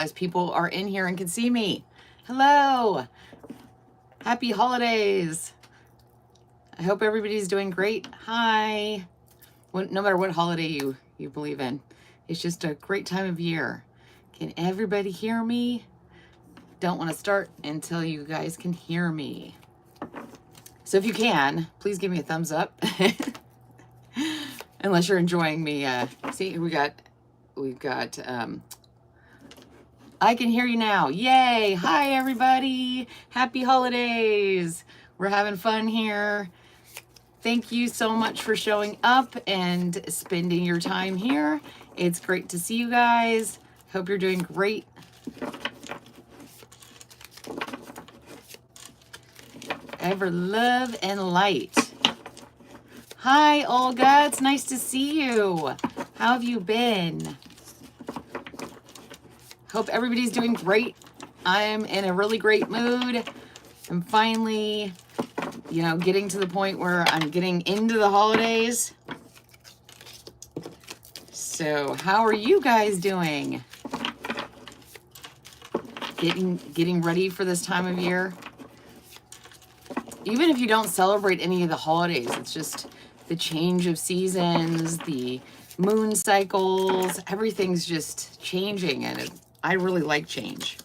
as people are in here and can see me. Hello. Happy holidays. I hope everybody's doing great. Hi. No matter what holiday you believe in, it's just a great time of year. Can everybody hear me? Don't want to start until you guys can hear me. So if you can, please give me a thumbs up. Unless you're enjoying me. See, we've got, I can hear you now. Yay. Hi, everybody. Happy holidays. We're having fun here. Thank you so much for showing up and spending your time here. It's great to see you guys. Hope you're doing great. Ever love and light. Hi, Olga. It's nice to see you. How have you been? Hope everybody's doing great. I'm in a really great mood. I'm finally, getting to the point where I'm getting into the holidays. So, how are you guys doing? Getting ready for this time of year? Even if you don't celebrate any of the holidays, it's just the change of seasons, the moon cycles, everything's just changing, and I really like change.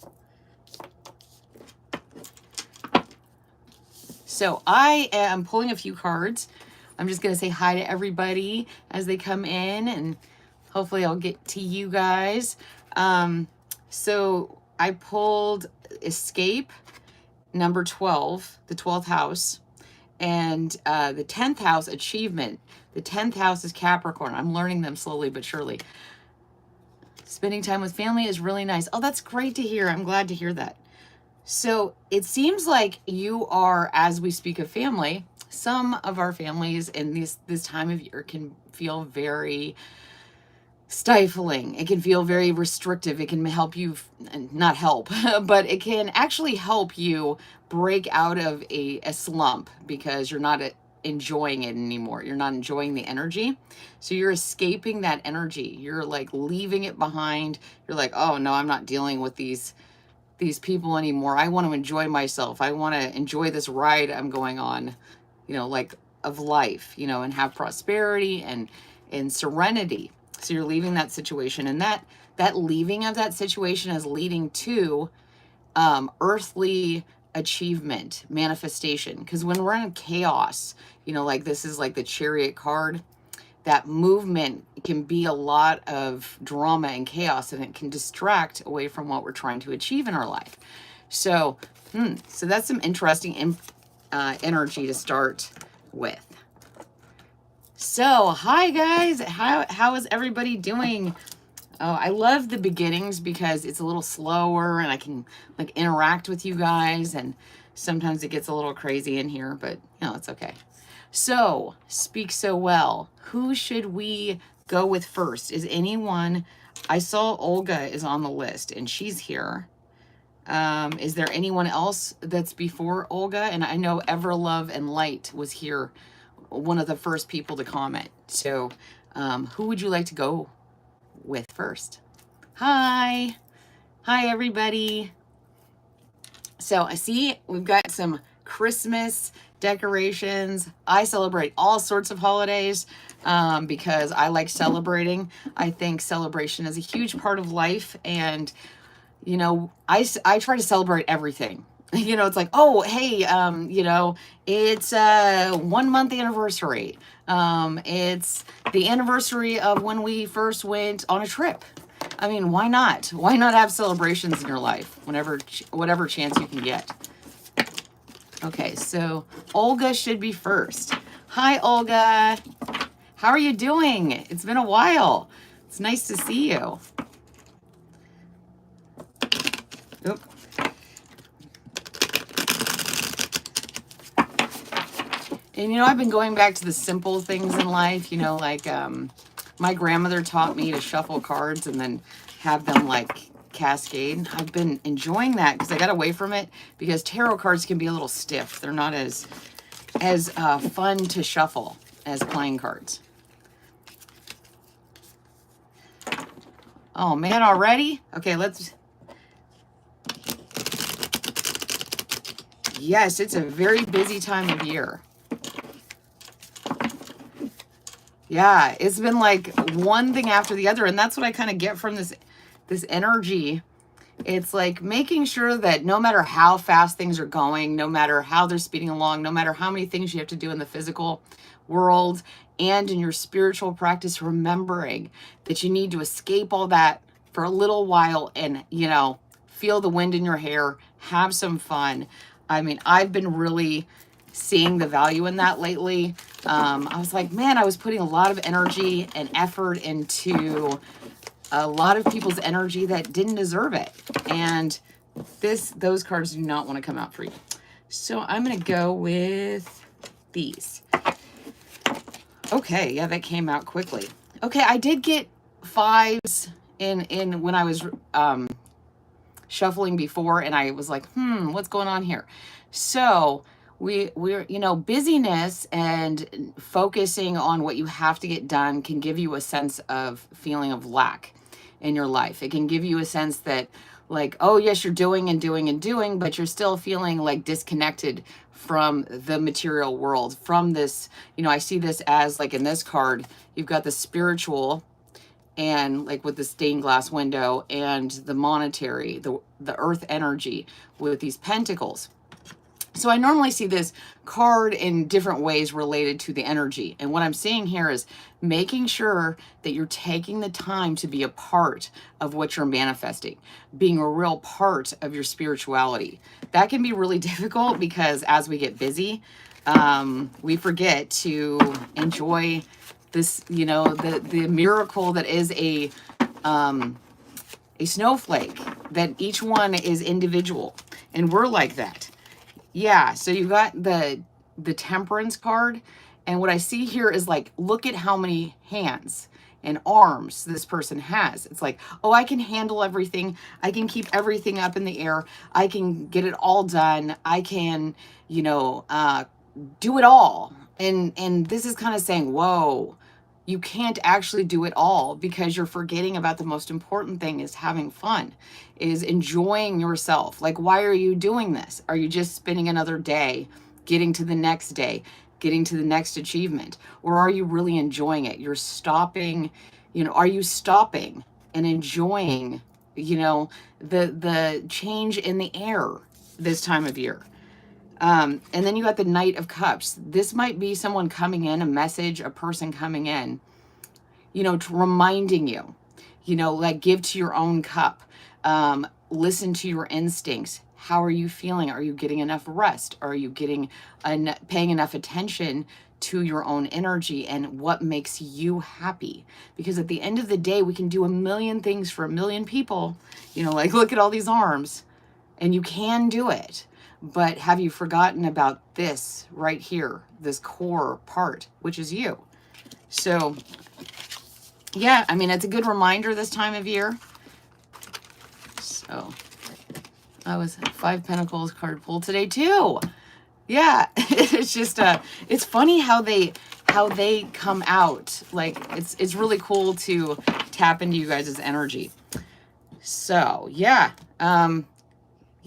So I am pulling a few cards. I'm just going to say hi to everybody as they come in, and hopefully I'll get to you guys. So I pulled Escape, number 12, the 12th house, and the 10th house, Achievement. The 10th house is Capricorn. I'm learning them slowly but surely. Spending time with family is really nice. Oh, that's great to hear. I'm glad to hear that. So it seems like you are, as we speak of family, some of our families in this time of year can feel very stifling. It can feel very restrictive. It can help you, not help, but it can actually help you break out of a slump because you're not enjoying it anymore. You're not enjoying the energy. So you're escaping that energy. You're like leaving it behind. You're like, oh no, I'm not dealing with these people anymore. I want to enjoy myself. I want to enjoy this ride I'm going on, like of life, and have prosperity and serenity. So you're leaving that situation, and that leaving of that situation is leading to earthly achievement, manifestation. Because when we're in chaos, like this is like the Chariot card, that movement can be a lot of drama and chaos, and it can distract away from what we're trying to achieve in our life. So, so that's some interesting energy to start with. So, hi guys, how is everybody doing? Oh, I love the beginnings because it's a little slower and I can like interact with you guys, and sometimes it gets a little crazy in here, but it's okay. So, speak so well. Who should we go with first? Is anyone? I saw Olga is on the list and she's here. Is there anyone else that's before Olga? And I know Everlove and Light was here, one of the first people to comment. So who would you like to go with first? Hi everybody. So I see we've got some Christmas decorations. I celebrate all sorts of holidays because I like celebrating. I think celebration is a huge part of life, and I try to celebrate everything. It's like, oh, hey, it's a 1 month anniversary. It's the anniversary of when we first went on a trip. I mean, why not? Why not have celebrations in your life whatever chance you can get? Okay, so Olga should be first. Hi, Olga. How are you doing? It's been a while. It's nice to see you. Oop. And I've been going back to the simple things in life, like my grandmother taught me to shuffle cards and then have them like cascade. I've been enjoying that because I got away from it because tarot cards can be a little stiff. They're not as fun to shuffle as playing cards. Oh man, already? Okay, let's Yes, it's a very busy time of year. Yeah, it's been like one thing after the other, and that's what I kind of get from this energy. It's like making sure that no matter how fast things are going, no matter how they're speeding along, no matter how many things you have to do in the physical world and in your spiritual practice, remembering that you need to escape all that for a little while and, you know, feel the wind in your hair, have some fun. I mean, I've been really seeing the value in that lately. I was like, man, I was putting a lot of energy and effort into a lot of people's energy that didn't deserve it. And those cards do not want to come out for you. So I'm going to go with these. Okay, yeah, that came out quickly. Okay, I did get 5s in when I was shuffling before, and I was like, what's going on here? So we're, you know, busyness and focusing on what you have to get done can give you a sense of feeling of lack in your life. It can give you a sense that, like, oh yes, you're doing and doing and doing, but you're still feeling like disconnected from the material world, from this, you know, I see this as like in this card, you've got the spiritual and like with the stained glass window and the monetary, the earth energy with these pentacles. So I normally see this card in different ways related to the energy. And what I'm seeing here is making sure that you're taking the time to be a part of what you're manifesting, being a real part of your spirituality. That can be really difficult because as we get busy, we forget to enjoy this, you know, the miracle that is a snowflake, that each one is individual. And we're like that. Yeah, so you got the temperance card, and what I see here is like, look at how many hands and arms this person has. It's like, oh, I can handle everything. I can keep everything up in the air. I can get it all done. I can, you know, do it all. And this is kind of saying, whoa, you can't actually do it all because you're forgetting about the most important thing is having fun, is enjoying yourself. Like, why are you doing this? Are you just spending another day, getting to the next day, getting to the next achievement? Or are you really enjoying it? You're stopping, you know, are you stopping and enjoying, you know, the change in the air this time of year? And then you got the Knight of Cups. This might be someone coming in, a message, a person coming in, you know, reminding you, you know, like give to your own cup. Listen to your instincts. How are you feeling? Are you getting enough rest? Are you getting paying enough attention to your own energy and what makes you happy? Because at the end of the day, we can do a million things for a million people. You know, like look at all these arms, and you can do it. But have you forgotten about this right here, this core part, which is you? So, yeah, I mean, it's a good reminder this time of year. So, I was 5 Pentacles card pull today too. Yeah, it's just, it's funny how they come out. Like, it's really cool to tap into you guys' energy. So, yeah.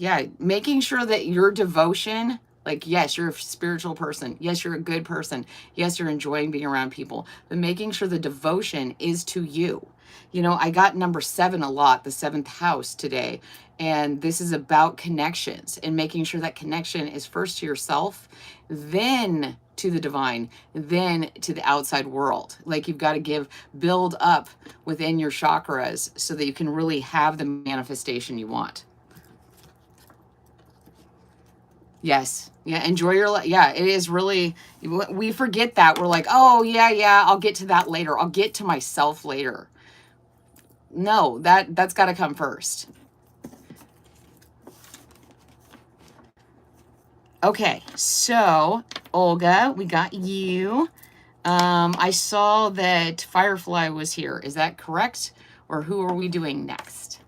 Yeah, making sure that your devotion, like, yes, you're a spiritual person. Yes, you're a good person. Yes, you're enjoying being around people. But making sure the devotion is to you. You know, I got number 7 a lot, the 7th house today. And this is about connections and making sure that connection is first to yourself, then to the divine, then to the outside world. Like you've got to build up within your chakras so that you can really have the manifestation you want. Yes. Yeah. Enjoy your life. Yeah. It is really, we forget that. We're like, oh yeah, I'll get to that later. I'll get to myself later. No, that's got to come first. Okay. So Olga, we got you. I saw that Firefly was here. Is that correct? Or who are we doing next?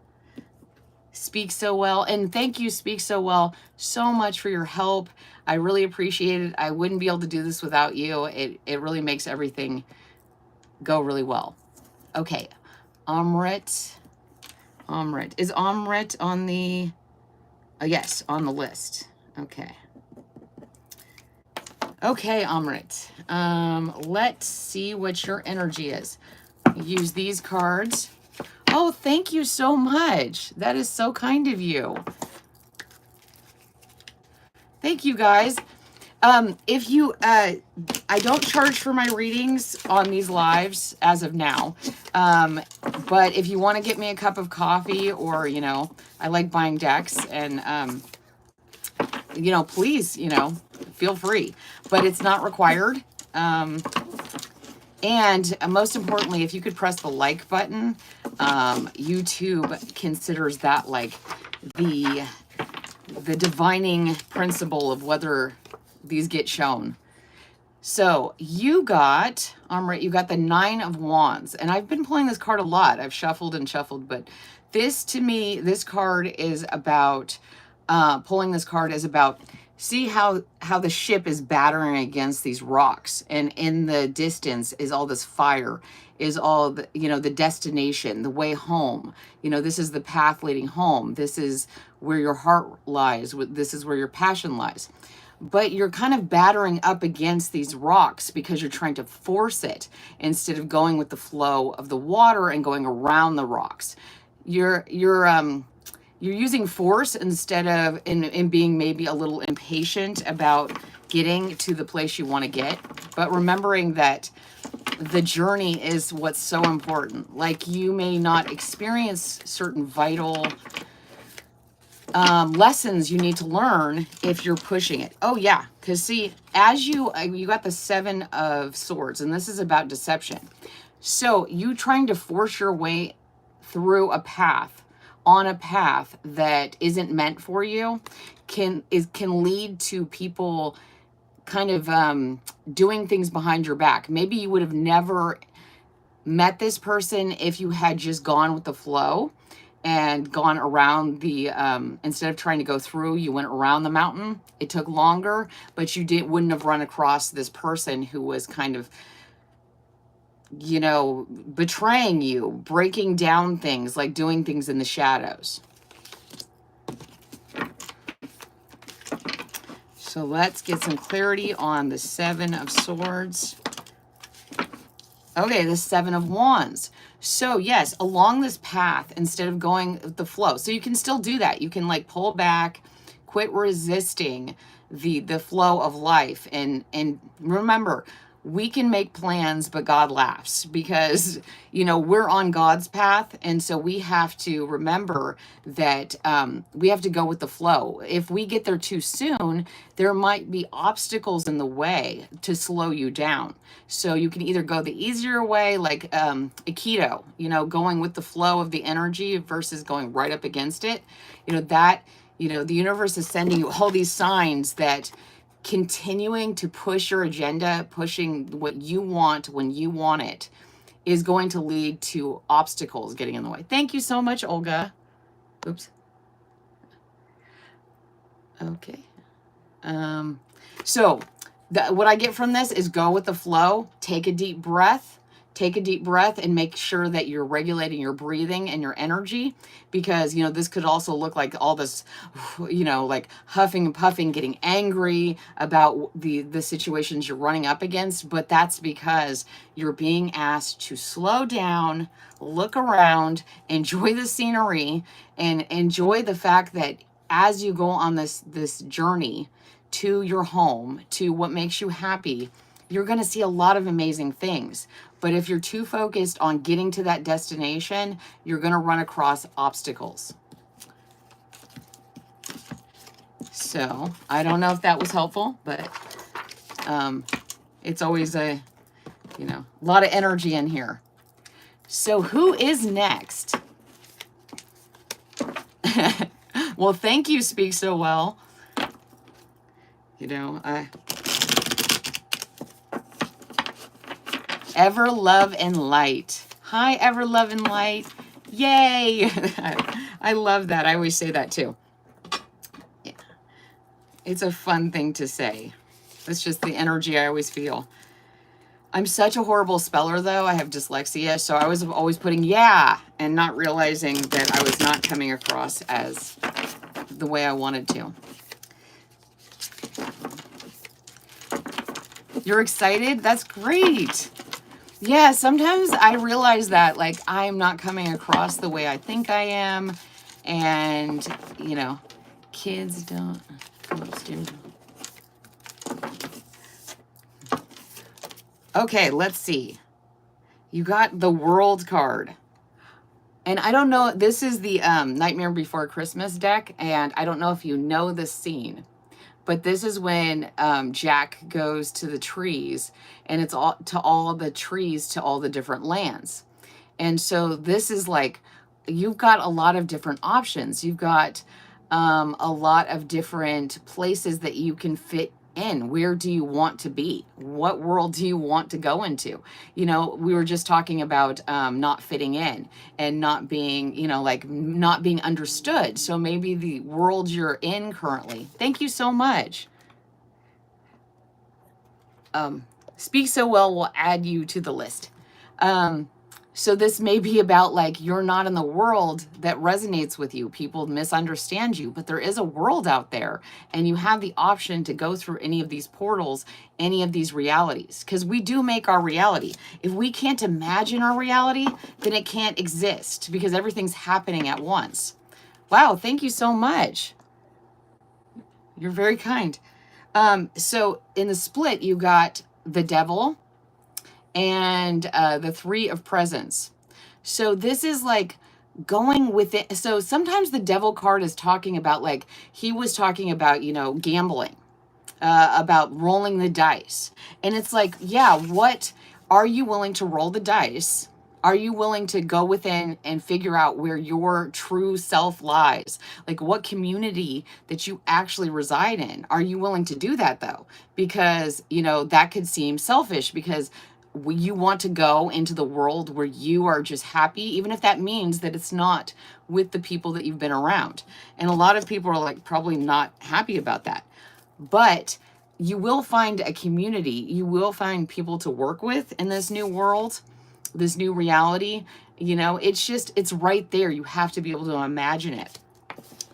Speak So Well. And thank you, Speak So Well, so much for your help. I really appreciate it. I wouldn't be able to do this without you. It really makes everything go really well. Okay. Omrit. Is Omrit on the... yes, on the list. Okay. Okay, Omrit. Let's see what your energy is. Use these cards. Oh, thank you so much. That is so kind of you. Thank you, guys. If you, I don't charge for my readings on these lives as of now. But if you want to get me a cup of coffee or, you know, I like buying decks and, you know, please, you know, feel free, but it's not required. And most importantly, if you could press the like button, YouTube considers that like the divining principle of whether these get shown. So you got, Amrit, you got the 9 of Wands. And I've been playing this card a lot. I've shuffled and shuffled, but this to me, this card is about, pulling this card is about, see how the ship is battering against these rocks. And in the distance is all this fire, is all the, you know, the destination, the way home. You know, this is the path leading home. This is where your heart lies. This is where your passion lies. But you're kind of battering up against these rocks because you're trying to force it instead of going with the flow of the water and going around the rocks. You're using force instead of in being maybe a little impatient about getting to the place you want to get. But remembering that the journey is what's so important. Like you may not experience certain vital lessons you need to learn if you're pushing it. Oh yeah, because see, as you got the 7 of Swords, and this is about deception. So you trying to force your way through a path, on a path that isn't meant for you, can lead to people kind of doing things behind your back. Maybe you would have never met this person if you had just gone with the flow and gone around the, instead of trying to go through, you went around the mountain. It took longer, but you wouldn't have run across this person who was kind of, you know, betraying you, breaking down things, like doing things in the shadows. So let's get some clarity on the 7 of Swords. Okay, the 7 of Wands. So yes, along this path, instead of going with the flow. So you can still do that. You can like pull back, quit resisting the flow of life. And remember, we can make plans, but God laughs because, you know, we're on God's path. And so we have to remember that we have to go with the flow. If we get there too soon, there might be obstacles in the way to slow you down. So you can either go the easier way, like Aikido, you know, going with the flow of the energy versus going right up against it. You know, that, you know, the universe is sending you all these signs that continuing to push your agenda, pushing what you want when you want it, is going to lead to obstacles getting in the way. Thank you so much, Olga. Oops. Okay. So what I get from this is go with the flow, take a deep breath, and make sure that you're regulating your breathing and your energy, because, you know, this could also look like all this, you know, like huffing and puffing, getting angry about the situations you're running up against. But that's because you're being asked to slow down, look around, enjoy the scenery, and enjoy the fact that as you go on this journey to your home, to what makes you happy, you're going to see a lot of amazing things. But if you're too focused on getting to that destination, you're going to run across obstacles. So I don't know if that was helpful, but it's always a, you know, a lot of energy in here. So who is next? Well, thank you, Speak So Well. You know, Ever Love and Light. Hi, Ever Love and Light. Yay. I love that. I always say that too. Yeah. It's a fun thing to say. It's just the energy I always feel. I'm such a horrible speller, though. I have dyslexia, so I was always putting yeah and not realizing that I was not coming across as the way I wanted to. You're excited? That's great. Yeah, sometimes I realize that, like, I'm not coming across the way I think I am. And, you know, kids don't go upstairs. Okay, let's see. You got the World card. And I don't know, this is the Nightmare Before Christmas deck. And I don't know if you know this scene. But this is when Jack goes to the trees, and it's all to all the trees to all the different lands. And so this is like, you've got a lot of different options. You've got a lot of different places that you can fit in. Where do you want to be? What world do you want to go into? You know, we were just talking about not fitting in and not being, you know, like not being understood. So maybe the world you're in currently. Thank you so much. Speak so well will add you to the list. So this may be about like you're not in the world that resonates with you. People misunderstand you, but there is a world out there, and you have the option to go through any of these portals, any of these realities, because we do make our reality. If we can't imagine our reality, then it can't exist because everything's happening at once. Wow, thank you so much. You're very kind. So in the split, you got the devil and the Three of Presents. So this is like going with it. So sometimes the devil card is talking about, like, he was talking about, you know, gambling, about rolling the dice. And it's like, yeah, what are you willing to roll the dice? Are you willing to go within and figure out where your true self lies? Like what community that you actually reside in? Are you willing to do that though? Because, you know, that could seem selfish because you want to go into the world where you are just happy, even if that means that it's not with the people that you've been around. And a lot of people are like probably not happy about that. But you will find a community, you will find people to work with in this new world, this new reality. You know, it's just, it's right there. You have to be able to imagine it.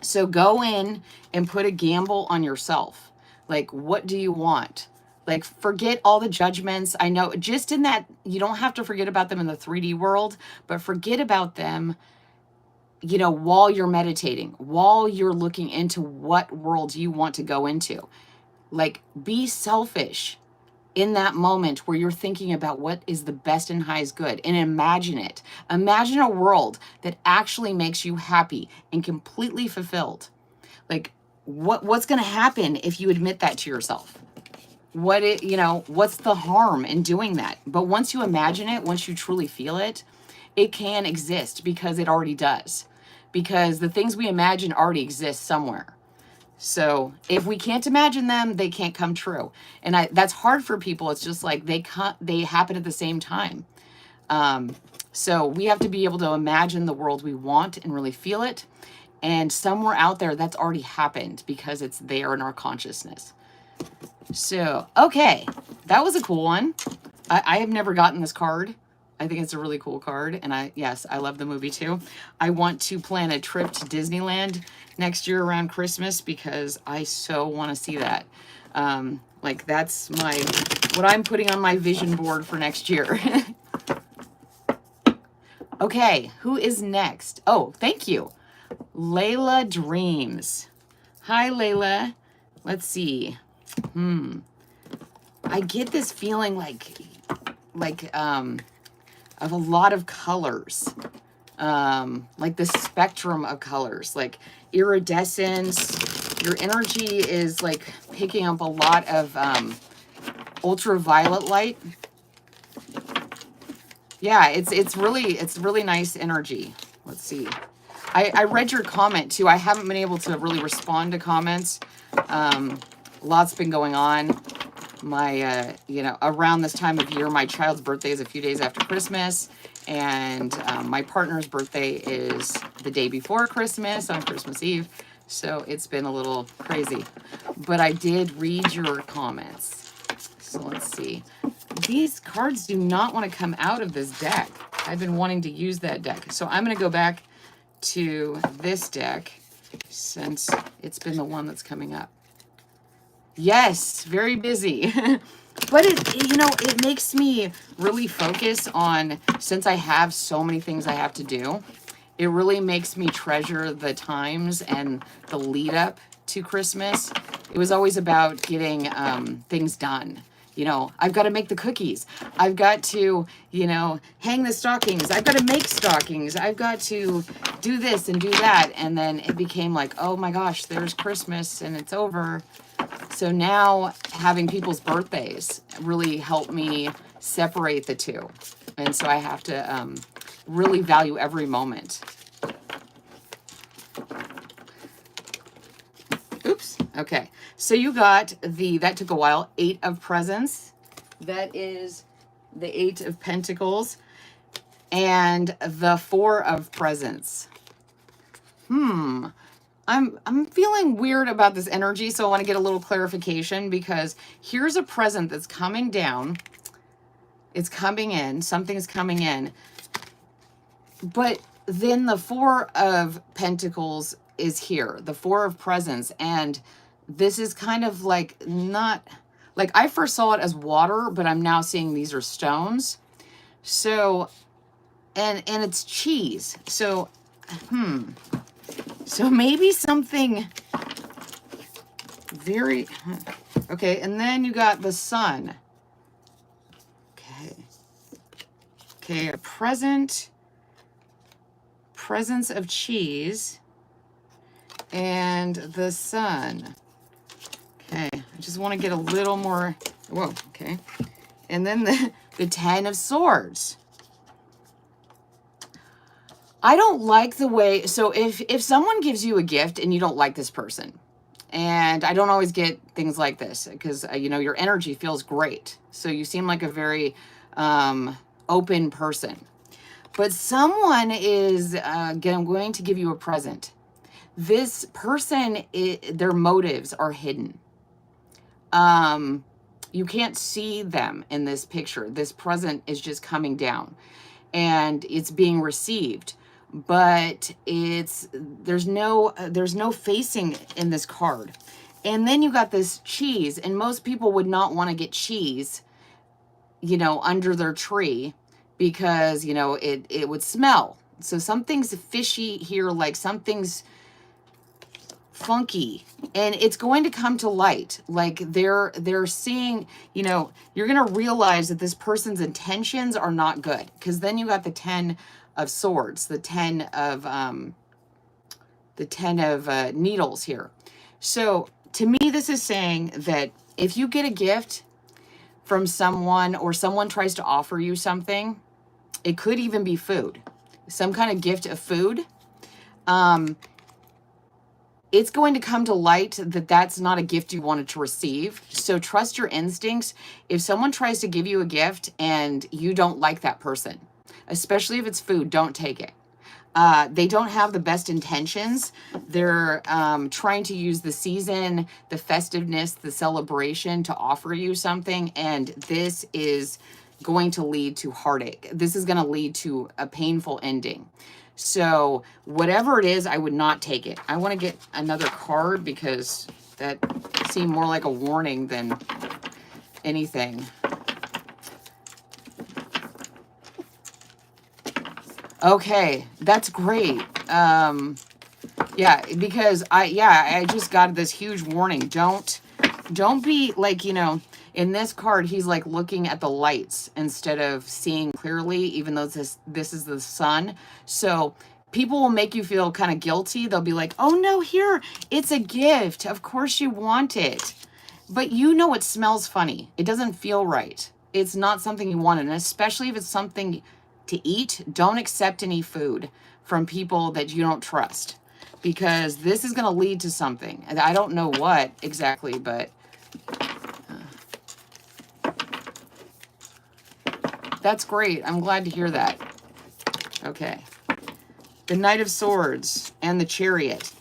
So go in and put a gamble on yourself. Like, what do you want? Like, forget all the judgments. I know just in that, you don't have to forget about them in the 3D world, but forget about them, you know, while you're meditating, while you're looking into what world you want to go into. Like, be selfish in that moment where you're thinking about what is the best and highest good, and imagine it. Imagine a world that actually makes you happy and completely fulfilled. Like, what's going to happen if you admit that to yourself? You know, what's the harm in doing that? But once you imagine it, once you truly feel it, it can exist because it already does. Because the things we imagine already exist somewhere. So if we can't imagine them, they can't come true. And that's hard for people. It's just like they happen at the same time. So we have to be able to imagine the world we want and really feel it. And somewhere out there, that's already happened because it's there in our consciousness. So, okay, that was a cool one. I have never gotten this card. I think it's a really cool card. And yes, I love the movie too. I want to plan a trip to Disneyland next year around Christmas because I so want to see that. Like that's what I'm putting on my vision board for next year. Okay, who is next? Oh, thank you. Layla Dreams. Hi, Layla. Let's see. I get this feeling like of a lot of colors, like the spectrum of colors, like iridescence. Your energy is like picking up a lot of ultraviolet light. Yeah, it's really nice energy. Let's see. I read your comment too. I haven't been able to really respond to comments. Lots been going on. My, you know, around this time of year, my child's birthday is a few days after Christmas, and my partner's birthday is the day before Christmas, on Christmas Eve, so it's been a little crazy. But I did read your comments. So let's see. These cards do not want to come out of this deck. I've been wanting to use that deck. So I'm going to go back to this deck since it's been the one that's coming up. Yes, very busy. But it makes me really focus on, since I have so many things I have to do, it really makes me treasure the times and the lead up to Christmas. It was always about getting things done. I've got to make the cookies. I've got to, hang the stockings. I've got to make stockings. I've got to do this and do that. And then it became like, oh my gosh, there's Christmas and it's over. So now having people's birthdays really helped me separate the two. And so I have to really value every moment. Oops. Okay. So you got that took a while, 8 of Presents. That is the 8 of Pentacles and the 4 of Presents. I'm feeling weird about this energy, so I want to get a little clarification, because here's a present that's coming down. It's coming in. Something's coming in. But then the 4 of Pentacles is here. The 4 of Presents. And this is kind of like not... Like, I first saw it as water, but I'm now seeing these are stones. So, and it's cheese. So, So maybe something very... Okay, and then you got the sun. Okay, a presence of cheese, and the sun. Okay, I just want to get a little more... Whoa, okay. And then the 10 of Swords. I don't like the way... So if someone gives you a gift and you don't like this person, and I don't always get things like this, because, your energy feels great. So you seem like a very open person. But someone is going to give you a present. This person, their motives are hidden. You can't see them in this picture. This present is just coming down and it's being received, but there's no facing in this card. And then you got this cheese, and most people would not want to get cheese, under their tree, because, it would smell. So something's fishy here, like something's funky, and it's going to come to light. Like they're seeing, you're going to realize that this person's intentions are not good, because then you got the 10 of Swords, the 10 of needles here. So to me, this is saying that if you get a gift from someone, or someone tries to offer you something, it could even be food, some kind of gift of food. It's going to come to light that that's not a gift you wanted to receive. So trust your instincts. If someone tries to give you a gift and you don't like that person, especially if it's food, don't take it. They don't have the best intentions. They're trying to use the season, the festiveness, the celebration to offer you something. And this is going to lead to heartache. This is going to lead to a painful ending. So whatever it is, I would not take it. I want to get another card, because that seemed more like a warning than anything. Okay, that's great. Yeah, because I just got this huge warning. Don't be like, in this card, he's like looking at the lights instead of seeing clearly, even though this is the sun. So people will make you feel kind of guilty. They'll be like, oh no, here, it's a gift. Of course you want it. But it smells funny. It doesn't feel right. It's not something you want. And especially if it's something to eat, don't accept any food from people that you don't trust, because this is going to lead to something. And I don't know what exactly, but that's great. I'm glad to hear that. Okay. The Knight of Swords and the Chariot.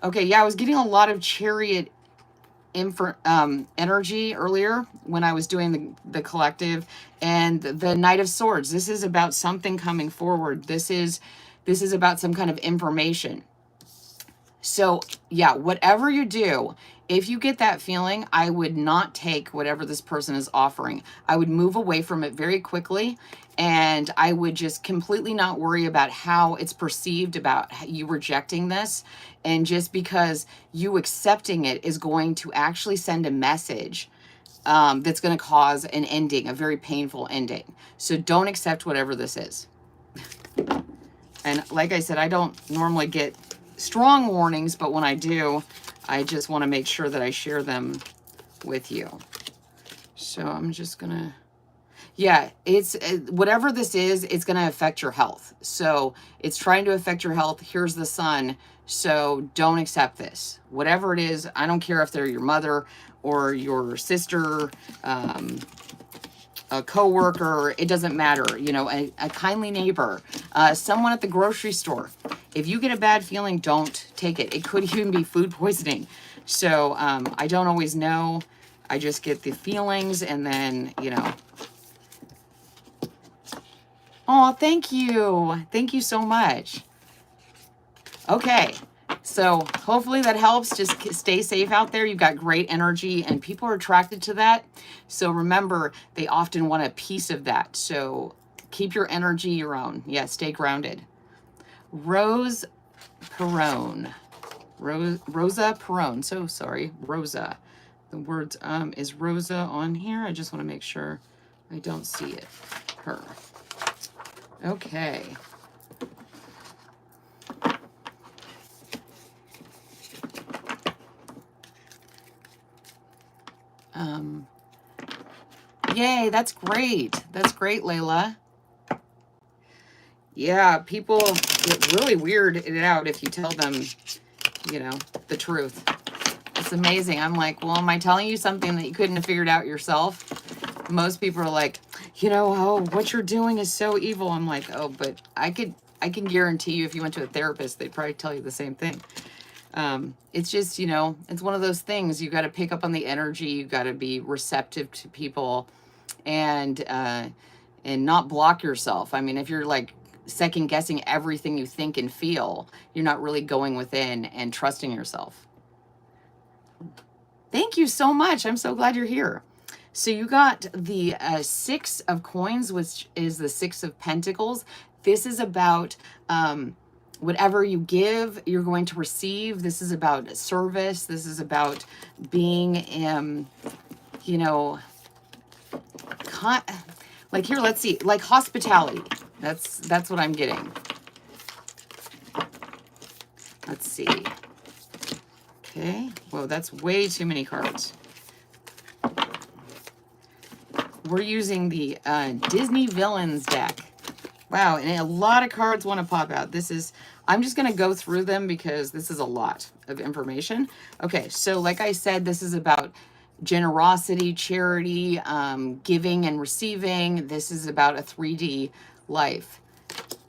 Okay, yeah, I was getting a lot of Chariot energy earlier when I was doing the collective, and the Knight of Swords. This is about something coming forward. This is about some kind of information. So yeah, whatever you do, if you get that feeling, I would not take whatever this person is offering. I would move away from it very quickly, and I would just completely not worry about how it's perceived, about you rejecting this. And just because you accepting it is going to actually send a message that's going to cause an ending, a very painful ending. So don't accept whatever this is. And like I said, I don't normally get strong warnings, but when I do, I just want to make sure that I share them with you. So I'm just going to, yeah, it's whatever this is, it's going to affect your health. So it's trying to affect your health. Here's the sun. So don't accept this. Whatever it is, I don't care if they're your mother or your sister, a coworker, it doesn't matter, you know, a kindly neighbor, someone at the grocery store. If you get a bad feeling, don't take it. It could even be food poisoning. So I don't always know. I just get the feelings, and then, you know. Oh, thank you. Thank you so much. Okay. So hopefully that helps. Just stay safe out there. You've got great energy, and people are attracted to that. So remember, they often want a piece of that. So keep your energy your own. Yeah, stay grounded. Rosa Perone. Rosa Perone. So sorry, Rosa. The word is Rosa on here. I just want to make sure I don't see it. Her. Okay. Yay, that's great. That's great, Layla. Yeah, people get really weirded out if you tell them, you know, the truth. It's amazing. I'm like, well, am I telling you something that you couldn't have figured out yourself? Most people are like, you know, oh, what you're doing is so evil. I'm like, oh, but I can guarantee you if you went to a therapist, they'd probably tell you the same thing. It's just, you know, it's one of those things. You got to pick up on the energy. You got to be receptive to people, and not block yourself. I mean, if you're like second guessing everything you think and feel, you're not really going within and trusting yourself. Thank you so much. I'm so glad you're here. So you got the 6 of coins, which is the 6 of pentacles. This is about whatever you give, you're going to receive. This is about service. This is about being, you know, like here, let's see, like hospitality. That's what I'm getting. Let's see. Okay. Whoa, that's way too many cards. We're using the Disney Villains deck. Wow, and a lot of cards want to pop out. This is, I'm just going to go through them because this is a lot of information. Okay, so like I said, this is about generosity, charity, giving and receiving. This is about a 3D life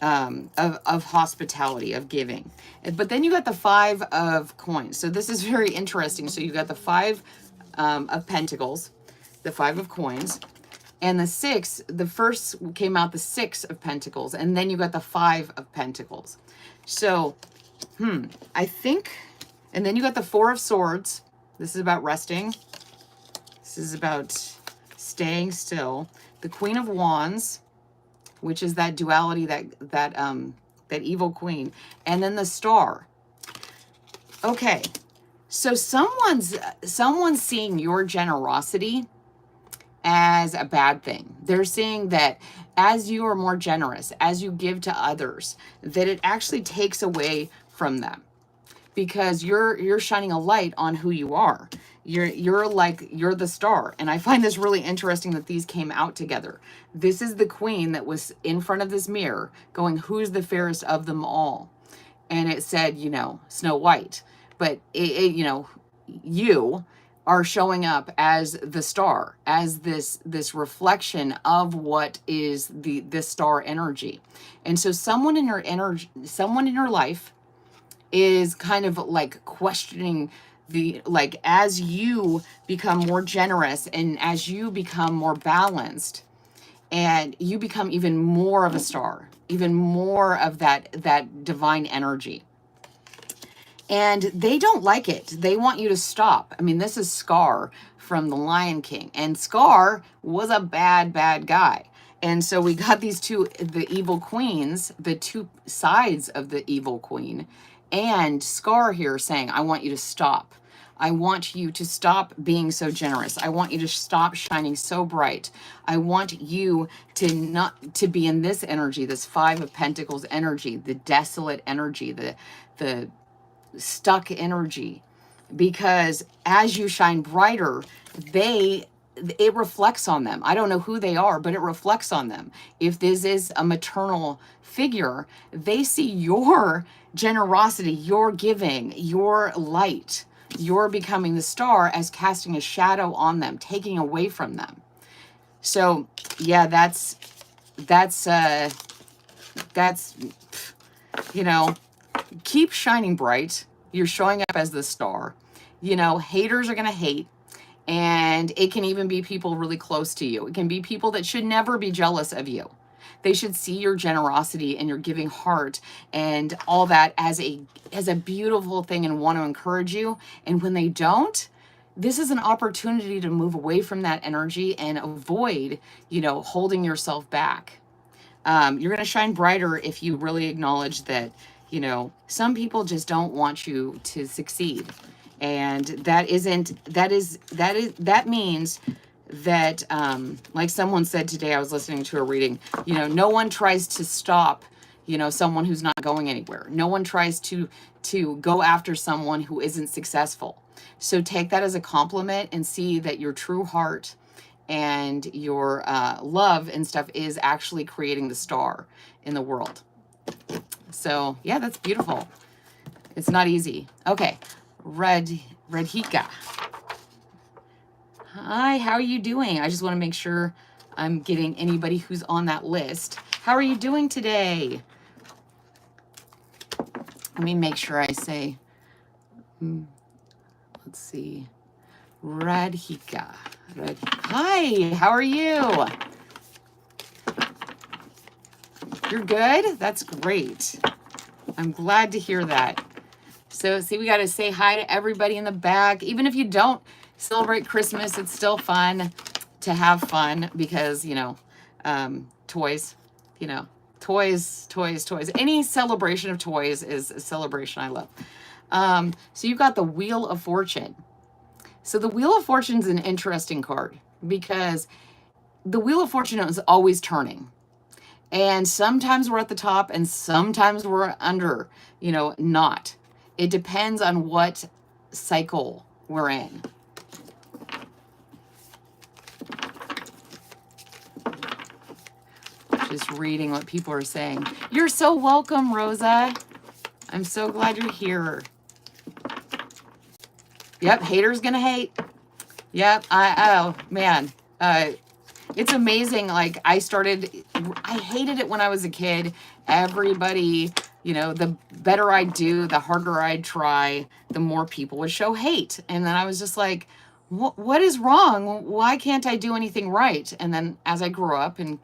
of hospitality, of giving. But then you got the 5 of coins. So this is very interesting. So you got the 5 of pentacles, the 5 of coins, and the 6, the first came out the 6 of pentacles, and then you got the 5 of pentacles. So, I think, and then you got the 4 of swords. This is about resting. This is about staying still. The Queen of Wands, which is that duality, that evil queen, and then the Star. Okay, so someone's seeing your generosity as a bad thing. They're seeing that as you are more generous, as you give to others, that it actually takes away from them, because you're shining a light on who you are. You're the star. And I find this really interesting that these came out together. This is the queen that was in front of this mirror going, who's the fairest of them all? And it said, you know, Snow White. But you know, you are showing up as the star, as this reflection of what is this star energy. And so someone in your life is kind of like questioning like, as you become more generous and as you become more balanced and you become even more of a star, even more of that divine energy. And they don't like it. They want you to stop. I mean, this is Scar from The Lion King. And Scar was a bad, bad guy. And so we got these two, the evil queens, the two sides of the evil queen. And Scar here saying, I want you to stop. I want you to stop being so generous. I want you to stop shining so bright. I want you to not to be in this energy, this Five of Pentacles energy, the desolate energy, the stuck energy, because as you shine brighter, it reflects on them. I don't know who they are, but it reflects on them. If this is a maternal figure, they see your generosity, your giving, your light, your becoming the star as casting a shadow on them, taking away from them. So yeah, that's you know, keep shining bright. You're showing up as the star. You know, haters are going to hate. And it can even be people really close to you. It can be people that should never be jealous of you. They should see your generosity and your giving heart and all that as a beautiful thing and want to encourage you. And when they don't, this is an opportunity to move away from that energy and avoid, you know, holding yourself back. You're going to shine brighter if you really acknowledge that, you know, some people just don't want you to succeed. And that means that, like someone said today, I was listening to a reading, you know, no one tries to stop, you know, someone who's not going anywhere. No one tries to go after someone who isn't successful. So take that as a compliment and see that your true heart and your love and stuff is actually creating the star in the world. So yeah, that's beautiful. It's not easy. Okay. Redhika. Hi, how are you doing? I just want to make sure I'm getting anybody who's on that list. How are you doing today? Let me make sure I say, let's see, Redhika. Hi, how are you? You're good? That's great. I'm glad to hear that. So see, we got to say hi to everybody in the back. Even if you don't celebrate Christmas, it's still fun to have fun because, you know, toys, you know, toys. Any celebration of toys is a celebration I love. So you've got the Wheel of Fortune. So the Wheel of Fortune is an interesting card because the Wheel of Fortune is always turning. And sometimes we're at the top and sometimes we're under, you know, not. It depends on what cycle we're in. Just reading what people are saying. You're so welcome, Rosa. I'm so glad you're here. Yep, haters gonna hate. Yep, oh man. It's amazing. Like I hated it when I was a kid. Everybody, you know, the better I do, the harder I'd try, the more people would show hate. And then I was just like, what is wrong? Why can't I do anything right? And then as I grew up and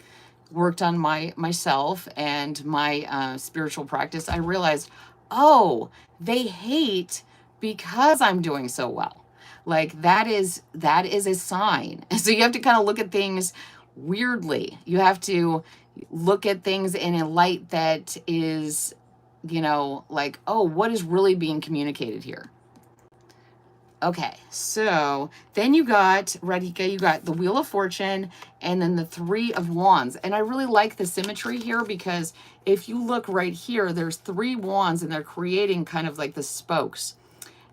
worked on myself and my spiritual practice, I realized, oh, they hate because I'm doing so well. Like that is a sign. So you have to kind of look at things weirdly. You have to look at things in a light that is, you know, like, oh, what is really being communicated here? Okay, so then you got, Radhika, you got the Wheel of Fortune and then the Three of Wands. And I really like the symmetry here because if you look right here, there's 3 wands and they're creating kind of like the spokes.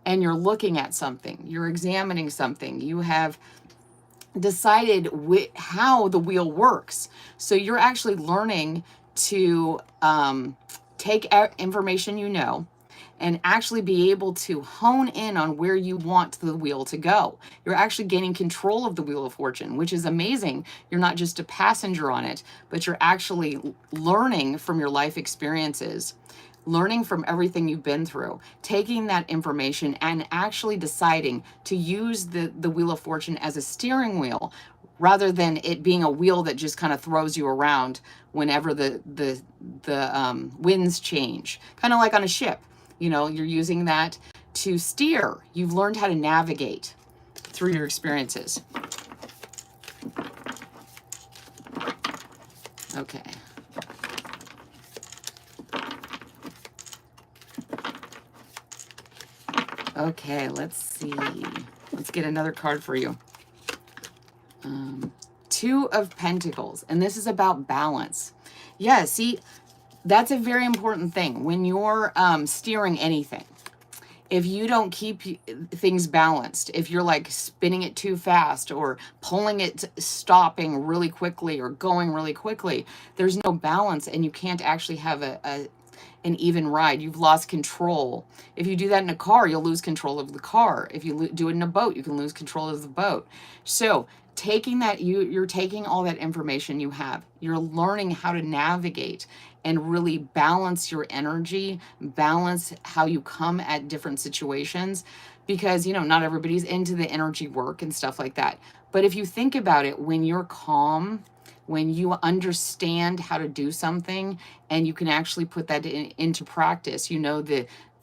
And you're looking at something, you're examining something, you have decided how the wheel works. So you're actually learning to take information you know and actually be able to hone in on where you want the wheel to go. You're actually gaining control of the Wheel of Fortune, which is amazing. You're not just a passenger on it, but you're actually learning from your life experiences, learning from everything you've been through, taking that information and actually deciding to use the Wheel of Fortune as a steering wheel rather than it being a wheel that just kind of throws you around whenever the winds change. Kind of like on a ship. You know, you're using that to steer. You've learned how to navigate through your experiences. Okay. Okay, let's see. Let's get another card for you. Two of Pentacles, and this is about balance. Yeah, see, that's a very important thing when you're steering anything. If you don't keep things balanced, if you're like spinning it too fast or pulling it, stopping really quickly or going really quickly, there's no balance and you can't actually have an even ride. You've lost control. If you do that in a car, you'll lose control of the car. If you do it in a boat, you can lose control of the boat. So taking that, you're taking all that information you have, you're learning how to navigate and really balance your energy, balance how you come at different situations, because, you know, not everybody's into the energy work and stuff like that. But if you think about it, when you're calm, when you understand how to do something and you can actually put that into practice, you know,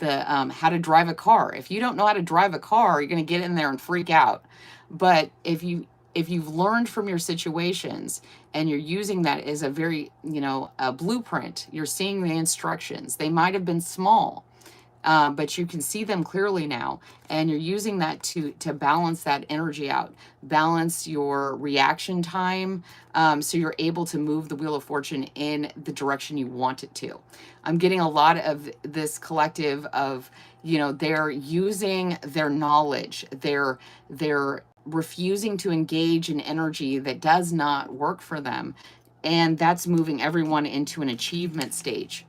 how to drive a car. If you don't know how to drive a car, you're going to get in there and freak out. But if you've learned from your situations and you're using that as a very, you know, a blueprint, you're seeing the instructions. They might have been small, but you can see them clearly now. And you're using that to balance that energy out, balance your reaction time, so you're able to move the Wheel of Fortune in the direction you want it to. I'm getting a lot of this collective of, you know, they're using their knowledge, they're refusing to engage in energy that does not work for them. And that's moving everyone into an achievement stage.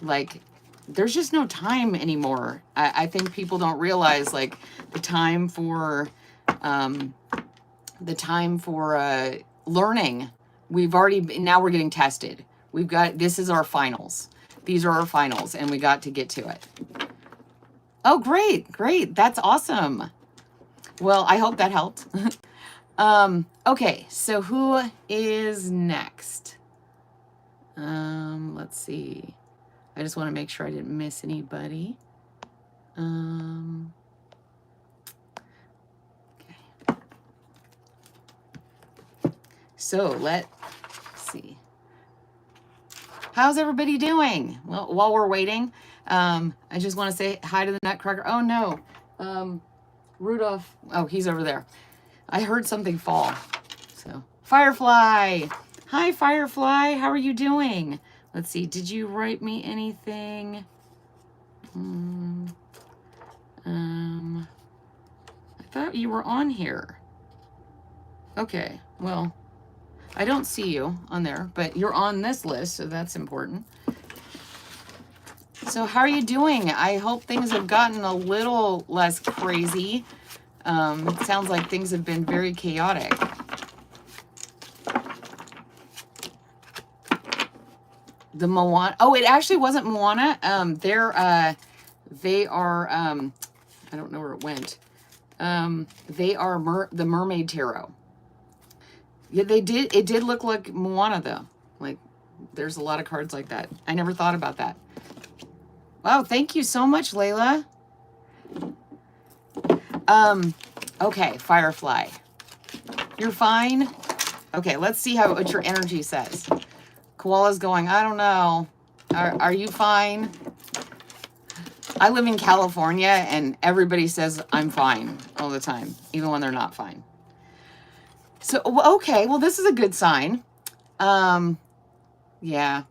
Like, there's just no time anymore. I think people don't realize, like, the time for learning. Now we're getting tested. This is our finals. These are our finals, and we got to get to it. Oh, great. That's awesome. Well, I hope that helped. Okay, so who is next? Let's see. I just want to make sure I didn't miss anybody. Okay. So let's see. How's everybody doing? Well, while we're waiting, I just want to say hi to the Nutcracker. Oh no. Rudolph, oh, he's over there. I heard something fall. So, Firefly. Hi, Firefly. How are you doing? Let's see. Did you write me anything? I thought you were on here. Okay, well, I don't see you on there, but you're on this list, so that's important. So how are you doing? I hope things have gotten a little less crazy. It sounds like things have been very chaotic. The Moana. Oh, it actually wasn't Moana. They are. I don't know where it went. They are the Mermaid Tarot. Yeah, they did. It did look like Moana though. Like, there's a lot of cards like that. I never thought about that. Wow, thank you so much, Layla. Okay, Firefly. You're fine? Okay, let's see what your energy says. Koala's going, I don't know. Are you fine? I live in California and everybody says I'm fine all the time, even when they're not fine. So, okay, well, this is a good sign. Yeah.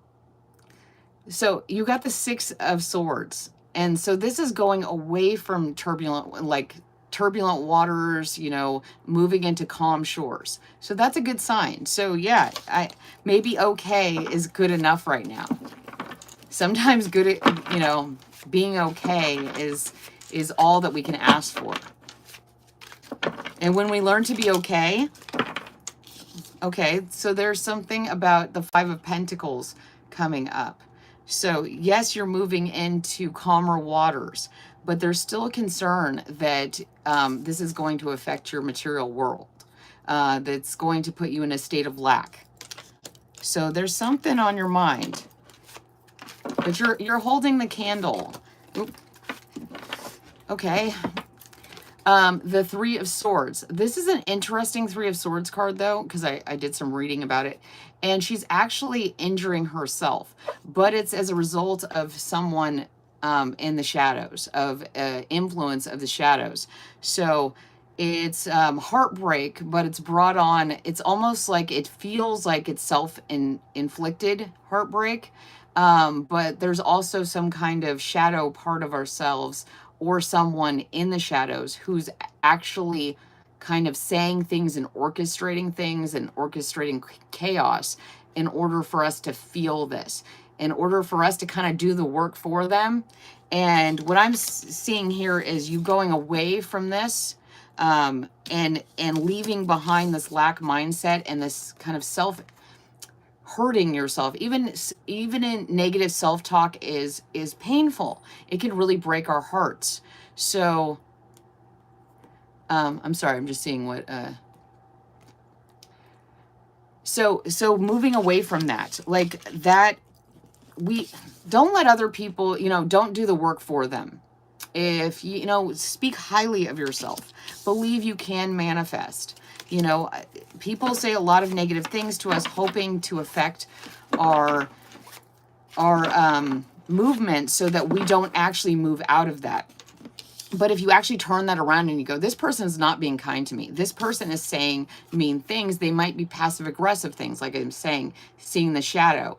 So you got the Six of Swords. And so this is going away from turbulent waters, you know, moving into calm shores. So that's a good sign. So yeah, maybe okay is good enough right now. Sometimes good, you know, being okay is all that we can ask for. And when we learn to be okay, so there's something about the Five of Pentacles coming up. So yes, you're moving into calmer waters, but there's still a concern that this is going to affect your material world. That's going to put you in a state of lack. So there's something on your mind, but you're holding the candle. Oop, Okay. The Three of Swords. This is an interesting Three of Swords card, though, because I did some reading about it. And she's actually injuring herself. But it's as a result of someone in the shadows, of influence of the shadows. So it's heartbreak, but it's brought on. It's almost like it feels like it's self-inflicted heartbreak. But there's also some kind of shadow part of ourselves or someone in the shadows who's actually kind of saying things and orchestrating chaos in order for us to feel this, in order for us to kind of do the work for them. And what I'm seeing here is you going away from this, and leaving behind this lack mindset and this kind of hurting yourself. Even in negative self-talk is painful. It can really break our hearts. So I'm sorry, I'm just seeing what so moving away from that, like that, we don't let other people, don't do the work for them. If speak highly of yourself, believe you can manifest. People say a lot of negative things to us, hoping to affect our movement so that we don't actually move out of that. But if you actually turn that around and you go, this person is not being kind to me, this person is saying mean things, they might be passive aggressive things, like I'm saying, seeing the shadow.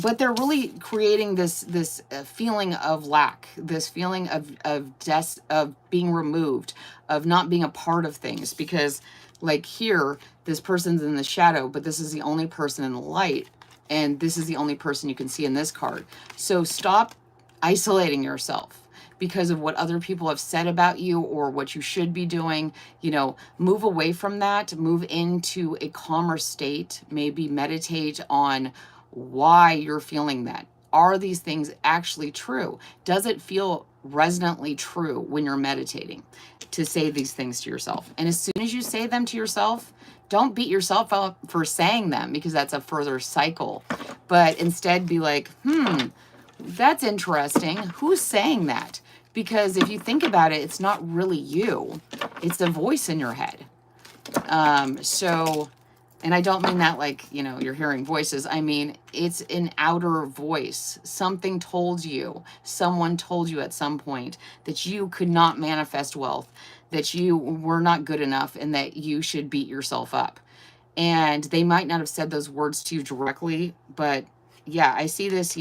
But they're really creating this feeling of lack, this feeling of being removed, of not being a part of things. Because like here, this person's in the shadow, but this is the only person in the light, and this is the only person you can see in this card. So stop isolating yourself because of what other people have said about you or what you should be doing. Move away from that, move into a calmer state, maybe meditate on why you're feeling that. Are these things actually true? Does it feel resonantly true when you're meditating to say these things to yourself? And as soon as you say them to yourself, don't beat yourself up for saying them, because that's a further cycle. But instead be like, that's interesting. Who's saying that? Because if you think about it, it's not really you. It's the voice in your head. And I don't mean that like, you're hearing voices. I mean, it's an outer voice. Something told you, someone told you at some point that you could not manifest wealth, that you were not good enough, and that you should beat yourself up. And they might not have said those words to you directly, but yeah, I see this,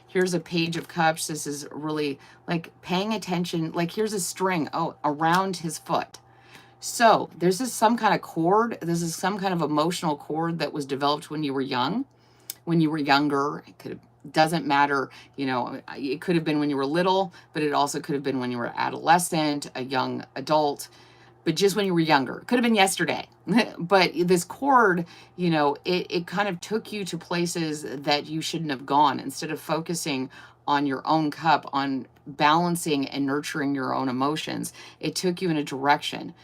here's a Page of Cups. This is really like paying attention. Like here's a string, around his foot. So there's some kind of cord. This is some kind of emotional cord that was developed when you were young, when you were younger. Doesn't matter, it could have been when you were little, but it also could have been when you were adolescent, a young adult, but just when you were younger. It could have been yesterday. But this cord, it kind of took you to places that you shouldn't have gone. Instead of focusing on your own cup, on balancing and nurturing your own emotions, it took you in a direction.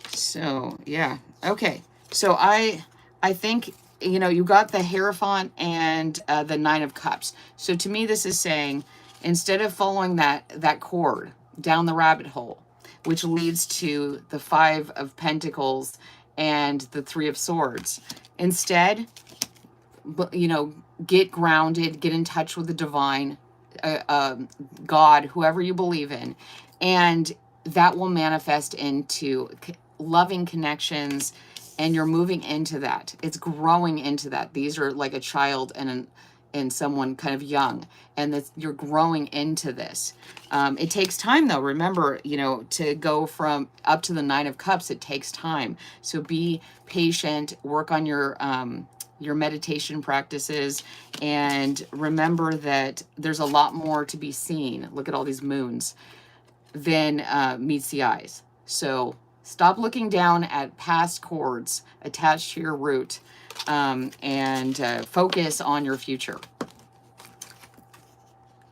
So yeah, okay. So I think, you got the Hierophant and the Nine of Cups. So to me, this is saying, instead of following that cord down the rabbit hole, which leads to the Five of Pentacles and the Three of Swords, instead, get grounded, get in touch with the divine, God, whoever you believe in, and that will manifest into loving connections, and you're moving into that. It's growing into that. These are like a child and someone kind of young, and you're growing into this. It takes time though. Remember, to go from up to the Nine of Cups, it takes time. So be patient, work on your meditation practices, and remember that there's a lot more to be seen. Look at all these moons than meets the eyes. So stop looking down at past cords attached to your root, and focus on your future.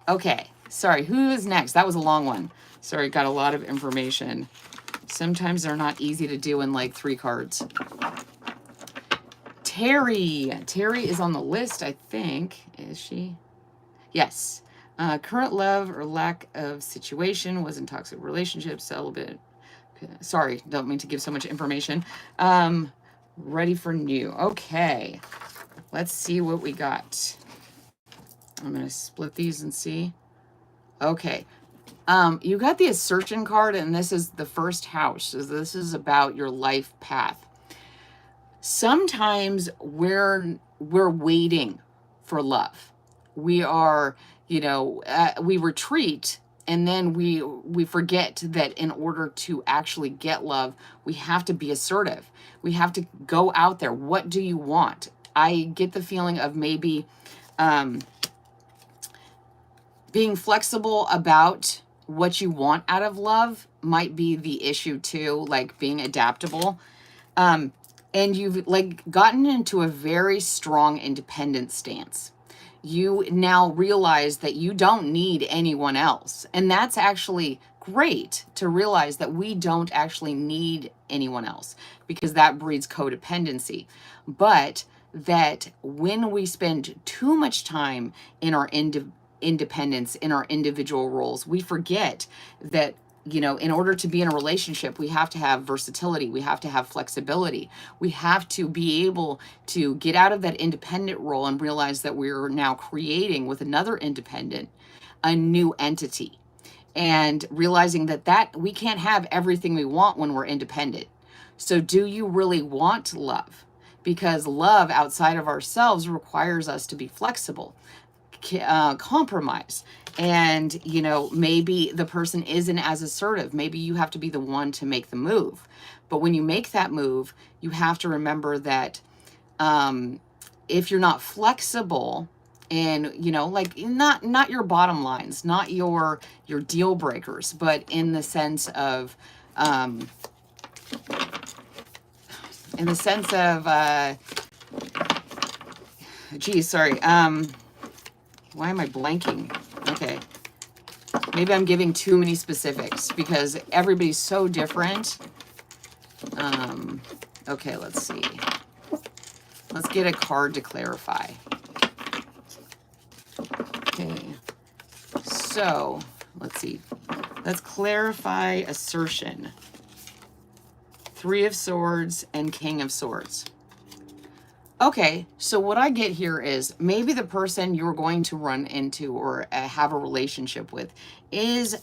Okay, sorry, who is next? That was a long one. Sorry, got a lot of information. Sometimes they're not easy to do in like 3 cards. Terry is on the list, I think. Is she? Yes. Current love or lack of situation, was in toxic relationships, celibate. Sorry, don't mean to give so much information. Ready for new. Okay, let's see what we got. I'm going to split these and see. Okay. You got the assertion card, and this is the first house. So this is about your life path. Sometimes we're waiting for love. We are, we retreat, and then we forget that in order to actually get love, we have to be assertive. We have to go out there. What do you want? I get the feeling of maybe being flexible about what you want out of love might be the issue too, like being adaptable. And you've like gotten into a very strong independent stance. You now realize that you don't need anyone else. And that's actually great to realize that we don't actually need anyone else, because that breeds codependency. But that when we spend too much time in our independence, in our individual roles, we forget that, in order to be in a relationship, we have to have versatility. We have to have flexibility. We have to be able to get out of that independent role and realize that we're now creating with another independent a new entity, and realizing that we can't have everything we want when we're independent. So do you really want love? Because love outside of ourselves requires us to be flexible, compromise, and maybe the person isn't as assertive. Maybe you have to be the one to make the move. But when you make that move, you have to remember that if you're not flexible, and like not your bottom lines, not your deal breakers, but in the sense of geez, sorry, why am I blanking? Okay. Maybe I'm giving too many specifics because everybody's so different. Okay, let's see. Let's get a card to clarify. Okay. So, let's see. Let's clarify assertion. 3 of Swords and King of Swords. Okay, so what I get here is maybe the person you're going to run into or have a relationship with is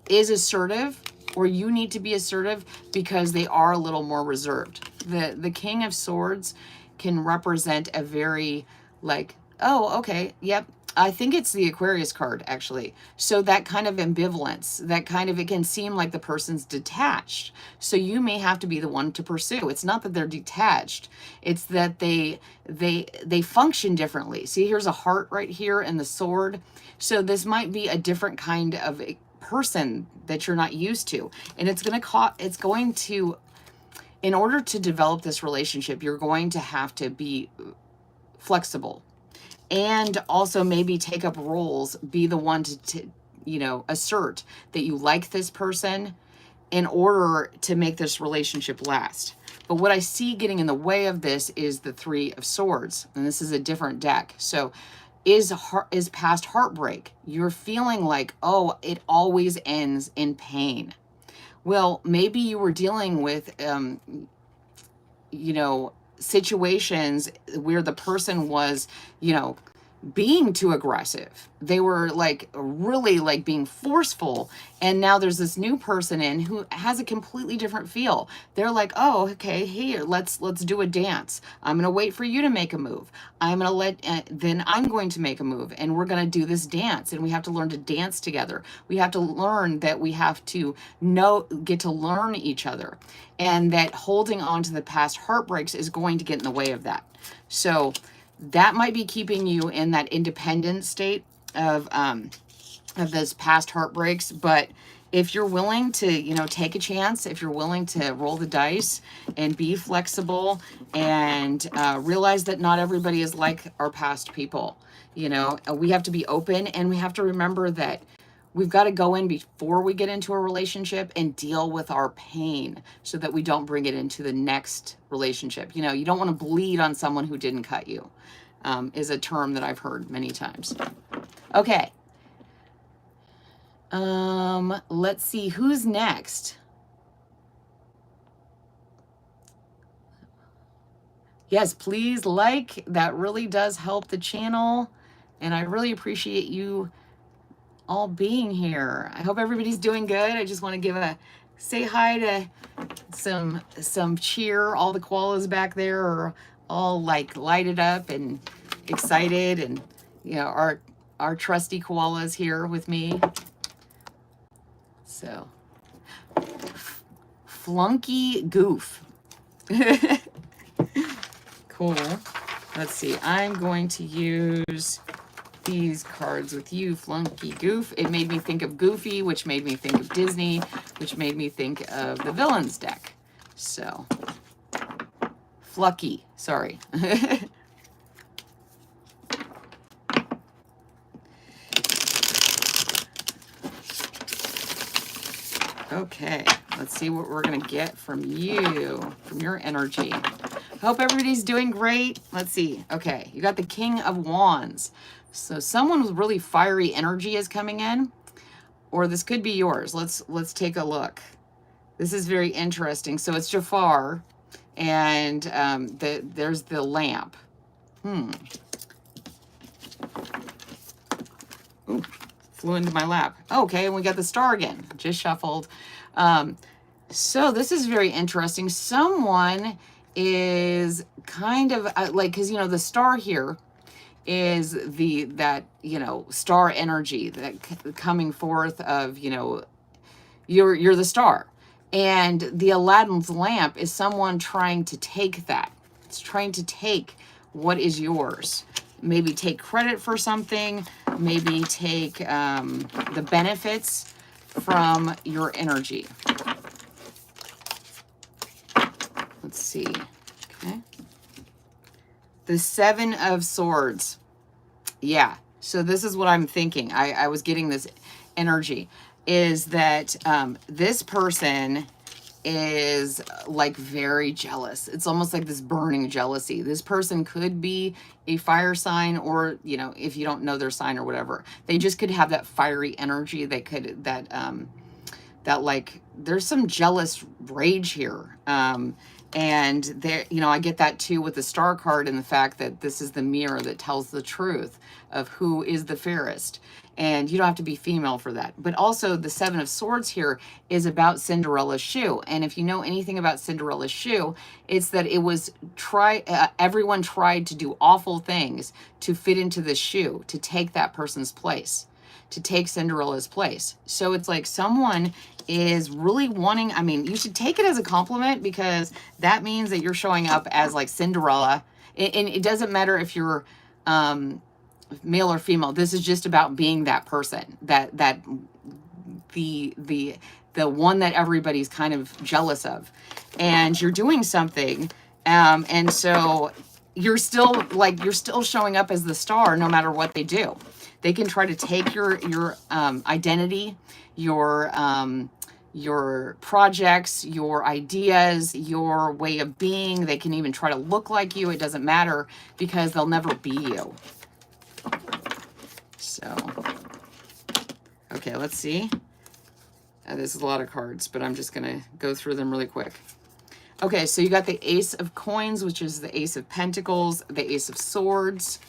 assertive, or you need to be assertive because they are a little more reserved. The King of Swords can represent a very like, oh, okay, yep. I think it's the Aquarius card, actually. So that kind of ambivalence, it can seem like the person's detached. So you may have to be the one to pursue. It's not that they're detached. It's that they function differently. See, here's a heart right here and the sword. So this might be a different kind of a person that you're not used to. And it's going to, in order to develop this relationship, you're going to have to be flexible. And also maybe take up roles, be the one to assert that you like this person in order to make this relationship last. But what I see getting in the way of this is the 3 of Swords. And this is a different deck. So is past heartbreak. You're feeling like, oh, it always ends in pain. Well, maybe you were dealing with, situations where the person was, being too aggressive. They were like really like being forceful. And now there's this new person in who has a completely different feel. They're like, oh, okay, here, let's do a dance. I'm going to wait for you to make a move. I'm going to then I'm going to make a move, and we're going to do this dance. And we have to learn to dance together. We have to learn that we have to get to learn each other, and that holding on to the past heartbreaks is going to get in the way of that. So that might be keeping you in that independent state of those past heartbreaks. But if you're willing to, take a chance, if you're willing to roll the dice and be flexible and realize that not everybody is like our past people, we have to be open, and we have to remember that we've got to go in before we get into a relationship and deal with our pain so that we don't bring it into the next relationship. You don't want to bleed on someone who didn't cut you, is a term that I've heard many times. Okay, Let's see who's next. Yes, please like. That really does help the channel. And I really appreciate you all being here. I hope everybody's doing good. I just want to give a say hi to some cheer. All the koalas back there are all like lighted up and excited, and you know, our trusty koalas here with me. So Flunky Goof. Cool. Let's see. I'm going to use these cards with you, Flunky Goof. It made me think of Goofy, which made me think of Disney, which made me think of the Villains deck. So, Flucky, sorry. Okay, let's see what we're gonna get from you, from your energy. Hope everybody's doing great. Let's see. Okay, you got the King of Wands. So someone with really fiery energy is coming in, or this could be yours. Let's take a look. This is very interesting. So it's Jafar, and there's the lamp. Ooh, flew into my lap. Okay, and we got the star again. Just shuffled. So this is very interesting. Someone is kind of like, because you know the star here is that you know star energy that coming forth of, you know, you're the star, and the Aladdin's lamp is someone trying to take that. It's trying to take what is yours. Maybe take credit for something, maybe take the benefits from your energy. Let's see. Okay. The Seven of Swords. Yeah. So this is what I'm thinking. I was getting this energy is that this person is like very jealous. It's almost like this burning jealousy. This person could be a fire sign, or, you know, if you don't know their sign or whatever, they just could have that fiery energy. They could, that like, there's some jealous rage here. And there, you know, I get that too with the star card, and the fact that this is the mirror that tells the truth of who is the fairest. And you don't have to be female for that. But also the Seven of Swords here is about Cinderella's shoe. And if you know anything about Cinderella's shoe, it's that it was everyone tried to do awful things to fit into the shoe, to take that person's place, to take Cinderella's place. So it's like someone is really wanting, I mean, you should take it as a compliment, because that means that you're showing up as like Cinderella. And it doesn't matter if you're male or female. This is just about being that person, that the one that everybody's kind of jealous of, and you're doing something, and so you're still showing up as the star no matter what they do. They can try to take your identity, your projects, your ideas, your way of being. They can even try to look like you. It doesn't matter, because they'll never be you. So, okay, let's see. This is a lot of cards, but I'm just going to go through them really quick. Okay, so you got the Ace of Coins, which is the Ace of Pentacles, the Ace of Swords,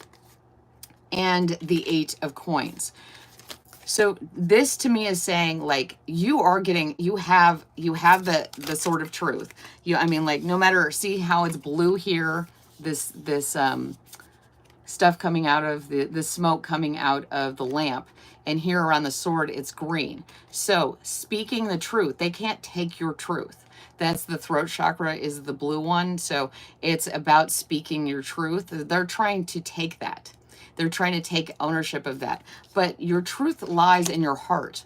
and the Eight of Coins. So this to me is saying, like, you have the sword of truth. I mean, like, no matter, see how it's blue here, this stuff coming out of the smoke coming out of the lamp, and here around the sword it's green. So speaking the truth, they can't take your truth. That's the throat chakra, is the blue one. So it's about speaking your truth. They're trying to take that. They're trying to take ownership of that. But your truth lies in your heart.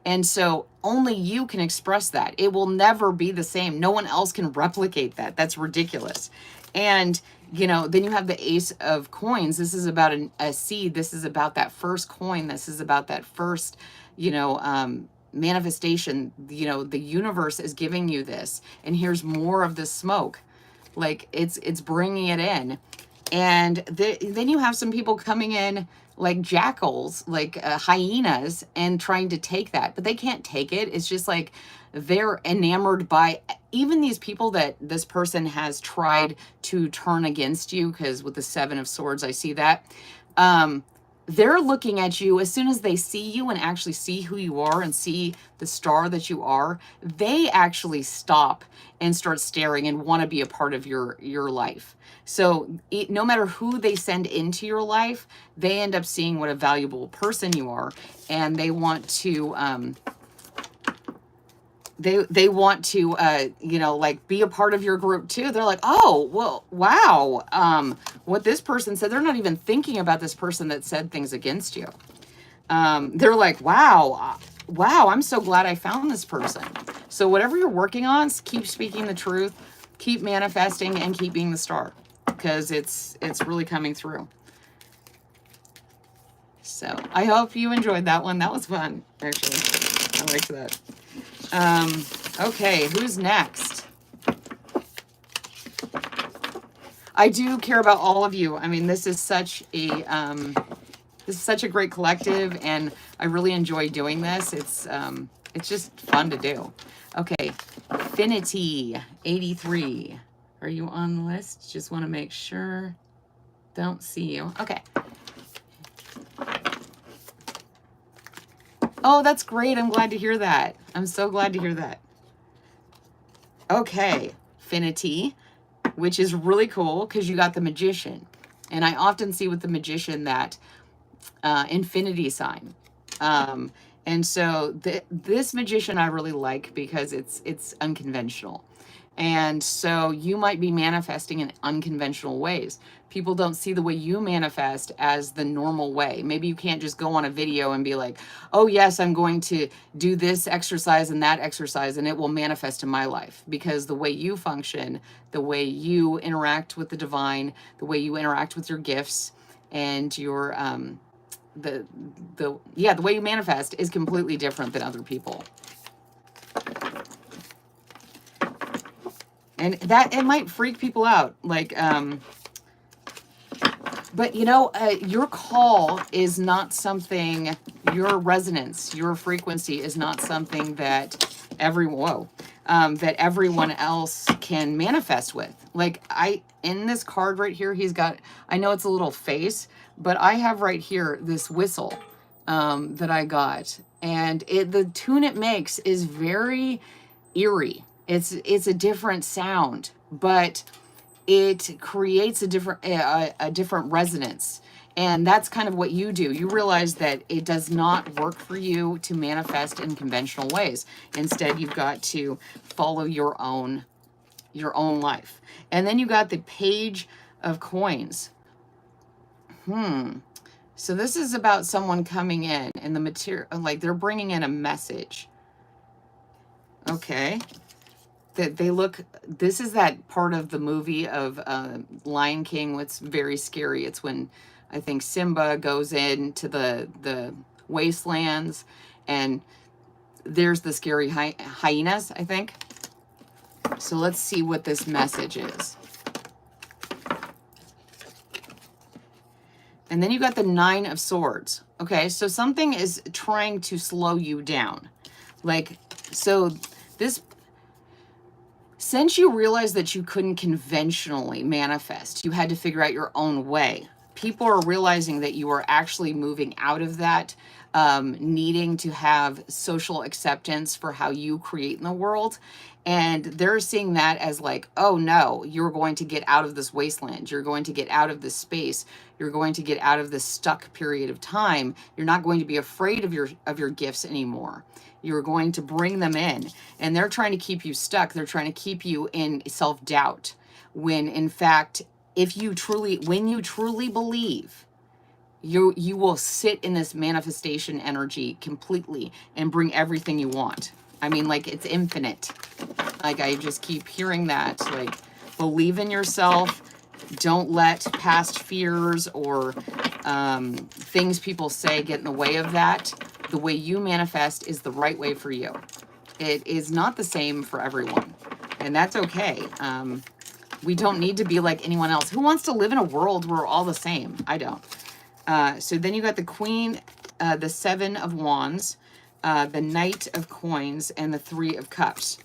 And so only you can express that. It will never be the same. No one else can replicate that. That's ridiculous. And, you know, then you have the Ace of Coins. This is about a seed. This is about that first coin. This is about that first, you know, manifestation. You know, the universe is giving you this. And here's more of the smoke. Like, it's bringing it in. And then you have some people coming in like jackals, like hyenas, and trying to take that, but they can't take it. It's just like they're enamored by even these people that this person has tried to turn against you, because with the Seven of Swords, I see that. They're looking at you as soon as they see you and actually see who you are and see the star that you are. They actually stop and start staring and want to be a part of your life. So no matter who they send into your life, they end up seeing what a valuable person you are, and they want to they want to you know, like, be a part of your group too. They're like, oh well, wow, what this person said, they're not even thinking about this person that said things against you. They're like, wow, wow, I'm so glad I found this person. So whatever you're working on, keep speaking the truth, keep manifesting, and keep being the star, because it's really coming through. So I hope you enjoyed that one. That was fun, actually. I liked that. Okay, who's next? I do care about all of you. I mean, this is such a great collective, and I really enjoy doing this. It's just fun to do. Okay, Affinity 83. Are you on the list? Just want to make sure. Don't see you. Okay. Oh, that's great. I'm glad to hear that. I'm so glad to hear that. Okay, Affinity, which is really cool because you got the Magician. And I often see with the Magician that infinity sign. And so this Magician I really like because it's unconventional. And so you might be manifesting in unconventional ways. People don't see the way you manifest as the normal way. Maybe you can't just go on a video and be like, oh yes, I'm going to do this exercise and that exercise and it will manifest in my life. Because the way you function, the way you interact with the divine, the way you interact with your gifts, and your the way you manifest is completely different than other people. And that, it might freak people out, like, but you know, your call is not something, your resonance, your frequency is not something that that everyone else can manifest with. Like, in this card right here, he's got, I know it's a little face, but I have right here this whistle that I got, and the tune it makes is very eerie. It's a different sound, but it creates a different resonance. And that's kind of what you do. You realize that it does not work for you to manifest in conventional ways. Instead, you've got to follow your own life. And then you got the Page of Coins. So this is about someone coming in and the material, like they're bringing in a message. Okay. That they look, this is that part of the movie of Lion King what's very scary. It's when I think Simba goes into the wastelands and there's the scary hyenas, I think. So let's see what this message is. And then you got the Nine of Swords. Okay, so something is trying to slow you down. Like, so this, since you realized that you couldn't conventionally manifest, you had to figure out your own way. People are realizing that you are actually moving out of that, needing to have social acceptance for how you create in the world. And they're seeing that as like, oh no, you're going to get out of this wasteland. You're going to get out of this space. You're going to get out of this stuck period of time. You're not going to be afraid of your gifts anymore. You're going to bring them in. And they're trying to keep you stuck. They're trying to keep you in self-doubt. When in fact, when you truly believe, you will sit in this manifestation energy completely and bring everything you want. I mean, like, it's infinite. Like, I just keep hearing that. Like, believe in yourself. Don't let past fears or things people say get in the way of that. The way you manifest is the right way for you. It is not the same for everyone, and that's okay. We don't need to be like anyone else. Who wants to live in a world where we're all the same? I don't. So then you got the Queen, the Seven of Wands, the Knight of Coins, and the Three of Cups.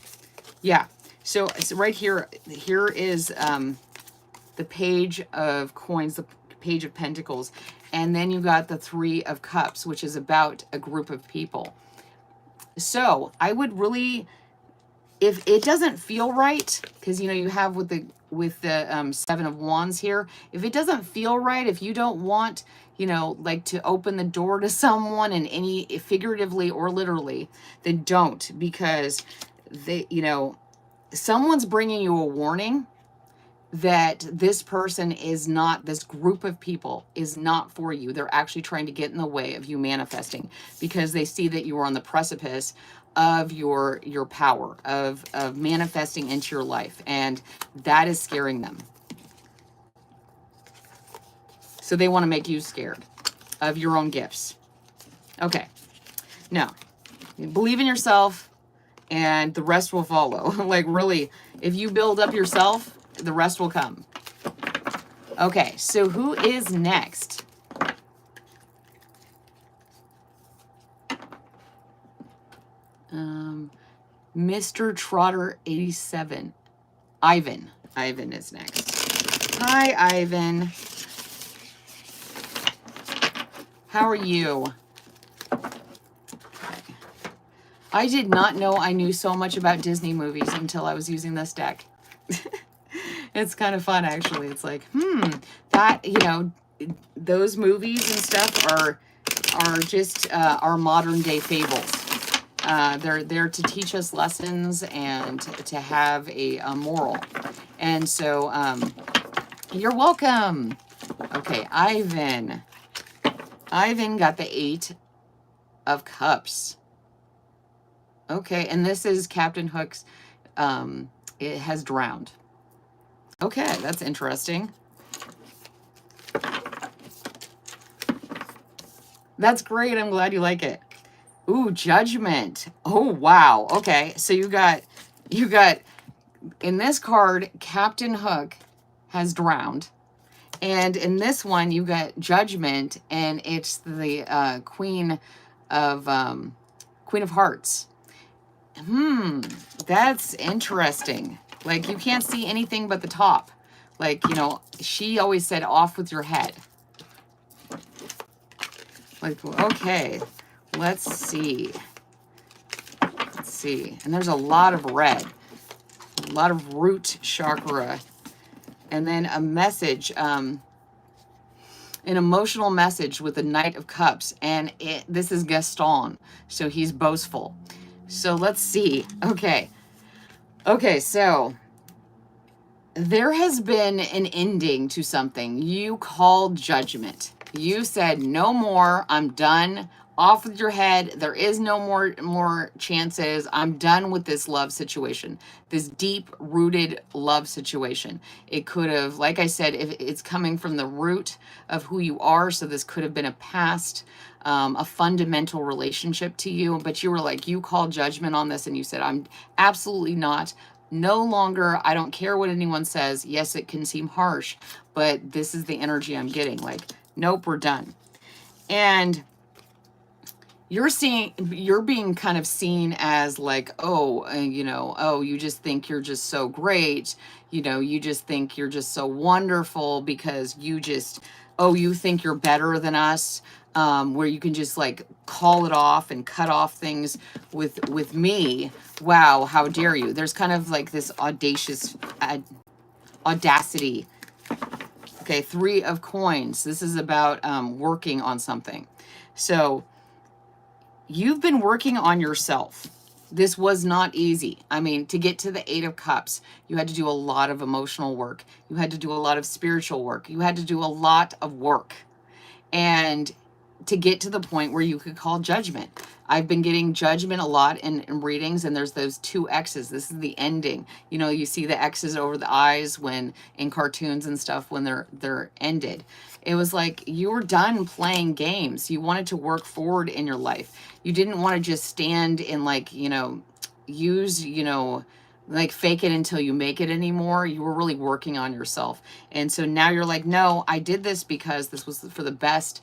Yeah. So it's right here. Here is the Page of Coins, the Page of Pentacles, and then you got the Three of Cups, which is about a group of people. So I would really, if it doesn't feel right, because you have with the Seven of Wands here, if it doesn't feel right, if you don't want, like to open the door to someone in any figuratively or literally, then don't, because they, someone's bringing you a warning that this person is not, this group of people is not for you. They're actually trying to get in the way of you manifesting, because they see that you are on the precipice of your power of manifesting into your life, and that is scaring them. So they want to make you scared of your own gifts. Okay. Now, believe in yourself and the rest will follow. Like, really, if you build up yourself, the rest will come. Okay, so who is next? Mr. Trotter 87. Ivan. Ivan is next. Hi, Ivan. How are you? Okay. I did not know I knew so much about Disney movies until I was using this deck. It's kind of fun, actually. It's like, that, those movies and stuff are just our modern day fables. They're there to teach us lessons and to have a moral. And so, you're welcome. Okay, Ivan. Ivan got the 8 of Cups. Okay, and this is Captain Hook's, it has drowned. Okay, that's interesting. That's great. I'm glad you like it. Ooh, Judgment. Oh, wow. Okay, so you got, in this card, Captain Hook has drowned. And in this one, you got Judgment, and it's the Queen of Hearts. That's interesting. Like, you can't see anything but the top. Like, she always said, off with your head. Like, okay, let's see. Let's see. And there's a lot of red. A lot of root chakra. And then a message, an emotional message with the Knight of Cups. And this is Gaston, so he's boastful. So let's see. Okay. Okay, so there has been an ending to something. You called judgment. You said, no more. I'm done. Off with your head. There is no more chances. I'm done with this love situation, this deep-rooted love situation. It could have, like I said, if it's coming from the root of who you are, so this could have been a past, a fundamental relationship to you, but you were like, you called judgment on this, and you said, I'm absolutely not. No longer. I don't care what anyone says. Yes, it can seem harsh, but this is the energy I'm getting. Like, nope, we're done. And you're being kind of seen as like, oh, oh, you just think you're just so great. You just think you're just so wonderful because you think you're better than us, where you can just like call it off and cut off things with me. Wow, how dare you? There's kind of like this audacity. Okay, 3 of Coins. This is about working on something. So you've been working on yourself. This was not easy. I mean, to get to the 8 of Cups, you had to do a lot of emotional work. You had to do a lot of spiritual work. You had to do a lot of work. And to get to the point where you could call judgment. I've been getting judgment a lot in readings, and there's those 2 X's. This is the ending. You see the X's over the eyes when in cartoons and stuff when they're ended. It was like you were done playing games. You wanted to work forward in your life. You didn't want to just stand and like, use, like fake it until you make it anymore. You were really working on yourself. And so now you're like, no, I did this because this was for the best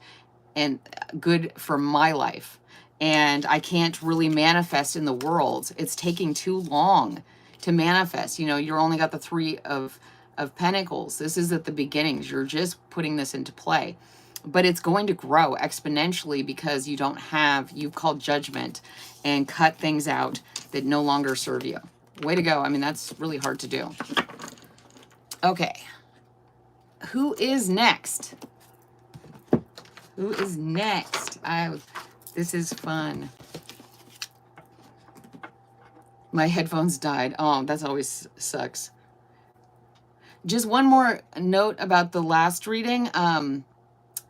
and good for my life. And I can't really manifest in the world. It's taking too long to manifest. You know, you're only got the three of pentacles. This is at the beginnings. You're just putting this into play. But it's going to grow exponentially because you don't have, you've called judgment and cut things out that no longer serve you. Way to go. I mean, that's really hard to do. Okay. Who is next? Who is next? This is fun. My headphones died. Oh, that's always sucks. Just one more note about the last reading.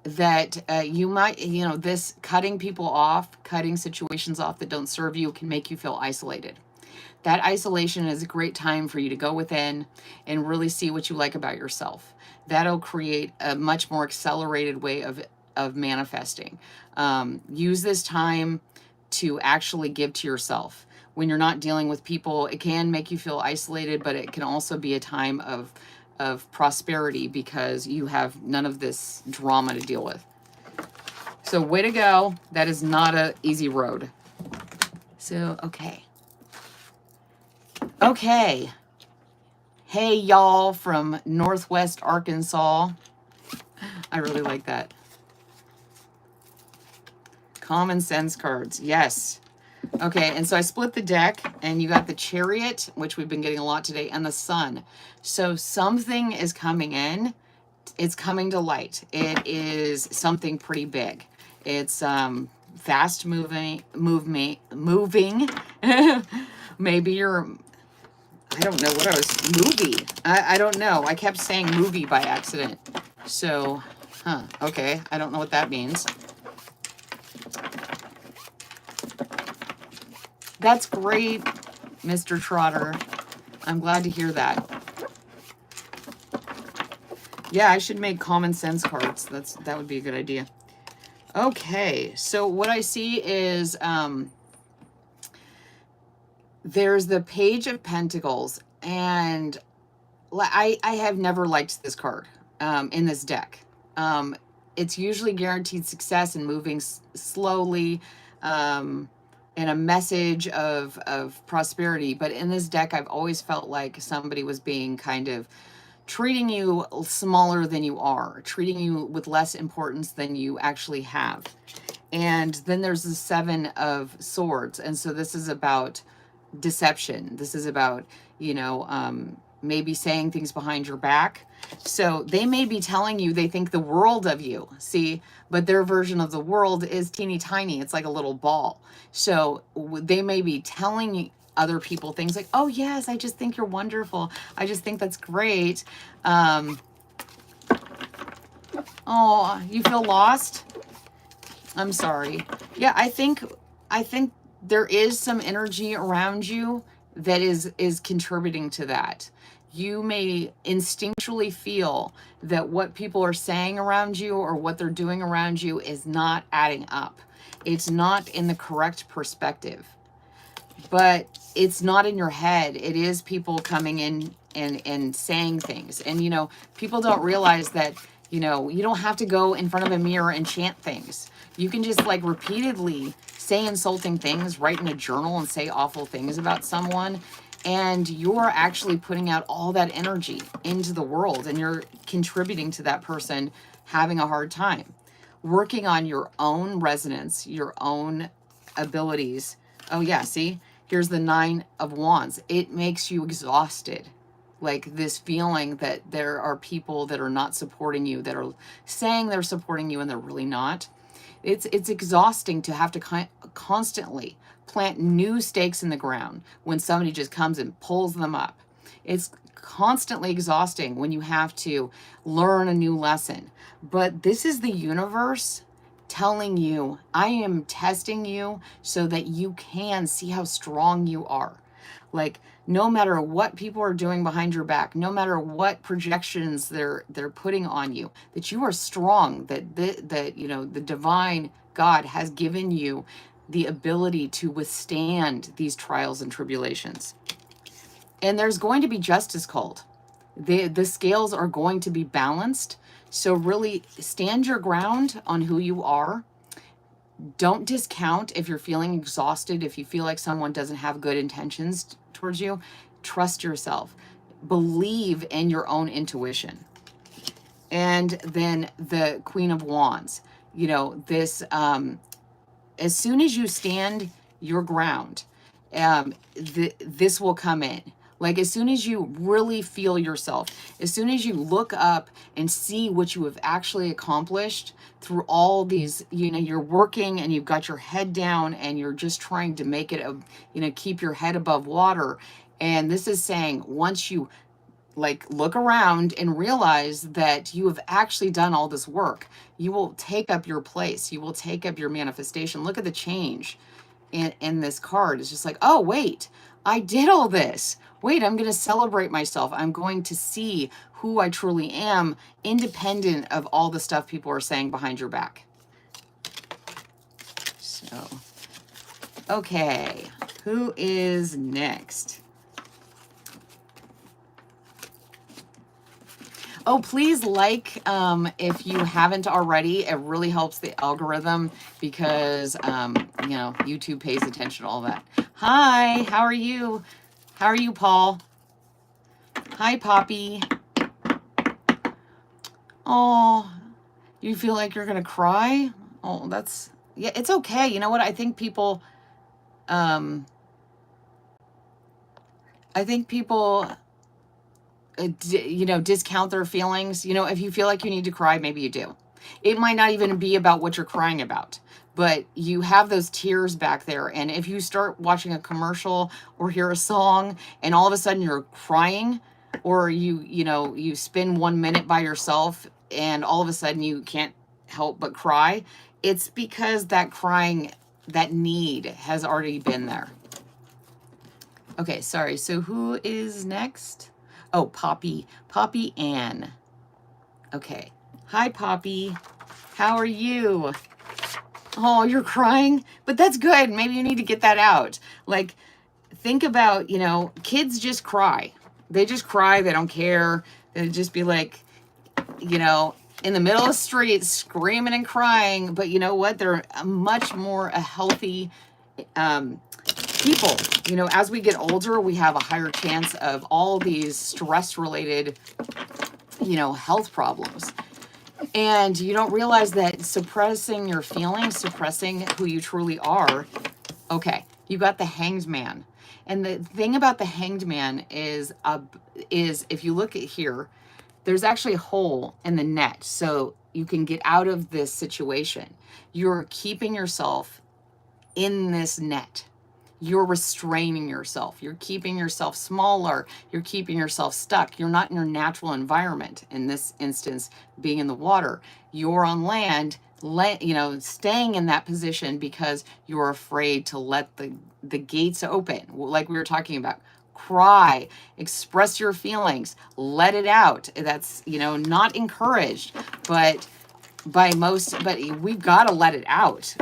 That you might, you know, this cutting people off, cutting situations off that don't serve you can make you feel isolated. That isolation is a great time for you to go within and really see what you like about yourself. That'll create a much more accelerated way of manifesting. Use this time to actually give to yourself. When you're not dealing with people, it can make you feel isolated, but it can also be a time of prosperity because you have none of this drama to deal with. So way to go. That is not an easy road. So, okay. Okay. Hey, y'all from Northwest Arkansas. I really like that. Common sense cards. Yes. Okay, and so I split the deck, and you got the Chariot, which we've been getting a lot today, and the Sun. So something is coming in. It's coming to light. It is something pretty big. It's fast moving. Maybe you're, I don't know what I was, movie. I don't know. I kept saying movie by accident. So, okay. I don't know what that means. That's great, Mr. Trotter. I'm glad to hear that. Yeah, I should make common sense cards. That would be a good idea. Okay, so what I see is there's the Page of Pentacles, and I have never liked this card in this deck. It's usually guaranteed success and moving slowly. And a message of prosperity. But in this deck, I've always felt like somebody was being kind of treating you smaller than you are, treating you with less importance than you actually have. And then there's the Seven of Swords. And so this is about deception. This is about, you know, maybe saying things behind your back. So they may be telling you they think the world of you, see, but their version of the world is teeny tiny. It's like a little ball. So they may be telling other people things like, oh yes, I just think you're wonderful. I just think that's great. Oh, you feel lost? I'm sorry. Yeah, I think there is some energy around you that is contributing to that. You may instinctually feel that what people are saying around you or what they're doing around you is not adding up. It's not in the correct perspective. But it's not in your head. It is people coming in and saying things. And, you know, people don't realize that, you know, you don't have to go in front of a mirror and chant things. You can just like repeatedly say insulting things, write in a journal and say awful things about someone. And you're actually putting out all that energy into the world, and you're contributing to that person having a hard time. Working on your own resonance, your own abilities. Oh yeah, see? Here's the Nine of Wands. It makes you exhausted. Like this feeling that there are people that are not supporting you, that are saying they're supporting you and they're really not. It's exhausting to have to constantly plant new stakes in the ground when somebody just comes and pulls them up. It's constantly exhausting when you have to learn a new lesson. But this is the universe telling you, I am testing you so that you can see how strong you are. Like, no matter what people are doing behind your back, no matter what projections they're putting on you, that you are strong, that you know, the divine God has given you the ability to withstand these trials and tribulations. And there's going to be justice called. The scales are going to be balanced. So really stand your ground on who you are. Don't discount if you're feeling exhausted, if you feel like someone doesn't have good intentions towards you. Trust yourself. Believe in your own intuition. And then the Queen of Wands, you know, this, as soon as you stand your ground, this will come in. Like as soon as you really feel yourself, as soon as you look up and see what you have actually accomplished through all these, you know, you're working and you've got your head down and you're just trying to make it, you know, keep your head above water. And this is saying once you like look around and realize that you have actually done all this work, you will take up your place. You will take up your manifestation. Look at the change in this card. It's just like, oh, wait, I did all this. Wait, I'm going to celebrate myself. I'm going to see who I truly am, independent of all the stuff people are saying behind your back. So, okay, who is next? Oh, please like if you haven't already. It really helps the algorithm because, you know, YouTube pays attention to all that. Hi, how are you? How are you, Paul? Hi, Poppy. Oh, you feel like you're going to cry? Oh, that's, yeah, it's okay. You know what? I think people, you know, discount their feelings. You know, if you feel like you need to cry, maybe you do. It might not even be about what you're crying about, but you have those tears back there. And if you start watching a commercial or hear a song and all of a sudden you're crying, or you know, you spend 1 minute by yourself and all of a sudden you can't help but cry, it's because that crying, that need has already been there. Okay, sorry. So who is next? Oh, Poppy Ann. Okay. Hi, Poppy. How are you? Oh, you're crying? But that's good. Maybe you need to get that out. Like, think about, you know, kids just cry. They just cry. They don't care. They just be like, you know, in the middle of the street screaming and crying. But you know what? They're much more a healthy people. You know, as we get older, we have a higher chance of all these stress-related, you know, health problems. And you don't realize that suppressing your feelings, suppressing who you truly are. Okay, you got the Hanged Man. And the thing about the Hanged Man is if you look at here, there's actually a hole in the net so you can get out of this situation. You're keeping yourself in this net. You're restraining yourself. You're keeping yourself smaller. You're keeping yourself stuck. You're not in your natural environment. In this instance, being in the water, you're on land, you know, staying in that position because you're afraid to let the gates open. Like we were talking about, cry, express your feelings, let it out. That's, you know, not encouraged, but we've got to let it out.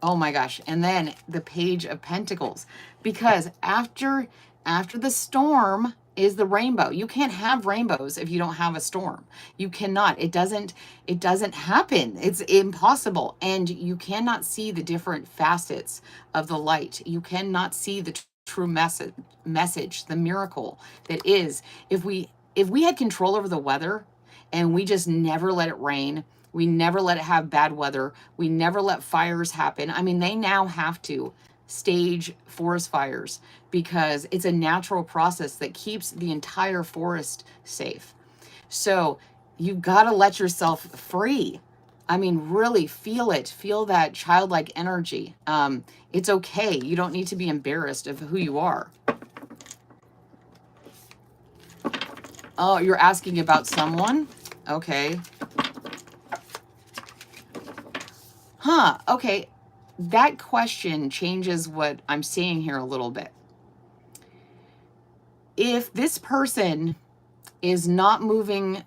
Oh my gosh. And then the Page of Pentacles, because after the storm is the rainbow. You can't have rainbows if you don't have a storm. You cannot. It doesn't happen. It's impossible. And you cannot see the different facets of the light. You cannot see the true message, the miracle that is, if we had control over the weather and we just never let it rain, we never let it have bad weather, we never let fires happen. I mean, they now have to stage forest fires because it's a natural process that keeps the entire forest safe. So you've got to let yourself free. I mean, really feel it. Feel that childlike energy. It's okay. You don't need to be embarrassed of who you are. Oh, you're asking about someone? Okay. Huh, okay. That question changes what I'm seeing here a little bit. If this person is not moving,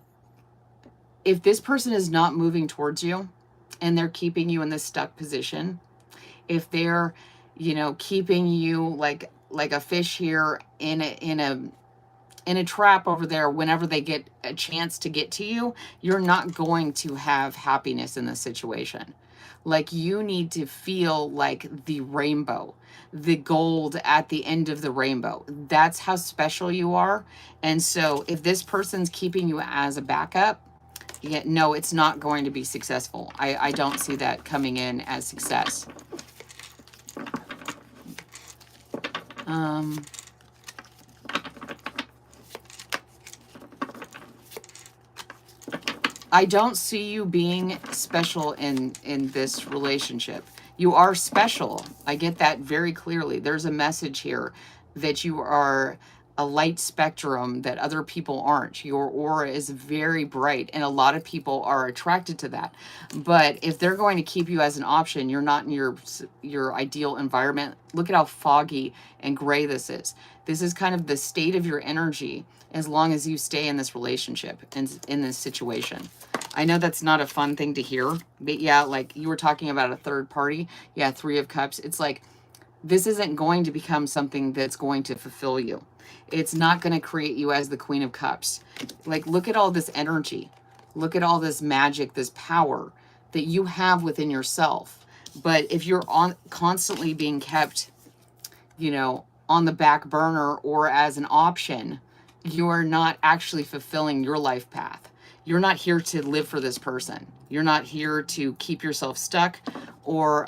towards you and they're keeping you in this stuck position, if they're, you know, keeping you like a fish here in a in a trap over there. Whenever they get a chance to get to you, you're not going to have happiness in this situation. Like, you need to feel like the rainbow, the gold at the end of the rainbow. That's how special you are. And so if this person's keeping you as a backup, yeah, no, it's not going to be successful. I don't see that coming in as success. I don't see you being special in this relationship. You are special. I get that very clearly. There's a message here that you are a light spectrum that other people aren't. Your aura is very bright, and a lot of people are attracted to that. But if they're going to keep you as an option, you're not in your ideal environment. Look at how foggy and gray this is. This is kind of the state of your energy as long as you stay in this relationship and in this situation. I know that's not a fun thing to hear, but yeah, like you were talking about a third party. Yeah, 3 of Cups. It's like, this isn't going to become something that's going to fulfill you. It's not going to create you as the Queen of Cups. Like, look at all this energy. Look at all this magic, this power that you have within yourself. But if you're constantly being kept, you know, on the back burner or as an option, you're not actually fulfilling your life path. You're not here to live for this person. You're not here to keep yourself stuck, or,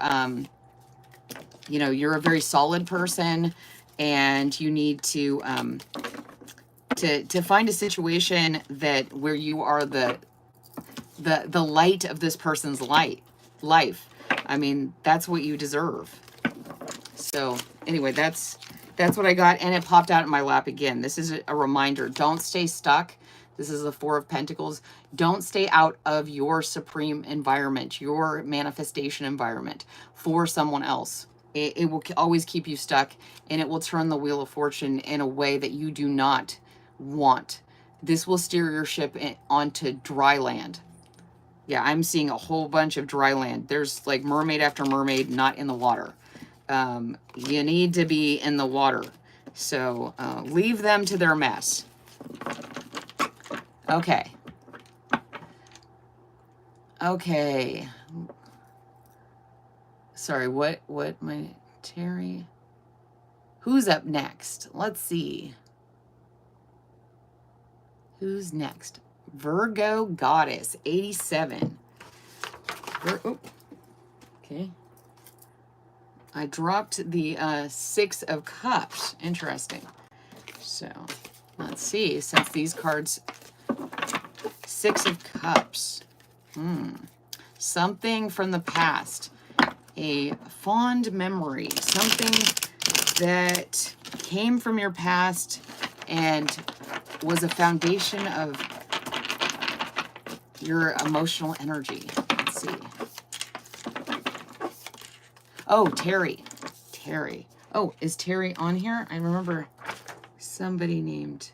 you know, you're a very solid person, and you need to find a situation that where you are the light of this person's life. I mean, that's what you deserve. So anyway, that's what I got, and it popped out in my lap again. This is a reminder. Don't stay stuck. This is the 4 of Pentacles. Don't stay out of your supreme environment, your manifestation environment for someone else. It will always keep you stuck, and it will turn the wheel of fortune in a way that you do not want. This will steer your ship onto dry land. Yeah, I'm seeing a whole bunch of dry land. There's like mermaid after mermaid, not in the water. You need to be in the water. So leave them to their mess. Okay. Okay. Sorry, what Terry? Who's up next? Let's see. Who's next? Virgo Goddess, 87. Oh, okay. I dropped the 6 of Cups. Interesting. So, let's see. Since these cards... 6 of Cups. Something from the past. A fond memory. Something that came from your past and was a foundation of your emotional energy. Let's see. Oh, Terry. Terry. Oh, is Terry on here? I remember somebody named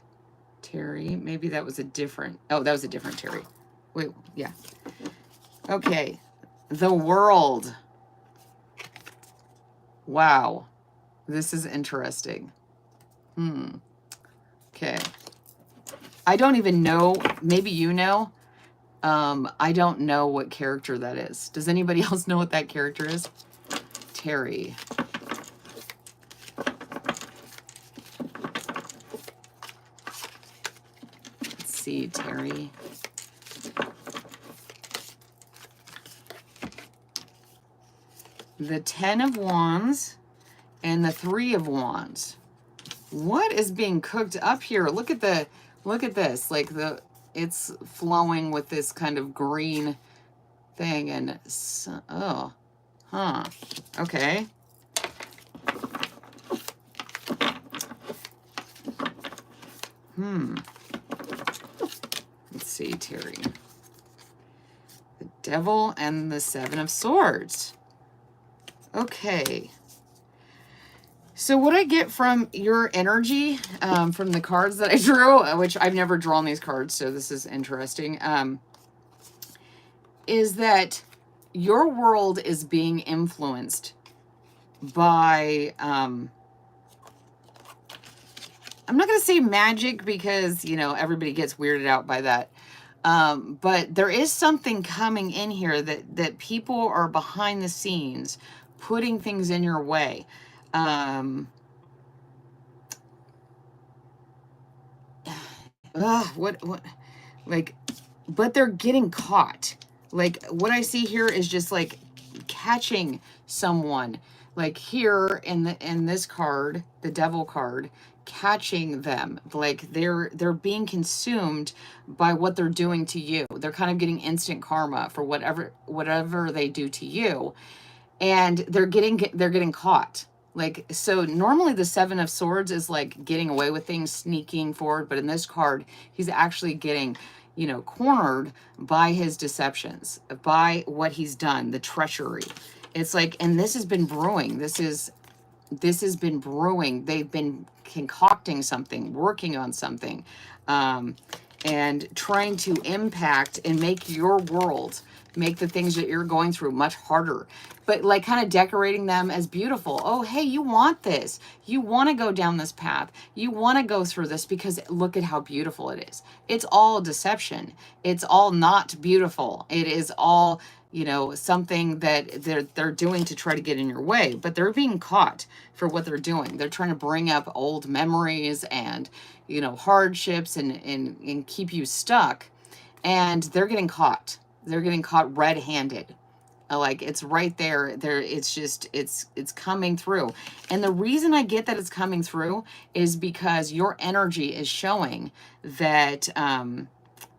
Terry. Maybe that was a different... Oh, that was a different Terry. Wait, yeah. Okay. The World. Wow. This is interesting. Okay. I don't even know. Maybe you know. I don't know what character that is. Does anybody else know what that character is? Terry. Let's see, Terry. The 10 of Wands and the 3 of Wands. What is being cooked up here? Look at this. Like it's flowing with this kind of green thing, and oh, huh. Okay. Let's see, Terry. The Devil and the 7 of Swords. Okay. So what I get from your energy, from the cards that I drew, which I've never drawn these cards, so this is interesting, is that your world is being influenced by I'm not going to say magic because, you know, everybody gets weirded out by that. But there is something coming in here that people are behind the scenes putting things in your way. What, like, but they're getting caught. Like, what I see here is just like catching someone. Like here in this card, the devil card, catching them. Like they're being consumed by what they're doing to you. They're kind of getting instant karma for whatever they do to you, and they're getting caught. Like, so normally the Seven of Swords is like getting away with things, sneaking forward, but in this card he's actually getting, you know, cornered by his deceptions, by what he's done, the treachery. It's like, and this has been brewing. This has been brewing. They've been concocting something, working on something, and trying to impact and make your world, make the things that you're going through much harder, but like kind of decorating them as beautiful. Oh, hey, you want this. You want to go down this path. You want to go through this because look at how beautiful it is. It's all deception. It's all not beautiful. It is all, you know, something that they're doing to try to get in your way, but they're being caught for what they're doing. They're trying to bring up old memories and, you know, hardships and keep you stuck, and they're getting caught. They're getting caught red-handed. Like, it's right there. It's just, it's coming through. And the reason I get that it's coming through is because your energy is showing that,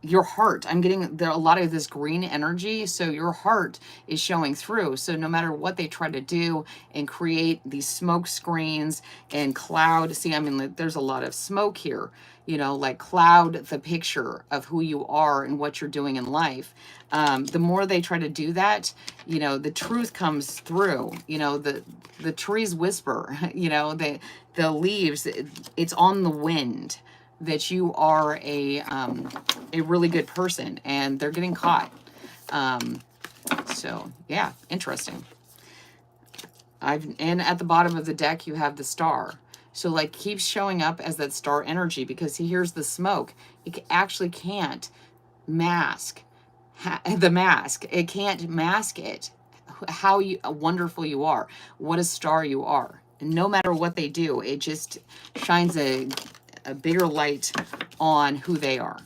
your heart, I'm getting there a lot of this green energy, so your heart is showing through. So no matter what they try to do and create these smoke screens and cloud, see, I mean, there's a lot of smoke here, you know, like cloud the picture of who you are and what you're doing in life. The more they try to do that, you know, the truth comes through. You know, the trees whisper, you know, the leaves, it's on the wind that you are a really good person, and they're getting caught. So yeah, interesting. And at the bottom of the deck you have the star. So like keeps showing up as that star energy, because here's the smoke. It actually can't mask the mask. It can't mask it. How wonderful you are. What a star you are. And no matter what they do, it just shines a bigger light on who they are.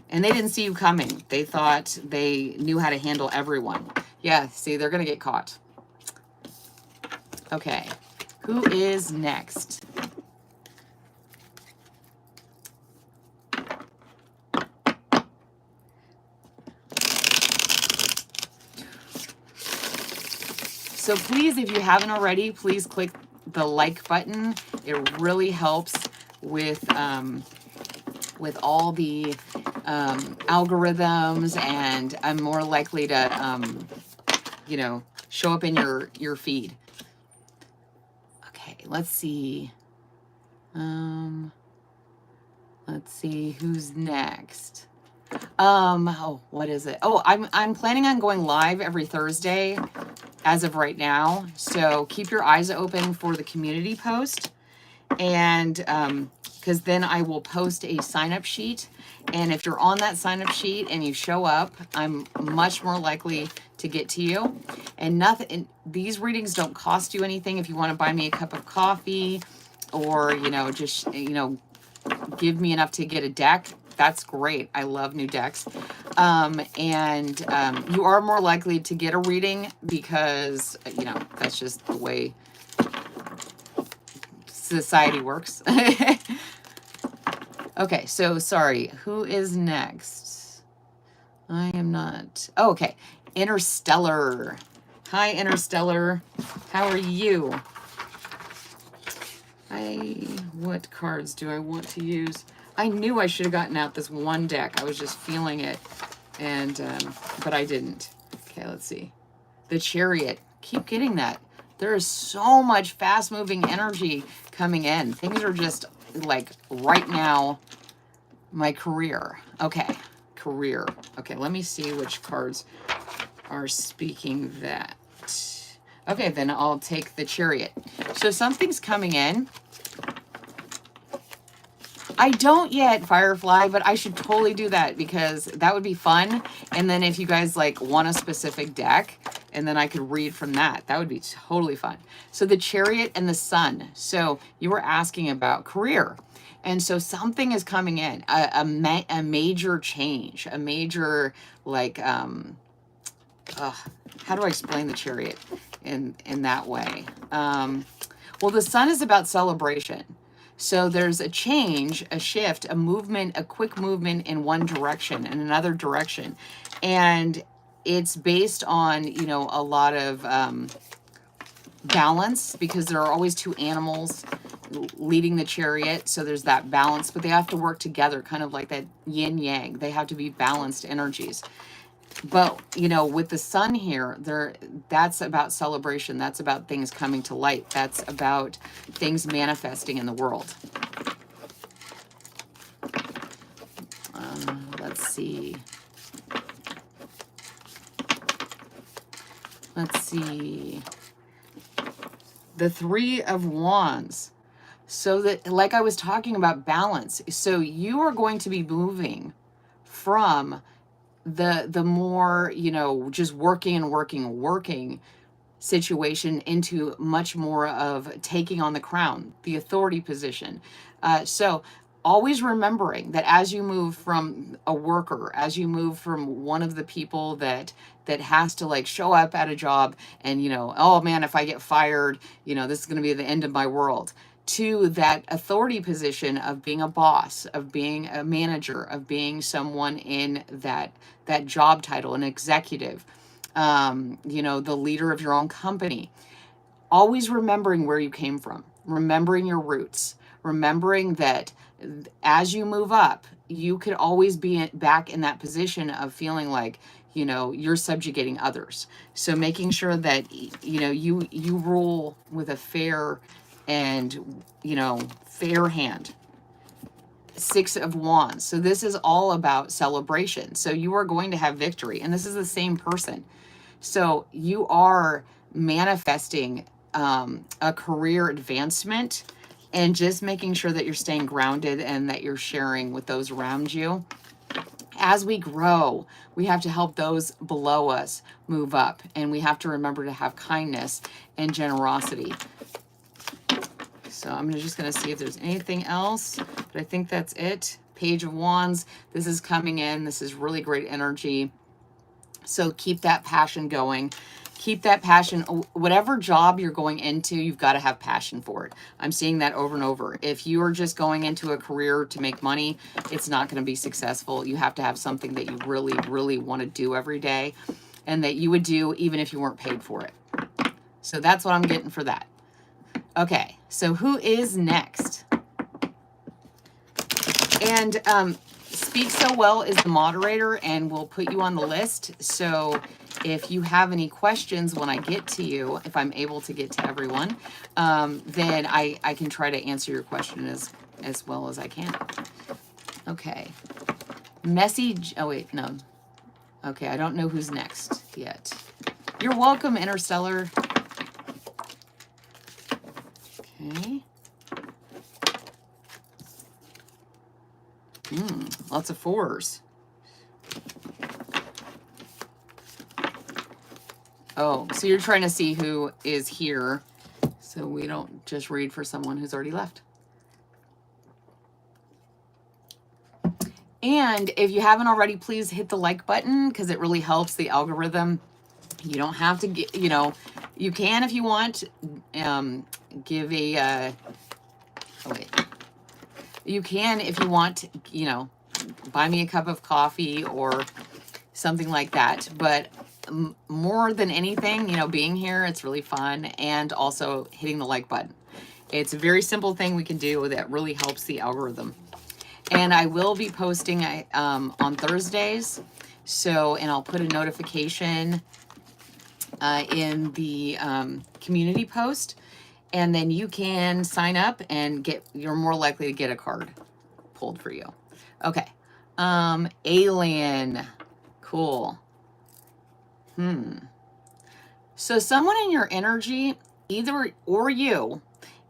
And they didn't see you coming. They thought they knew how to handle everyone. Yeah, see, they're going to get caught. Okay, who is next? So please, if you haven't already, please click the like button. It really helps with all the algorithms, and I'm more likely to, you know, show up in your feed. Okay, let's see. Let's see who's next. Oh, what is it? Oh, I'm planning on going live every Thursday as of right now. So keep your eyes open for the community post, and because then I will post a sign-up sheet. And if you're on that sign-up sheet and you show up, I'm much more likely to get to you. And nothing, these readings don't cost you anything. If you want to buy me a cup of coffee, or, you know, just, you know, give me enough to get a deck, that's great. I love new decks. You are more likely to get a reading because, you know, that's just the way society works. Okay, so sorry, who is next? I am not. Oh, okay, Interstellar. Hi, Interstellar. How are you? What cards do I want to use? I knew I should have gotten out this one deck. I was just feeling it, and but I didn't. Okay, let's see. The Chariot. Keep getting that. There is so much fast-moving energy coming in. Things are just like right now. My career. Okay, career. Okay, let me see which cards are speaking that. Okay, then I'll take the Chariot. So something's coming in. I don't yet, Firefly, but I should totally do that because that would be fun. And then if you guys like want a specific deck, and then I could read from that, that would be totally fun. So the Chariot and the Sun. So you were asking about career. And so something is coming in, a major change, a major like, how do I explain the Chariot in that way? Well, the Sun is about celebration. So there's a change, a shift, a movement, a quick movement in one direction and another direction. And it's based on, you know, a lot of balance, because there are always two animals leading the chariot. So there's that balance, but they have to work together, kind of like that yin yang. They have to be balanced energies. But, you know, with the Sun here, that's about celebration. That's about things coming to light. That's about things manifesting in the world. Let's see. Let's see. The Three of Wands. So that, like I was talking about balance. So you are going to be moving from the more, you know, just working situation into much more of taking on the crown, the authority position. So always remembering that as you move from a worker, as you move from one of the people that has to like show up at a job and, you know, oh man, if I get fired, you know, this is going to be the end of my world, to that authority position of being a boss, of being a manager, of being someone in that job title, an executive, you know, the leader of your own company. Always remembering where you came from, remembering your roots, remembering that as you move up, you could always be back in that position of feeling like, you know, you're subjugating others. So making sure that, you know, you rule with a fair and, you know, fair hand. Six of Wands. So this is all about celebration. So you are going to have victory, and this is the same person. So you are manifesting a career advancement, and just making sure that you're staying grounded and that you're sharing with those around you. As we grow, we have to help those below us move up, and we have to remember to have kindness and generosity. So I'm just going to see if there's anything else, but I think that's it. Page of Wands. This is coming in. This is really great energy. So keep that passion going. Keep that passion. Whatever job you're going into, you've got to have passion for it. I'm seeing that over and over. If you are just going into a career to make money, it's not going to be successful. You have to have something that you really, really want to do every day, and that you would do even if you weren't paid for it. So that's what I'm getting for that. Okay, so who is next? And Speak So Well is the moderator, and we'll put you on the list. So if you have any questions when I get to you, if I'm able to get to everyone, then I can try to answer your question as well as I can. Okay. Message. Oh, wait, no. Okay, I don't know who's next yet. You're welcome, Interstellar. Okay. Lots of fours. Oh, so you're trying to see who is here, so we don't just read for someone who's already left. And if you haven't already, please hit the like button, because it really helps the algorithm. You don't have to get, you know, you can if you want. Give a, oh wait. You can, if you want, you know, buy me a cup of coffee or something like that. But more than anything, you know, being here, it's really fun. And also hitting the like button. It's a very simple thing we can do that really helps the algorithm. And I will be posting on Thursdays. So, and I'll put a notification in the community post. And then you can sign up and you're more likely to get a card pulled for you. Okay. Alien. Cool. So someone in your energy, either or you,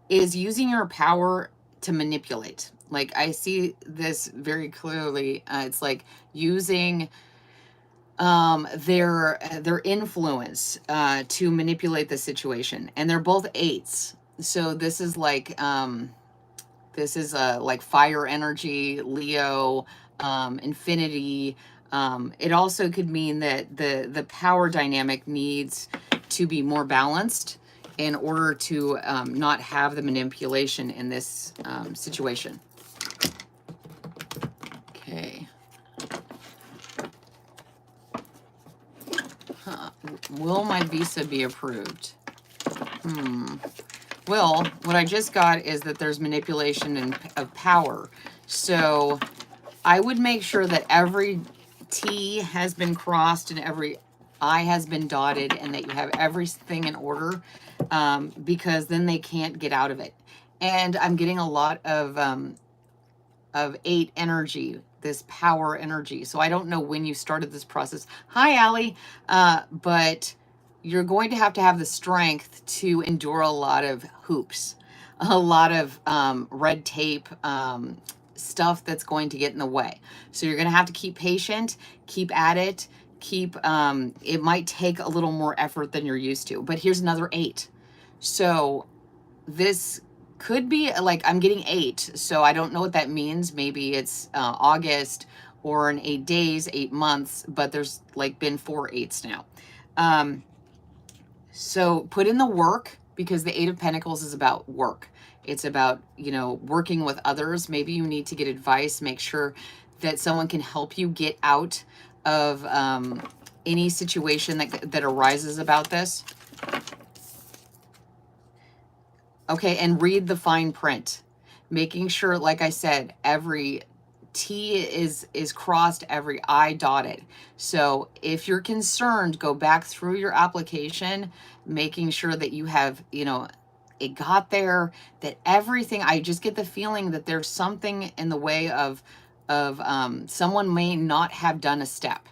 is using your power to manipulate. Like I see this very clearly. It's like using their influence to manipulate the situation, and they're both eights. So this is like fire energy, Leo, infinity. It also could mean that the power dynamic needs to be more balanced in order to not have the manipulation in this situation. Okay. Will my visa be approved? Well, what I just got is that there's manipulation and of power. So I would make sure that every T has been crossed and every I has been dotted, and that you have everything in order, because then they can't get out of it. And I'm getting a lot of 8 energy, this power energy. So I don't know when you started this process. Hi, Allie. But you're going to have the strength to endure a lot of hoops, a lot of red tape, stuff that's going to get in the way. So you're going to have to keep patient, keep at it, it might take a little more effort than you're used to. But here's another 8. So this could be like, I'm getting 8. So I don't know what that means. Maybe it's August or in 8 days, 8 months, but there's like been 4 8s now. So put in the work, because the 8 of Pentacles is about work. It's about, working with others. Maybe you need to get advice, make sure that someone can help you get out of any situation that arises about this. Okay, and read the fine print. Making sure, like I said, every T is crossed, every I dotted. So if you're concerned, go back through your application, making sure that you have, it got there, that everything, I just get the feeling that there's something in the way of someone may not have done a step.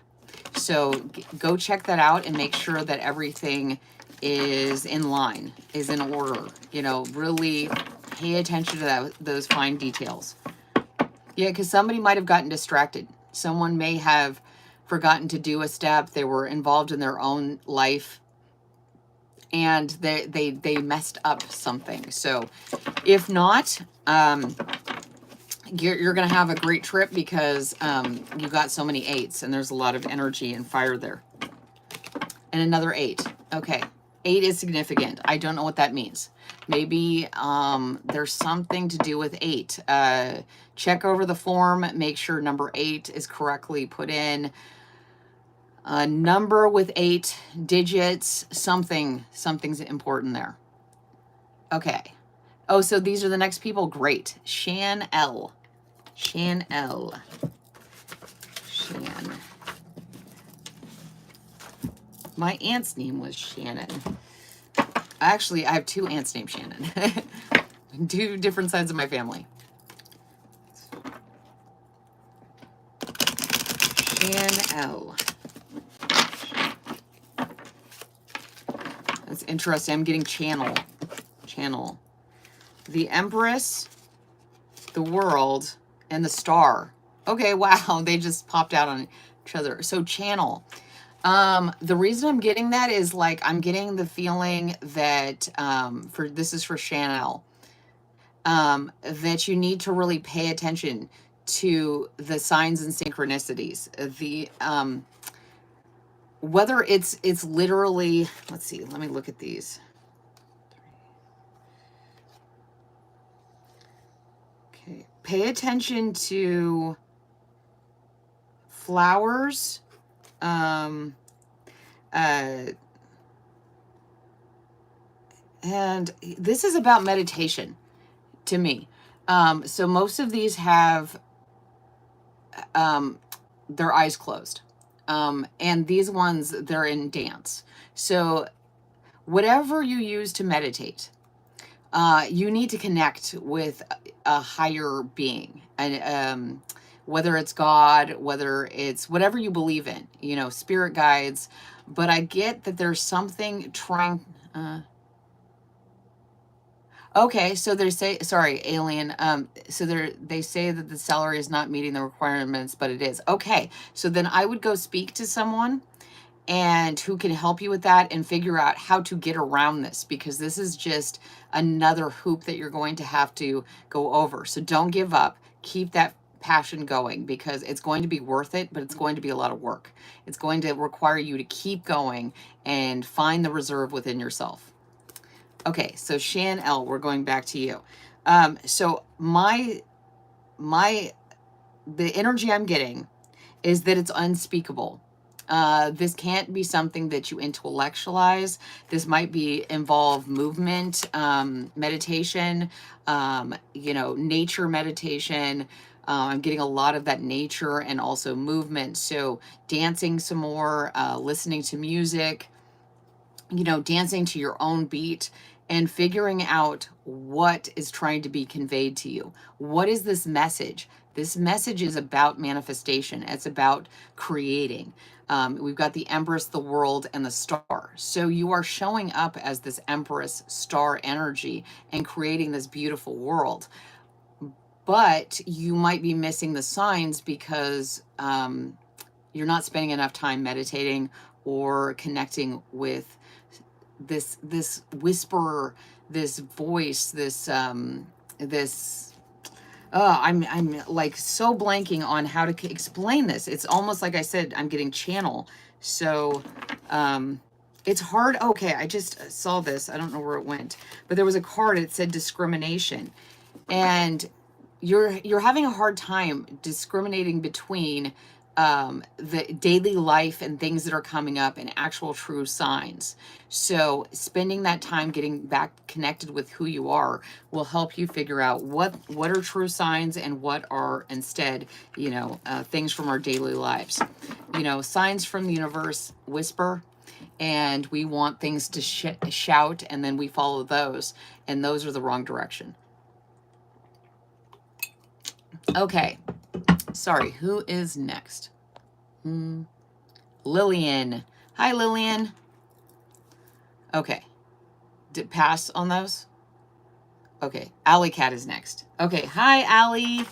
So go check that out and make sure that everything is in line, is in order. Really pay attention to those fine details. Yeah, because somebody might have gotten distracted. Someone may have forgotten to do a step. They were involved in their own life, and they messed up something. So if not, you're going to have a great trip, because you got so many 8s, and there's a lot of energy and fire there. And another 8. Okay. 8 is significant. I don't know what that means. Maybe there's something to do with 8. Check over the form. Make sure number 8 is correctly put in. A number with 8 digits. Something's important there. Okay. Oh, so these are the next people. Great. Shan L. My aunt's name was Shannon. Actually, I have 2 aunts named Shannon. 2 different sides of my family. L. That's interesting. I'm getting channel. The Empress, the World, and the Star. Okay, wow. They just popped out on each other. So channel. The reason I'm getting that is like, I'm getting the feeling that, this is for Chanel, that you need to really pay attention to the signs and synchronicities. Whether it's literally, let's see, let me look at these. Okay. Pay attention to flowers, and this is about meditation to me. So most of these have their eyes closed. And these ones, they're in dance. So whatever you use to meditate, you need to connect with a higher being, and whether it's God, whether it's whatever you believe in, spirit guides. But I get that there's something trying. Okay, so they say, sorry, alien. So they say that the salary is not meeting the requirements, but it is. Okay, so then I would go speak to someone and who can help you with that and figure out how to get around this, because this is just another hoop that you're going to have to go over. So don't give up. Keep that passion going, because it's going to be worth it, but it's going to be a lot of work. It's going to require you to keep going and find the reserve within yourself. Okay, so Shan L, we're going back to you. So the energy I'm getting is that it's unspeakable. This can't be something that you intellectualize. This might be involve movement, meditation, nature meditation. I'm getting a lot of that nature and also movement. So dancing some more, listening to music, dancing to your own beat and figuring out what is trying to be conveyed to you. What is this message? This message is about manifestation. It's about creating. We've got the Empress, the world, and the star. So you are showing up as this Empress star energy and creating this beautiful world. But you might be missing the signs because you're not spending enough time meditating or connecting with this whisperer, this voice, I'm like so blanking on how to explain this. It's almost like I said, I'm getting channel. So it's hard. Okay, I just saw this. I don't know where it went, but there was a card. It said discrimination, and you're having a hard time discriminating between the daily life and things that are coming up and actual true signs. So spending that time getting back connected with who you are will help you figure out what are true signs and what are instead, things from our daily lives. Signs from the universe whisper, and we want things to shout, and then we follow those, and those are the wrong direction. Okay, sorry, who is next? Lillian. Hi, Lillian. Okay, did pass on those? Okay, Alley Cat is next. Okay, hi, Alley.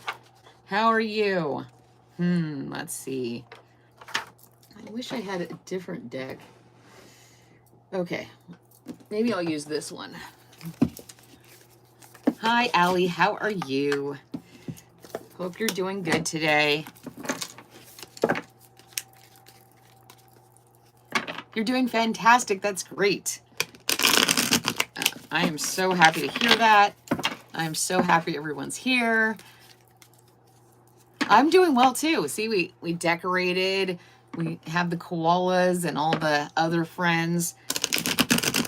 How are you? Let's see. I wish I had a different deck. Okay, maybe I'll use this one. Hi, Alley. How are you? Hope you're doing good today. You're doing fantastic. That's great. I am so happy to hear that. I'm so happy everyone's here. I'm doing well too. See, we decorated. We have the koalas and all the other friends.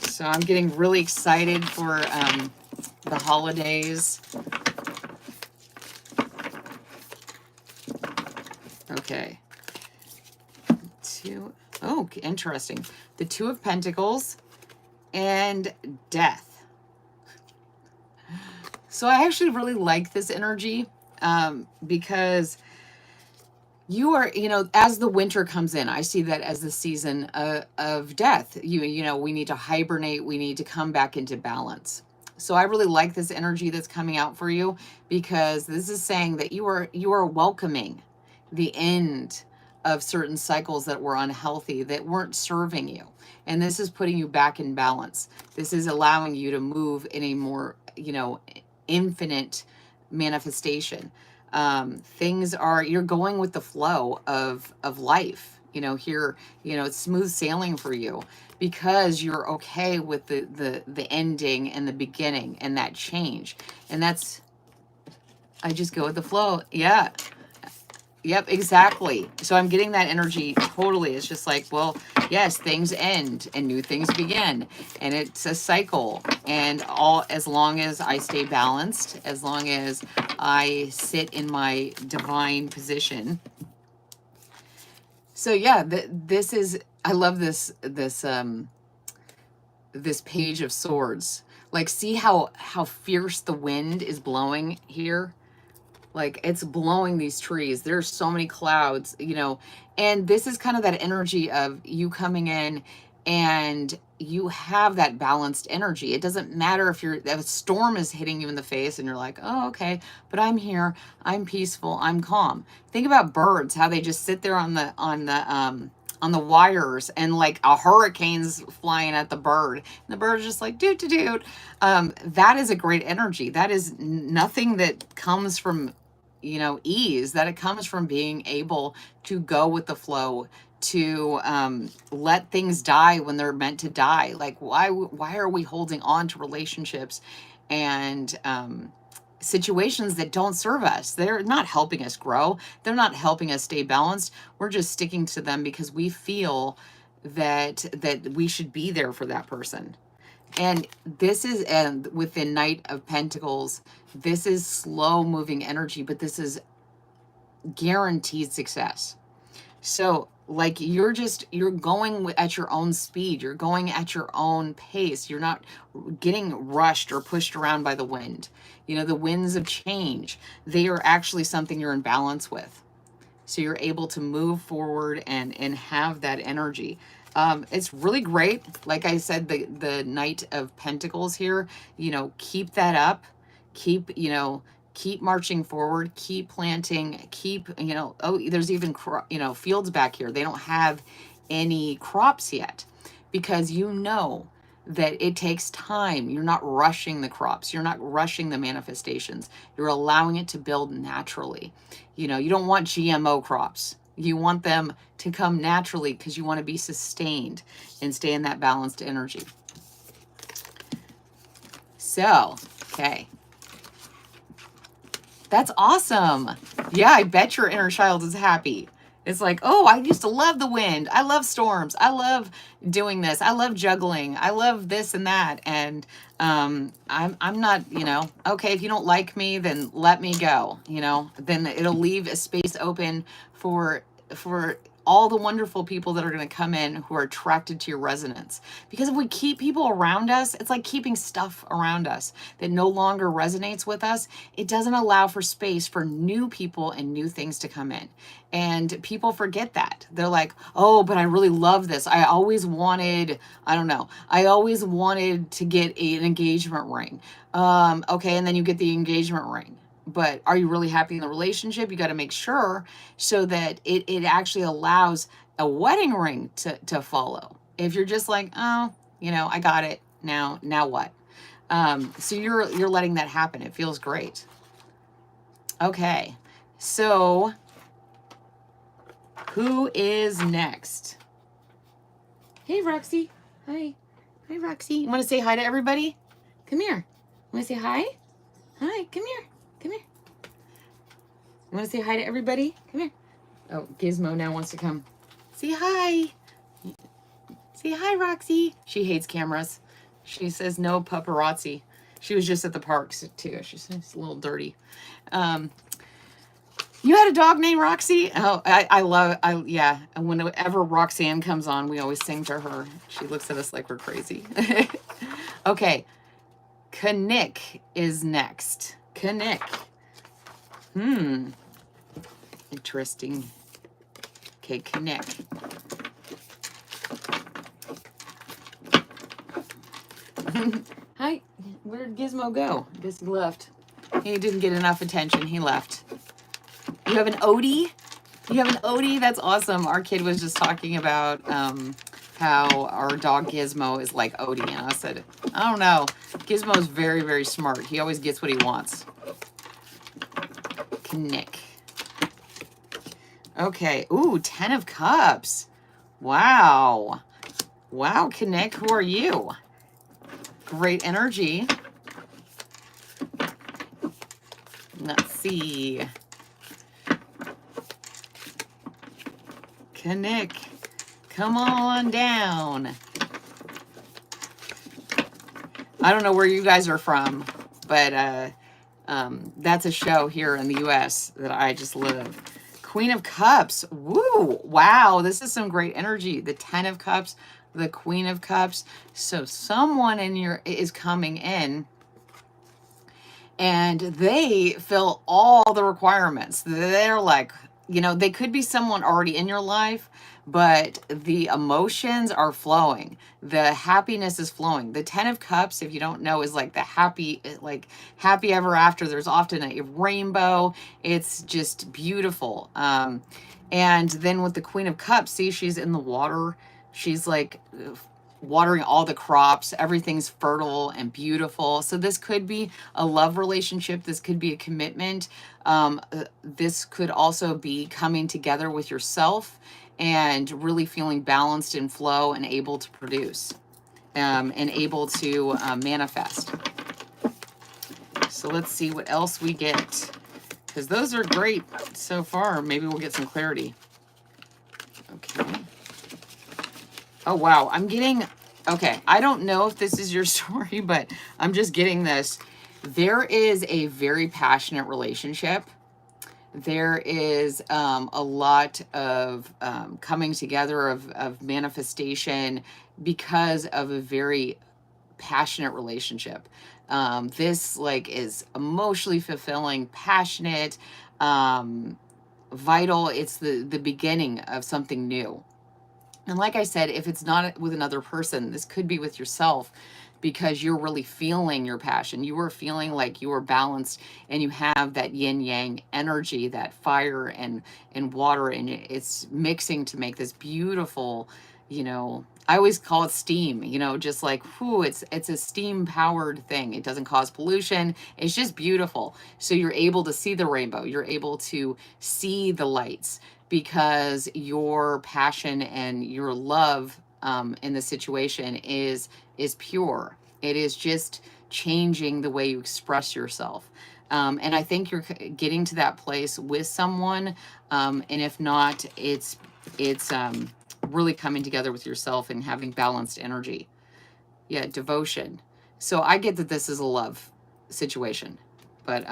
So I'm getting really excited for the holidays. Okay. Oh, interesting. The Two of Pentacles and Death. So I actually really like this energy because you are, as the winter comes in, I see that as the season of death. We need to hibernate. We need to come back into balance. So I really like this energy that's coming out for you, because this is saying that you are welcoming the end of certain cycles that were unhealthy, that weren't serving you. And this is putting you back in balance. This is allowing you to move in a more, infinite manifestation. You're going with the flow of life. Here, it's smooth sailing for you, because you're okay with the ending and the beginning and that change. And I just go with the flow. Yeah. Yep, exactly. So I'm getting that energy totally. It's just like, well, yes, things end and new things begin, and it's a cycle. And as long as I stay balanced, as long as I sit in my divine position. So yeah, I love this Page of Swords. Like, see how fierce the wind is blowing here? Like, it's blowing these trees. There's so many clouds, and this is kind of that energy of you coming in and you have that balanced energy. It doesn't matter if if a storm is hitting you in the face and you're like, oh, okay, but I'm here, I'm peaceful, I'm calm. Think about birds, how they just sit there on the wires, and like a hurricane's flying at the bird, and the bird's just like doot doot doot. That is a great energy. That is nothing that comes from, ease. That it comes from being able to go with the flow, to let things die when they're meant to die. Like, why are we holding on to relationships and situations that don't serve us? They're not helping us grow. They're not helping us stay balanced. We're just sticking to them because we feel that we should be there for that person. And this is, and with the Knight of Pentacles, this is slow moving energy, but this is guaranteed success. So like you're going at your own speed. You're going at your own pace. You're not getting rushed or pushed around by the wind. The winds of change, they are actually something you're in balance with. So you're able to move forward and have that energy. It's really great. Like I said, the Knight of Pentacles here, keep that up. Keep marching forward, keep planting, keep, there's even, fields back here. They don't have any crops yet because that it takes time. You're not rushing the crops. You're not rushing the manifestations. You're allowing it to build naturally. You don't want GMO crops. You want them to come naturally because you want to be sustained and stay in that balanced energy. So, okay. That's awesome. Yeah, I bet your inner child is happy. It's like, oh, I used to love the wind. I love storms. I love doing this. I love juggling. I love this and that. And I'm not, okay, if you don't like me, then let me go. Then it'll leave a space open for all the wonderful people that are going to come in who are attracted to your resonance. Because if we keep people around us, it's like keeping stuff around us that no longer resonates with us. It doesn't allow for space for new people and new things to come in. And people forget that. They're like, oh, but I really love this. I always wanted, I always wanted to get an engagement ring. Okay, and then you get the engagement ring. But are you really happy in the relationship? You got to make sure so that it actually allows a wedding ring to follow. If you're just like, oh, I got it. Now what? So you're letting that happen. It feels great. Okay. So who is next? Hey, Roxy. Hi. Hi, Roxy. You want to say hi to everybody? Come here. Want to say hi? Hi, come here. Come here. You want to say hi to everybody? Come here. Oh, Gizmo now wants to come. Say hi. Say hi, Roxy. She hates cameras. She says no paparazzi. She was just at the parks too. She says it's a little dirty. You had a dog named Roxy? Oh, yeah. And whenever Roxanne comes on, we always sing to her. She looks at us like we're crazy. Okay. Kenck is next. Kenck. Interesting. Okay, Kenck. Hi. Where did Gizmo go? I guess he left. He didn't get enough attention. He left. You have an Odie? You have an Odie? That's awesome. Our kid was just talking about how our dog Gizmo is like Odie. And I said, I don't know. Gizmo is very, very smart. He always gets what he wants. Kenck. Okay. Ooh, 10 of Cups. Wow. Wow, Kenck, who are you? Great energy. Let's see. Kenck, come on down. I don't know where you guys are from, but that's a show here in the U.S. that I just love. Queen of Cups. Woo! Wow, this is some great energy. The 10 of Cups, the Queen of Cups. So someone is coming in, and they fill all the requirements. They're like, you know, they could be someone already in your life, but the emotions are flowing. The happiness is flowing. The 10 of Cups, if you don't know, is like the happy ever after. There's often a rainbow. It's just beautiful. And then with the Queen of Cups, see, she's in the water. She's like watering all the crops. Everything's fertile and beautiful. So this could be a love relationship. This could be a commitment. This could also be coming together with yourself and really feeling balanced in flow and able to produce and able to manifest. So let's see what else we get, because those are great so far. Maybe we'll get some clarity. Okay. Oh, wow. I'm getting, okay, I don't know if this is your story, but I'm just getting this. There is a very passionate relationship. There is a lot of coming together of manifestation because of a very passionate relationship. This like is emotionally fulfilling, passionate, vital. It's the beginning of something new. And like I said, if it's not with another person, this could be with yourself, because you're really feeling your passion. You are feeling like you are balanced and you have that yin yang energy, that fire and water, and it's mixing to make this beautiful, you know, I always call it steam, you know, just like, whoo, it's a steam powered thing. It doesn't cause pollution. It's just beautiful. So you're able to see the rainbow. You're able to see the lights, because your passion and your love in the situation is pure. It is just changing the way you express yourself. And I think you're getting to that place with someone. And if not, it's really coming together with yourself and having balanced energy. Yeah, devotion. So I get that this is a love situation, but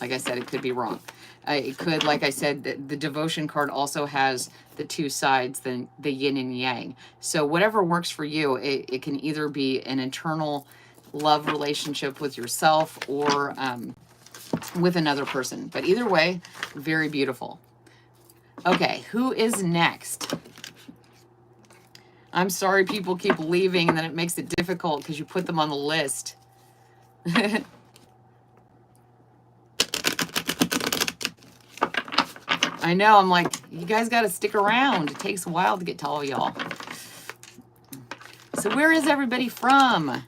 like I said, it could be wrong. It could, like I said, the devotion card also has the two sides, the yin and yang. So whatever works for you, it can either be an internal love relationship with yourself or with another person. But either way, very beautiful. Okay, who is next? I'm sorry people keep leaving, and then it makes it difficult because you put them on the list. I know, I'm like, you guys got to stick around. It takes a while to get to all y'all. So where is everybody from?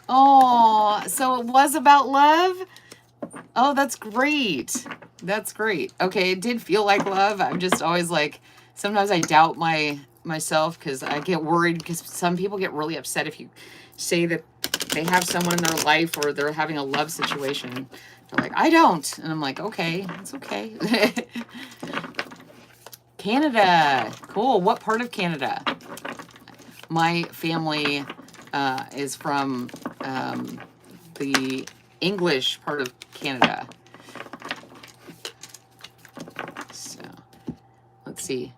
Oh, so it was about love? Oh, that's great. That's great. Okay, it did feel like love. I'm just always like, sometimes I doubt myself because I get worried, because some people get really upset if you say that they have someone in their life or they're having a love situation. They're like, I don't. And I'm like, okay, it's okay. Canada. Cool. What part of Canada? My family is from the English part of Canada. So let's see.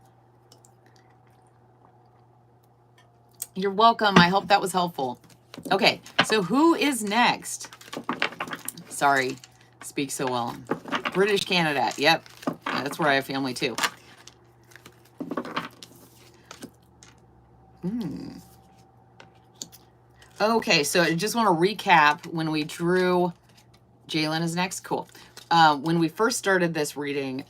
You're welcome. I hope that was helpful. Okay, so who is next? Sorry, speak so well. British Canada. Yep, that's where I have family too. Okay, so I just want to recap when we drew. Jaylen is next. Cool. When we first started this reading,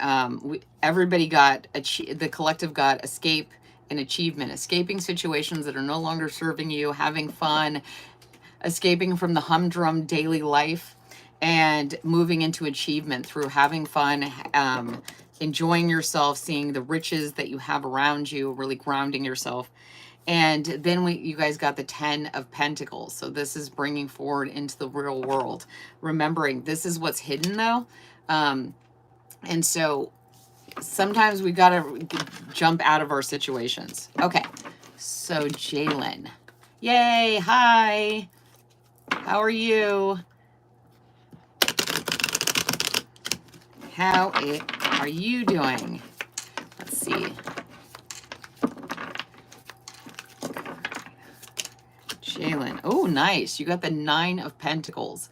everybody got, the collective got escape and achievement, escaping situations that are no longer serving you, having fun, escaping from the humdrum daily life, and moving into achievement through having fun, enjoying yourself, seeing the riches that you have around you, really grounding yourself. And then you guys got the 10 of Pentacles. So this is bringing forward into the real world. Remembering, this is what's hidden though. And so sometimes we got to jump out of our situations. Okay, so Jaylen. Yay, hi. How are you? How are you doing? Let's see. Jaylen. Jaylen. Oh, nice. You got the 9 of Pentacles.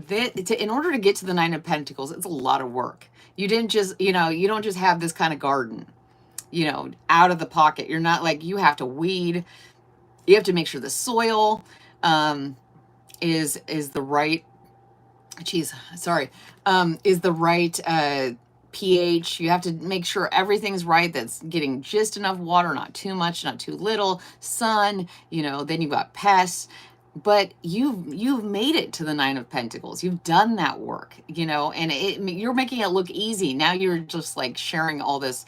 In order to get to the 9 of Pentacles, it's a lot of work. You didn't just, you know, you don't just have this kind of garden, you know, out of the pocket. You're not like, you have to weed. You have to make sure the soil is the right, geez, sorry, is the right pH. You have to make sure everything's right, that's getting just enough water, not too much, not too little, sun, you know, then you've got pests. But you've made it to the 9 of Pentacles. You've done that work, you know, and you're making it look easy. Now you're just like sharing all this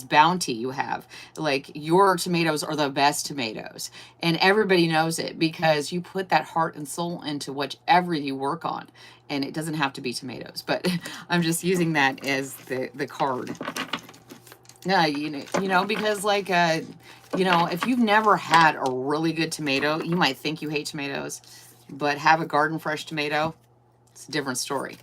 bounty you have. Like, your tomatoes are the best tomatoes, and everybody knows it because you put that heart and soul into whatever you work on. And it doesn't have to be tomatoes, but I'm just using that as the card. Yeah, you know, because like, you know, if you've never had a really good tomato, you might think you hate tomatoes, but have a garden fresh tomato, it's a different story.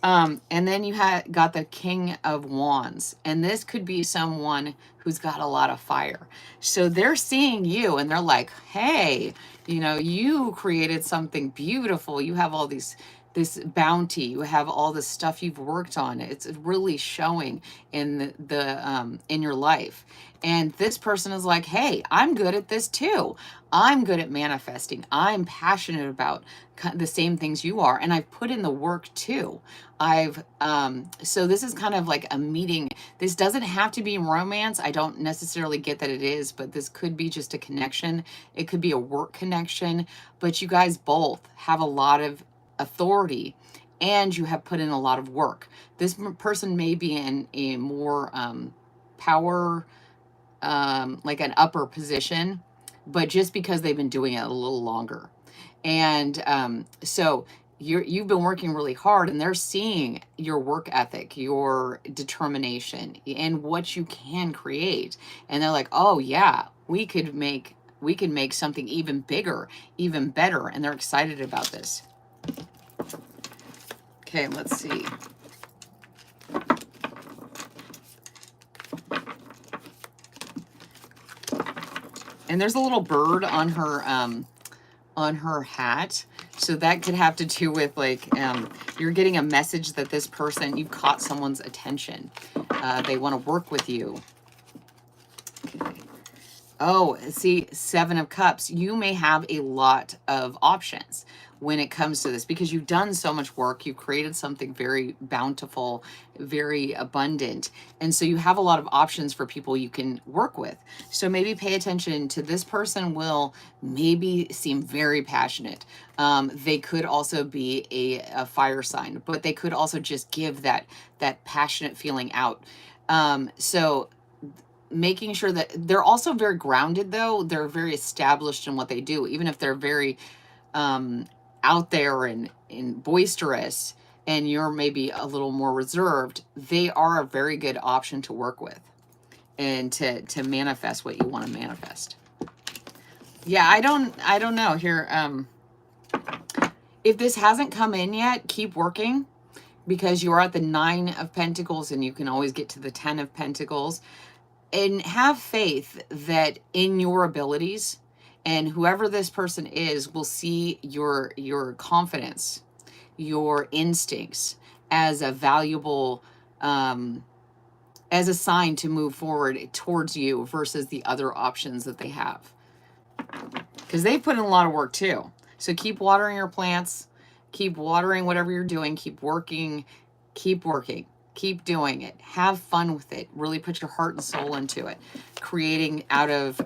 And then you got the King of Wands, and this could be someone who's got a lot of fire. So they're seeing you and they're like, hey, you know, you created something beautiful. You have all this bounty. You have all this stuff you've worked on. It's really showing in in your life. And this person is like, hey, I'm good at this too. I'm good at manifesting. I'm passionate about the same things you are. And I've put in the work too. So this is kind of like a meeting. This doesn't have to be romance. I don't necessarily get that it is, but this could be just a connection. It could be a work connection, but you guys both have a lot of authority and you have put in a lot of work. This person may be in a more power, like an upper position, but just because they've been doing it a little longer. And so you've been working really hard, and they're seeing your work ethic, your determination, and what you can create. And they're like, oh yeah, we can make something even bigger, even better. And they're excited about this. Okay, let's see. And there's a little bird on her hat. So that could have to do with like, you're getting a message that this person, you've caught someone's attention. They want to work with you. Okay. Oh, see, 7 of Cups. You may have a lot of options when it comes to this because you've done so much work. You've created something very bountiful, very abundant. And so you have a lot of options for people you can work with. So maybe pay attention to this person will maybe seem very passionate. They could also be a fire sign, but they could also just give that passionate feeling out. So making sure that they're also very grounded, though. They're very established in what they do, even if they're very out there and boisterous, and you're maybe a little more reserved. They are a very good option to work with and to manifest what you want to manifest. Yeah, I don't know here. If this hasn't come in yet, keep working, because you're at the 9 of Pentacles and you can always get to the 10 of Pentacles. And have faith that in your abilities, and whoever this person is will see your confidence, your instincts as a valuable, as a sign to move forward towards you versus the other options that they have. Because they put in a lot of work too. So keep watering your plants, keep watering whatever you're doing, keep working, keep working. Keep doing it. Have fun with it. Really put your heart and soul into it. Creating out of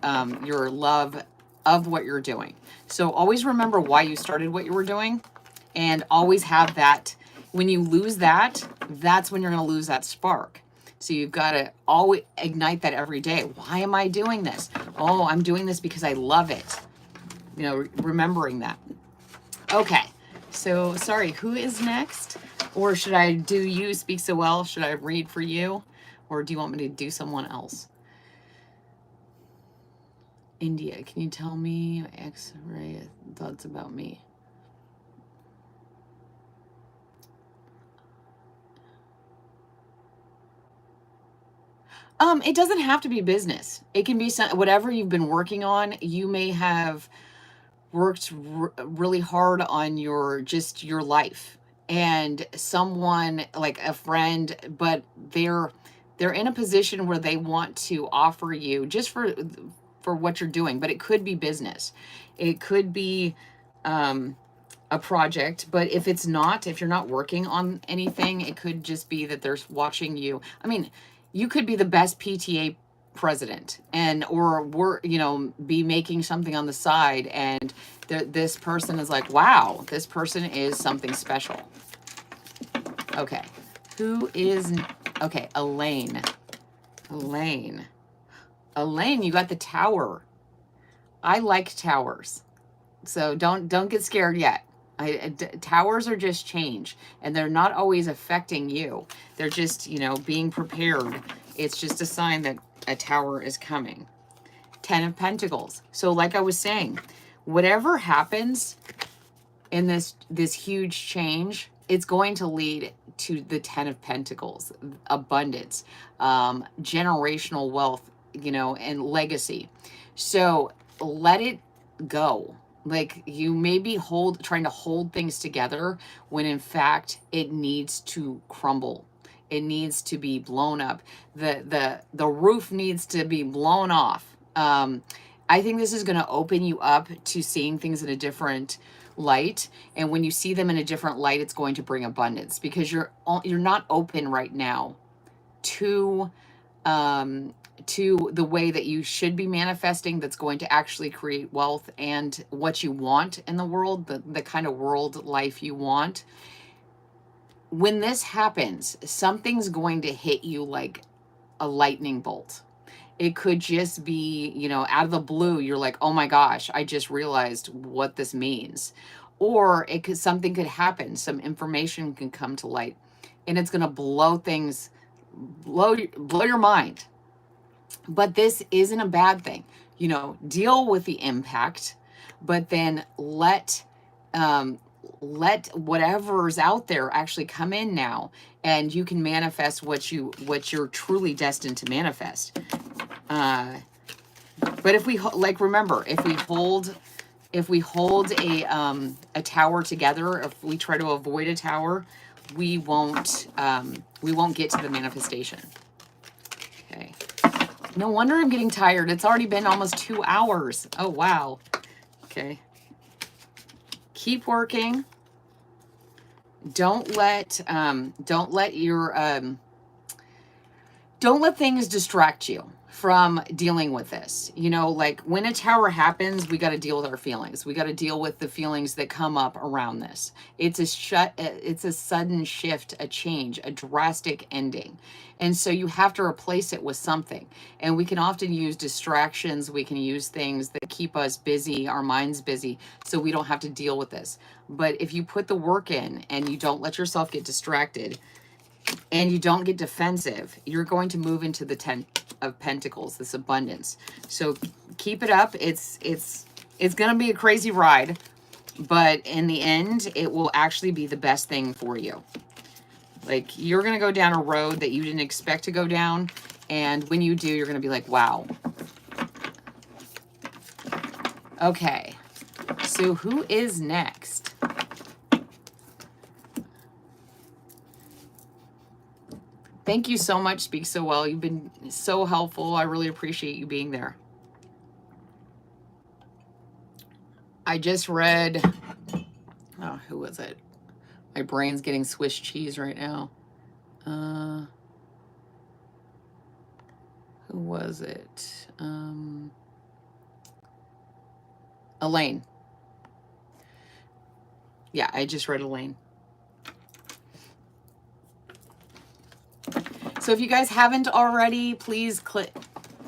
your love of what you're doing. So always remember why you started what you were doing, and always have that. When you lose that, that's when you're going to lose that spark. So you've got to always ignite that every day. Why am I doing this? Oh, I'm doing this because I love it. You know, remembering that. Okay. So sorry, who is next? Or should I do you speak so well? Should I read for you? Or do you want me to do someone else? India, can you tell me X-ray thoughts about me? It doesn't have to be business. It can be whatever you've been working on. You may have worked really hard on just your life, and someone like a friend, but they're in a position where they want to offer you just for what you're doing, but it could be business, it could be a project, but if it's not, if you're not working on anything, it could just be that they're watching you. I mean, you could be the best PTA president, and or be making something on the side, and this person is like, wow, this person is something special. Okay, who is, okay, Elaine, you got the Tower. I like towers, so don't get scared yet. Towers are just change, and they're not always affecting you. They're just, being prepared. It's just a sign that a tower is coming. 10 of Pentacles. So like I was saying, whatever happens in this huge change, it's going to lead to the 10 of Pentacles, abundance, generational wealth, and legacy. So let it go. Like, you may be trying to hold things together when in fact it needs to crumble. It needs to be blown up. The roof needs to be blown off. I think this is going to open you up to seeing things in a different light, and when you see them in a different light, it's going to bring abundance, because you're not open right now to the way that you should be manifesting, that's going to actually create wealth and what you want in the world, the kind of world life you want. When this happens, something's going to hit you like a lightning bolt. It could just be, out of the blue, you're like, oh my gosh, I just realized what this means. Or something could happen, some information can come to light, and it's going to blow your mind. But this isn't a bad thing. Deal with the impact, but then let whatever's out there actually come in now, and you can manifest what you're truly destined to manifest. But if we remember, if we hold a tower together, if we try to avoid a tower, we won't get to the manifestation. Okay. No wonder I'm getting tired. It's already been almost 2 hours. Oh, wow. Okay. Keep working. Don't let things distract you from dealing with this. Like when a tower happens, we got to deal with our feelings. We got to deal with the feelings that come up around this. It's a sudden shift, a change, a drastic ending. And so you have to replace it with something. And we can often use distractions. We can use things that keep us busy, our minds busy, so we don't have to deal with this. But if you put the work in and you don't let yourself get distracted, and you don't get defensive, you're going to move into the 10 of Pentacles, this abundance. So keep it up. It's going to be a crazy ride, but in the end, it will actually be the best thing for you. Like, you're going to go down a road that you didn't expect to go down, and when you do, you're going to be like, wow. Okay, so who is next? Thank you so much, Speak So Well. You've been so helpful. I really appreciate you being there. I just read, oh, who was it? My brain's getting Swiss cheese right now. Who was it? Elaine. Yeah, I just read Elaine. So if you guys haven't already, please click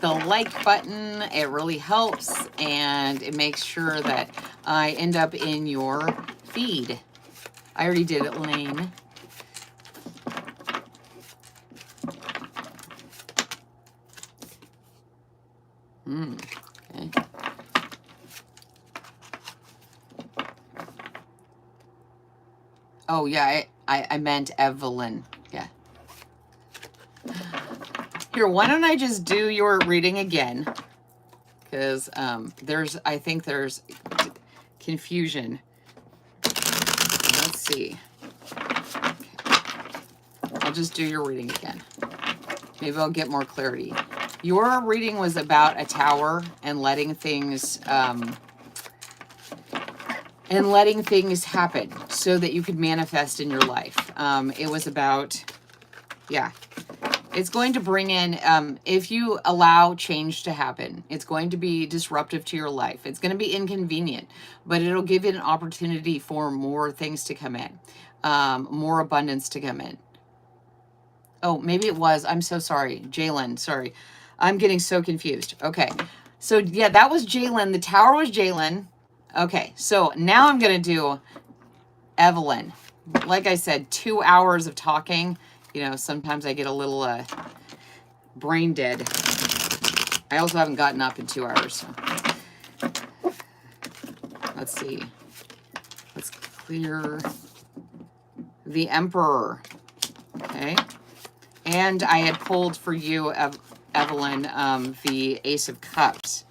the like button. It really helps, and it makes sure that I end up in your feed. I already did it, Elaine. Okay. Oh, yeah, I meant Evelyn. Yeah. Here, why don't I just do your reading again? Because I think there's, confusion. Let's see. I'll just do your reading again. Maybe I'll get more clarity. Your reading was about a tower and letting things happen so that you could manifest in your life. It was about, yeah. It's going to bring in, if you allow change to happen, it's going to be disruptive to your life. It's going to be inconvenient, but it'll give you an opportunity for more things to come in, more abundance to come in. Oh, maybe it was. I'm so sorry. Jaylen, sorry. I'm getting so confused. Okay. So, yeah, that was Jaylen. The tower was Jaylen. Okay. So, now I'm going to do Evelyn. Like I said, 2 hours of talking. You know, sometimes I get a little brain dead. I also haven't gotten up in 2 hours. So. Let's see. Let's clear the Emperor. Okay. And I had pulled for you, Evelyn, the Ace of Cups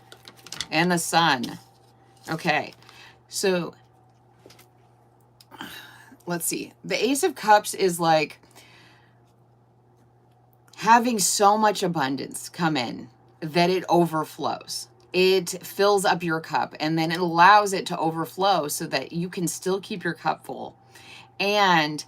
and the Sun. Okay. So, let's see. The Ace of Cups is like having so much abundance come in that it overflows. It fills up your cup, and then it allows it to overflow so that you can still keep your cup full and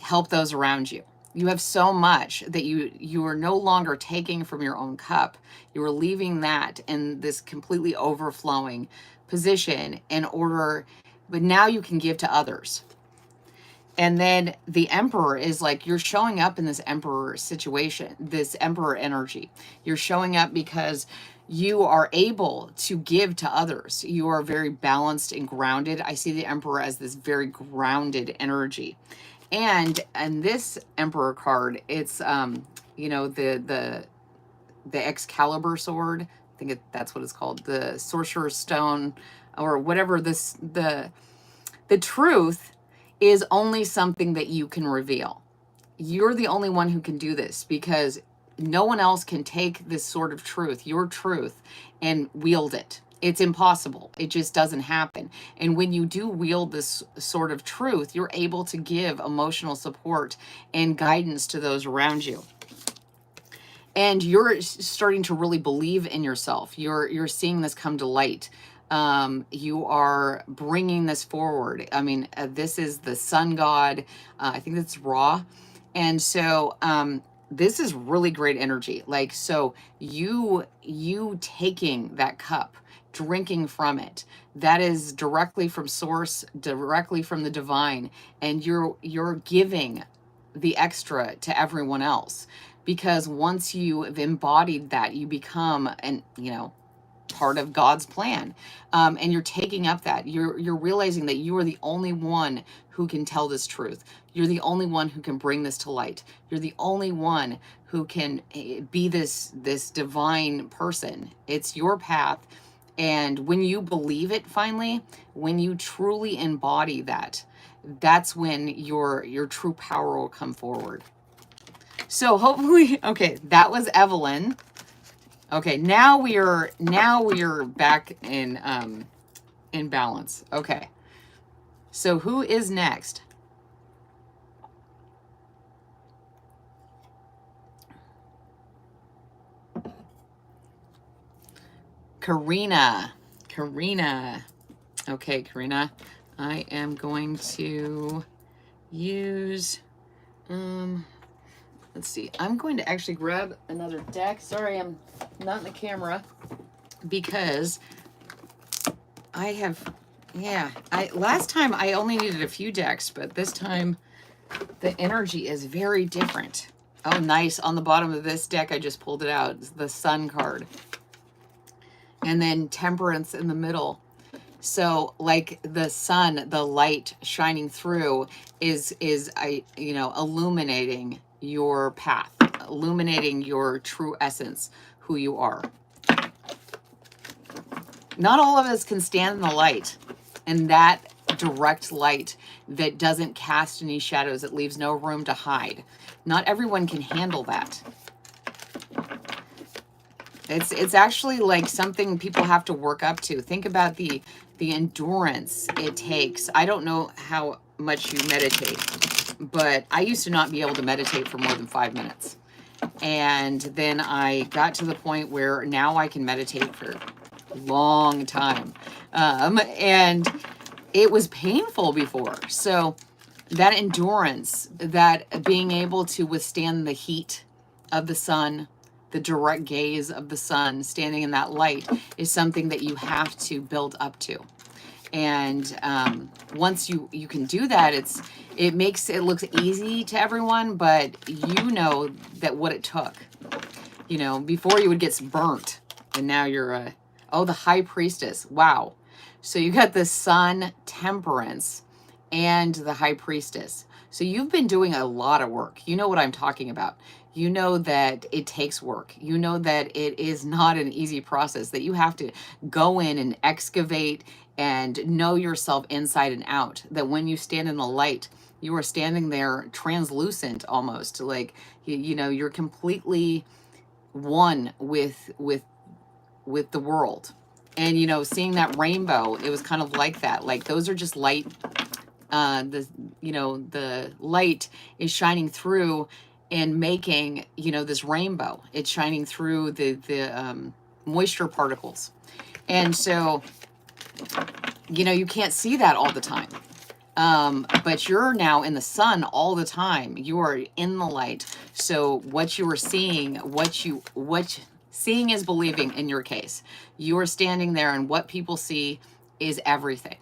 help those around you. You have so much that you are no longer taking from your own cup. You are leaving that in this completely overflowing position in order, but now you can give to others. And then the Emperor is like, you're showing up in this Emperor situation, this Emperor energy. You're showing up because you are able to give to others. You are very balanced and grounded. I see the Emperor as this very grounded energy. And this Emperor card, it's you know, the Excalibur sword. I think that's what it's called, the Sorcerer's Stone, or whatever. The truth is only something that you can reveal. You're the only one who can do this, because no one else can take this sort of truth, your truth, and wield it. It's impossible. It just doesn't happen. And when you do wield this sort of truth, you're able to give emotional support and guidance to those around you. And you're starting to really believe in yourself. You're seeing this come to light. You are bringing this forward. I mean, this is the sun god. I think that's Ra. And so, this is really great energy. Like, so you taking that cup, drinking from it, that is directly from source, directly from the divine, and you're giving the extra to everyone else, because once you have embodied that, you become part of God's plan, and you're taking up that you're realizing that you are the only one who can tell this truth. You're the only one who can bring this to light. You're the only one who can be this divine person. It's your path. And when you believe it, finally, when you truly embody that, that's when your true power will come forward. So hopefully, okay, that was Evelyn. Okay, now we are back in balance. Okay. So who is next? Karina. Okay, Karina. I am going to use let's see. I'm going to actually grab another deck. Sorry, I'm not in the camera, because I have, last time I only needed a few decks, but this time the energy is very different. Oh, nice. On the bottom of this deck, I just pulled it out. It's the Sun card. And then Temperance in the middle. So like the sun, the light shining through is illuminating your path, illuminating your true essence, who you are. Not all of us can stand in the light, and that direct light that doesn't cast any shadows, it leaves no room to hide. Not everyone can handle that. It's actually like something people have to work up to. Think about the the endurance it takes. I don't know how much you meditate, but I used to not be able to meditate for more than 5 minutes. And then I got to the point where now I can meditate for a long time. And it was painful before. So that endurance, that being able to withstand the heat of the sun, the direct gaze of the sun, standing in that light, is something that you have to build up to. And once you can do that, it makes it look easy to everyone, but you know that what it took. You know, before you would get burnt, and now you're oh, the high priestess. Wow. So you got the sun, temperance, and the high priestess. So you've been doing a lot of work. You know what I'm talking about. You know that it takes work. You know that it is not an easy process, that you have to go in and excavate and know yourself inside and out. That when you stand in the light, you are standing there translucent almost. Like, you know, you're completely one with the world. And, you know, seeing that rainbow, it was kind of like that. Like, those are just light. The light is shining through and making, you know, this rainbow. It's shining through the moisture particles. And so, you know, you can't see that all the time. But you're now in the sun all the time. You are in the light. So what you are seeing, seeing is believing in your case. You are standing there, and what people see is everything.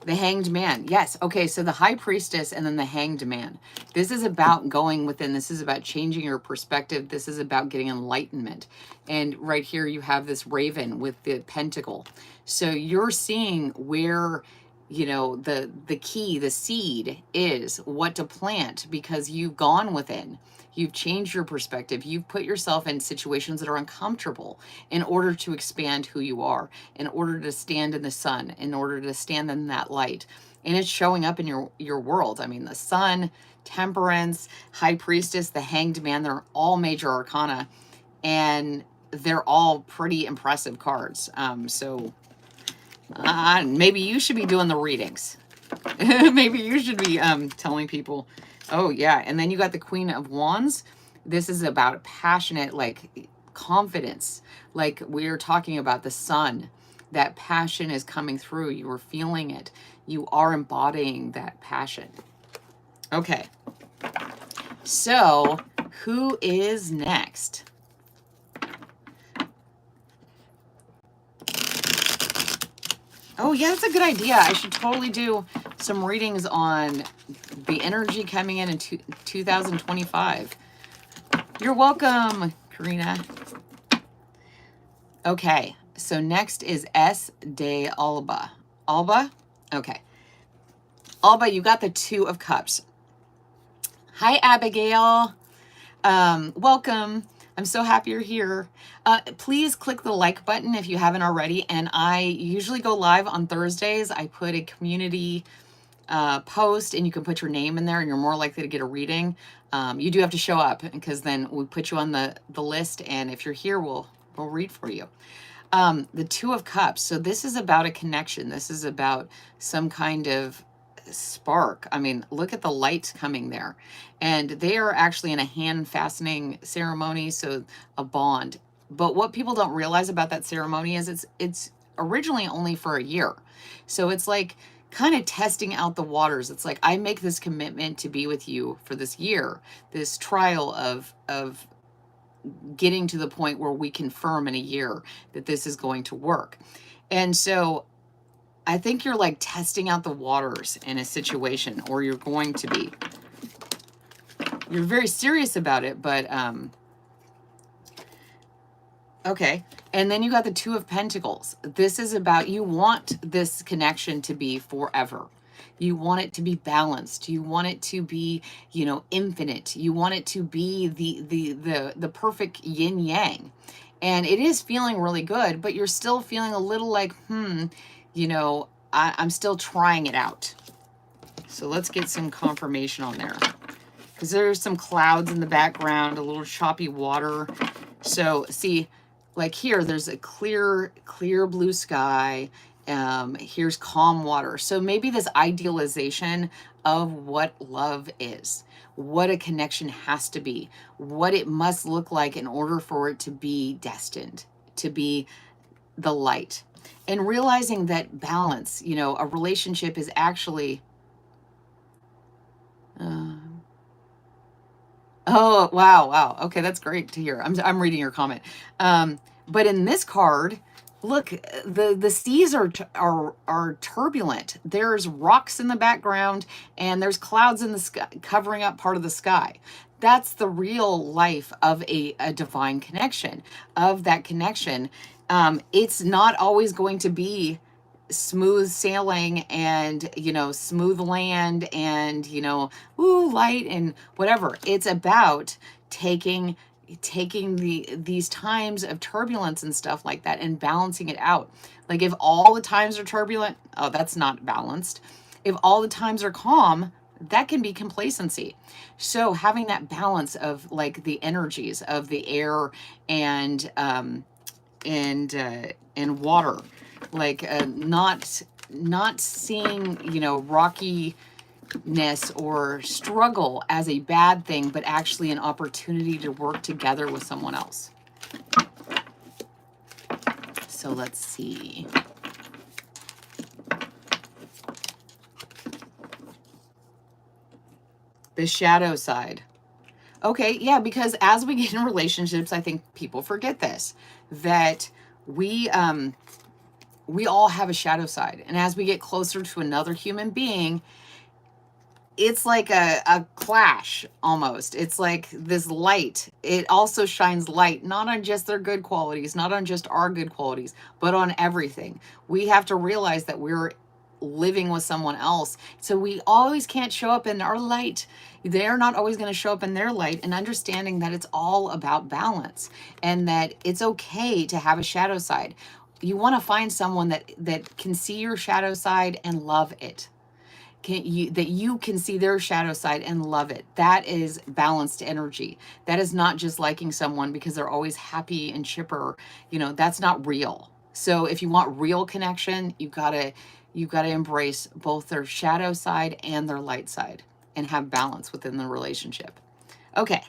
The Hanged Man. Yes. Okay. So the High Priestess and then the Hanged Man. This is about going within. This is about changing your perspective. This is about getting enlightenment. And right here you have this raven with the pentacle. So you're seeing where, you know, the key, the seed is what to plant, because you've gone within. You've changed your perspective. You've put yourself in situations that are uncomfortable in order to expand who you are, in order to stand in the sun, in order to stand in that light. And it's showing up in your world. I mean, the sun, temperance, high priestess, the hanged man, they're all major arcana, and they're all pretty impressive cards. So maybe you should be doing the readings. Maybe you should be telling people. Oh, yeah. And then you got the Queen of Wands. This is about passionate, like, confidence. Like we're talking about the sun. That passion is coming through. You are feeling it. You are embodying that passion. Okay. So, who is next? Oh, yeah, that's a good idea. I should totally do some readings on the energy coming in 2025. You're welcome, Karina. Okay, so next is S. de Alba. Alba? Okay. Alba, you got the Two of Cups. Hi, Abigail. Welcome. I'm so happy you're here. Please click the like button if you haven't already. And I usually go live on Thursdays. I put a community post, and you can put your name in there, and you're more likely to get a reading. You do have to show up, because then we put you on the list. And if you're here, we'll read for you. The Two of Cups. So this is about a connection. This is about some kind of spark. I mean, look at the light coming there. And they are actually in a hand fastening ceremony, so a bond. But what people don't realize about that ceremony is it's originally only for a year. So it's like kind of testing out the waters. It's like, I make this commitment to be with you for this year, this trial of getting to the point where we confirm in a year that this is going to work. And so I think you're like testing out the waters in a situation, or you're going to be. You're very serious about it, but okay. And then you got the Two of Pentacles. This is about, you want this connection to be forever. You want it to be balanced. You want it to be, you know, infinite. You want it to be the perfect yin yang. And it is feeling really good, but you're still feeling a little like, you know, I'm still trying it out. So let's get some confirmation on there. Because there's some clouds in the background, a little choppy water. So see, like here, there's a clear blue sky. Here's calm water. So maybe this idealization of what love is, what a connection has to be, what it must look like in order for it to be destined, to be the light. And realizing that balance, you know, a relationship is actually, oh, wow, wow. Okay, that's great to hear. I'm reading your comment. But in this card, look, the seas are turbulent. There's rocks in the background and there's clouds in the sky covering up part of the sky. That's the real life of a divine connection, of that connection. It's not always going to be smooth sailing and, you know, smooth land and, you know, ooh, light and whatever. It's about taking these times of turbulence and stuff like that and balancing it out. Like if all the times are turbulent, oh, that's not balanced. If all the times are calm, that can be complacency. So having that balance of like the energies of the air and water, like not seeing, you know, rockiness or struggle as a bad thing, but actually an opportunity to work together with someone else. So let's see. The shadow side. Okay, yeah, because as we get in relationships, I think people forget this, that we all have a shadow side. And as we get closer to another human being, it's like a clash almost. It's like this light. It also shines light, not on just their good qualities, not on just our good qualities, but on everything. We have to realize that we're living with someone else. So we always can't show up in our light. They're not always going to show up in their light, and understanding that it's all about balance and that it's okay to have a shadow side. You want to find someone that can see your shadow side and love it. That you can see their shadow side and love it. That is balanced energy. That is not just liking someone because they're always happy and chipper. You know, that's not real. So if you want real connection, you've got to embrace both their shadow side and their light side and have balance within the relationship. Okay,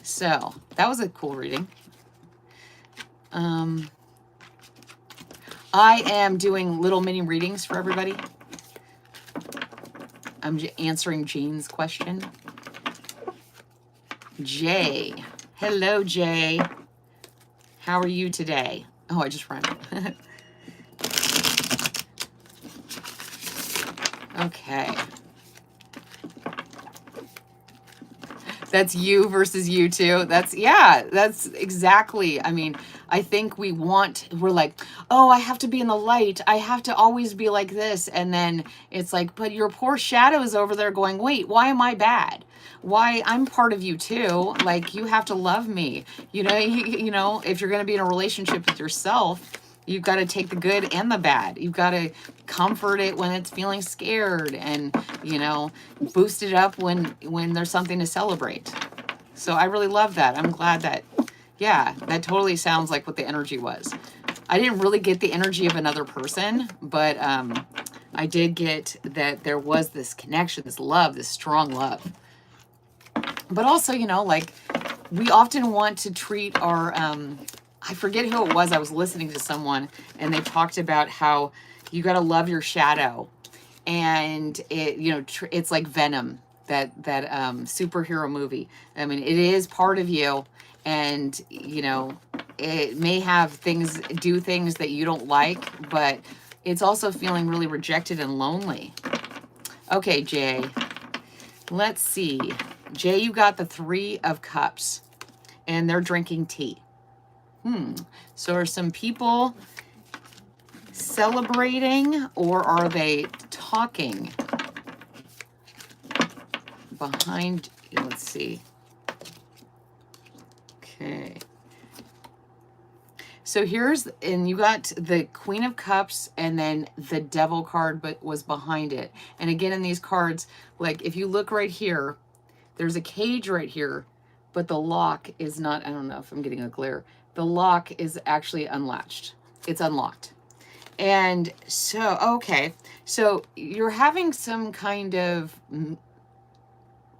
so that was a cool reading. I am doing little mini readings for everybody. I'm answering Jane's question. Jay. Hello, Jay. How are you today? Oh, I just ran. Okay. That's you versus you too. That's exactly. I mean, I think we're like, oh, I have to be in the light. I have to always be like this. And then it's like, but your poor shadow is over there going, wait, why am I bad? Why? I'm part of you too. Like, you have to love me. You know, if you're going to be in a relationship with yourself, you've got to take the good and the bad. You've got to comfort it when it's feeling scared and, you know, boost it up when there's something to celebrate. So I really love that. I'm glad that, yeah, that totally sounds like what the energy was. I didn't really get the energy of another person, but I did get that there was this connection, this love, this strong love. But also, you know, like we often want to treat our, I forget who it was. I was listening to someone and they talked about how you got to love your shadow, and it, you know, it's like Venom, that superhero movie. I mean, it is part of you, and you know, it may do things that you don't like, but it's also feeling really rejected and lonely. Okay, Jay, let's see. Jay, you got the 3 of Cups and they're drinking tea. So are some people celebrating or are they talking behind? Let's see. Okay. So and you got the Queen of Cups and then the Devil card, but was behind it. And again, in these cards, like if you look right here, there's a cage right here, but the lock is not, I don't know if I'm getting a glare. The lock is actually unlatched. It's unlocked. And so, okay, so you're having some kind of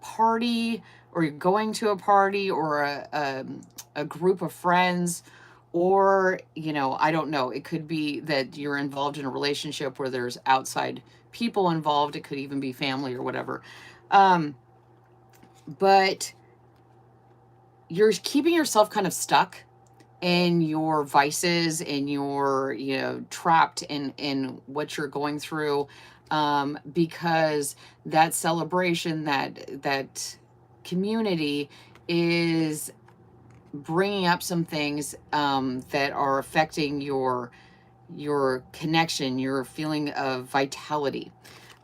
party, or you're going to a party, or a group of friends, or, you know, I don't know. It could be that you're involved in a relationship where there's outside people involved. It could even be family or whatever. But you're keeping yourself kind of stuck in your vices, and you're, you know, trapped in what you're going through, because that celebration, that community is bringing up some things that are affecting your connection, your feeling of vitality,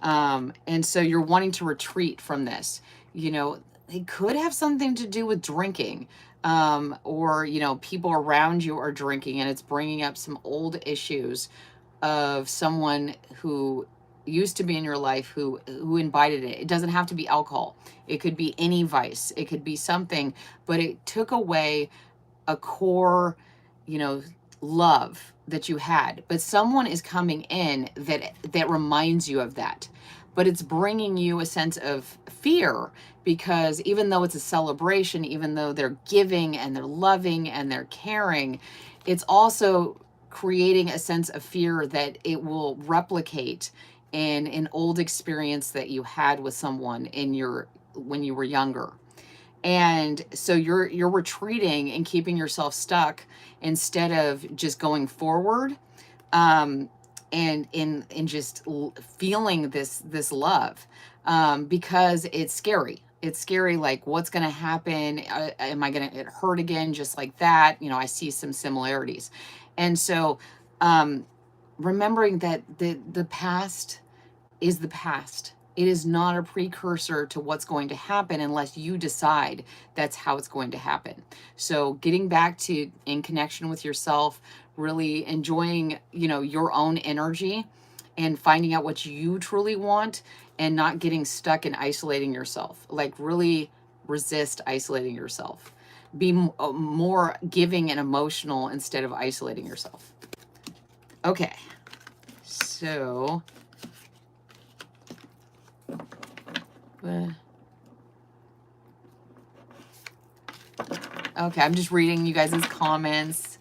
and so you're wanting to retreat from this. You know, it could have something to do with drinking, or, you know, people around you are drinking, and it's bringing up some old issues of someone who used to be in your life who invited it. It doesn't have to be alcohol. It could be any vice. It could be something, but it took away a core, you know, love that you had. But someone is coming in that reminds you of that. But it's bringing you a sense of fear, because even though it's a celebration, even though they're giving and they're loving and they're caring, it's also creating a sense of fear that it will replicate in an old experience that you had with someone when you were younger. And so you're retreating and keeping yourself stuck instead of just going forward, and in just feeling this love, because it's scary. It's scary, like, what's going to happen? Am I going to get hurt again just like that? You know, I see some similarities. And so remembering that the past is the past. It is not a precursor to what's going to happen unless you decide that's how it's going to happen. So getting back to in connection with yourself, really enjoying, you know, your own energy, and finding out what you truly want, and not getting stuck in isolating yourself. Like, really resist isolating yourself. Be more giving and emotional instead of isolating yourself. Okay. So okay, I'm just reading you guys' comments.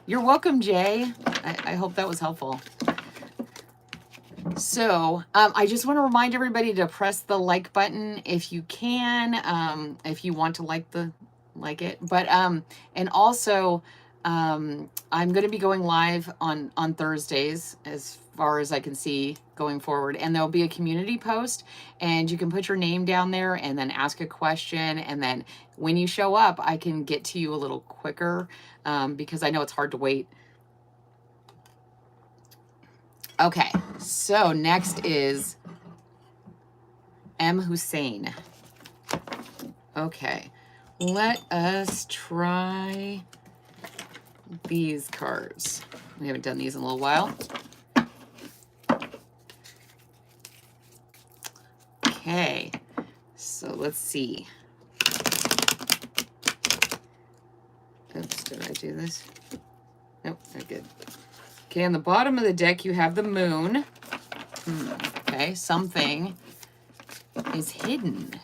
You're welcome, Jay. I hope that was helpful. So I just want to remind everybody to press the like button if you can, if you want to like it. But and also I'm going to be going live on Thursdays, as far as I can see going forward, and there'll be a community post, and you can put your name down there and then ask a question, and then when you show up, I can get to you a little quicker, because I know it's hard to wait. Okay, so next is M. Hussein. Okay, let us try these cards. We haven't done these in a little while. Okay, so let's see. Oops, did I do this? Nope, not good. Okay, on the bottom of the deck, you have the moon. Okay, something is hidden.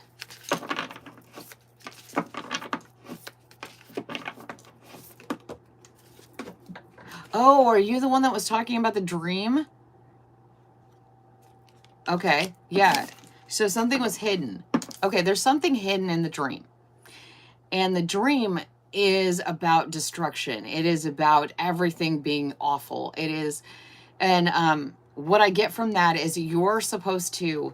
Oh, are you the one that was talking about the dream? Okay, yeah. So something was hidden. Okay, there's something hidden in the dream. And the dream is about destruction. It is about everything being awful. It is, and what I get from that is you're supposed to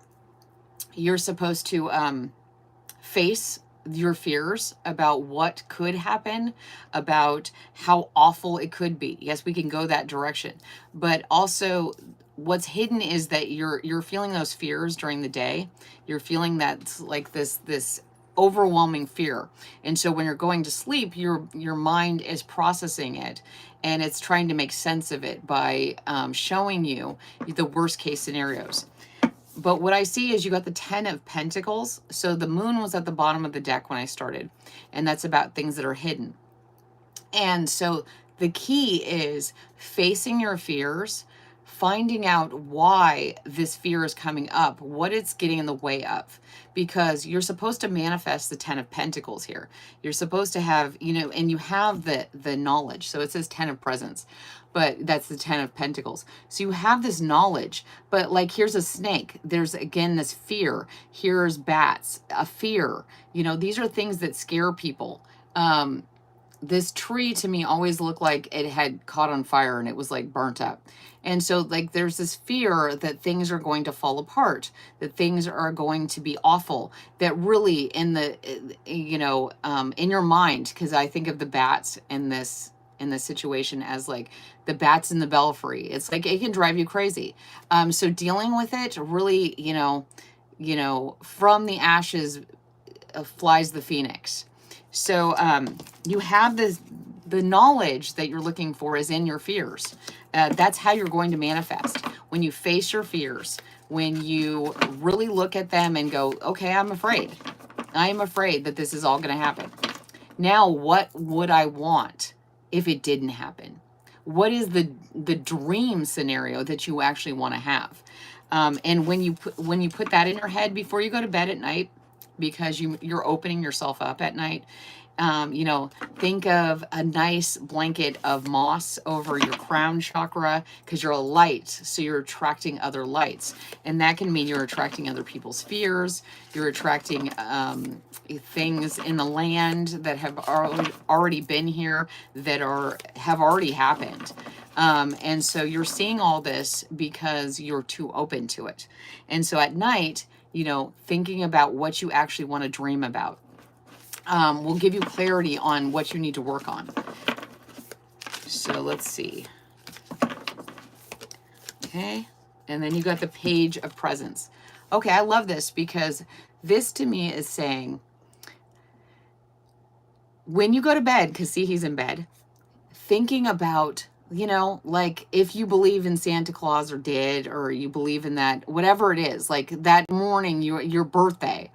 face your fears about what could happen, about how awful it could be. Yes, we can go that direction, but also what's hidden is that you're feeling those fears during the day. You're feeling that, like, this overwhelming fear, and so when you're going to sleep, your mind is processing it, and it's trying to make sense of it by showing you the worst case scenarios. But what I see is you got the 10 of Pentacles. So the moon was at the bottom of the deck when I started. And that's about things that are hidden. And so the key is facing your fears, finding out why this fear is coming up, what it's getting in the way of, because you're supposed to manifest the 10 of Pentacles here. You're supposed to have, you know, and you have the knowledge. So it says 10 of Presents, but that's the 10 of Pentacles. So you have this knowledge, but like, here's a snake. There's again, this fear. Here's bats, a fear. You know, these are things that scare people. This tree to me always looked like it had caught on fire and it was like burnt up. And so like there's this fear that things are going to fall apart, that things are going to be awful, that really in the, you know, in your mind, because I think of the bats in this situation as like the bats in the belfry. It's like it can drive you crazy. So dealing with it really, you know, from the ashes flies the phoenix. So you have the knowledge that you're looking for is in your fears. That's how you're going to manifest. When you face your fears, when you really look at them and go, okay, I'm afraid. I am afraid that this is all going to happen. Now, what would I want if it didn't happen? What is the dream scenario that you actually want to have? And when you put that in your head before you go to bed at night, because you're opening yourself up at night. You know, think of a nice blanket of moss over your crown chakra, because you're a light, so you're attracting other lights. And that can mean you're attracting other people's fears. You're attracting things in the land that have already been here, that have already happened. And so you're seeing all this because you're too open to it. And so at night, you know, thinking about what you actually want to dream about will give you clarity on what you need to work on. So let's see. Okay. And then you got the Page of Presents. Okay, I love this because this to me is saying, when you go to bed, because see, he's in bed, thinking about, you know, like if you believe in Santa Claus or did, or you believe in that, whatever it is, like that morning, your birthday,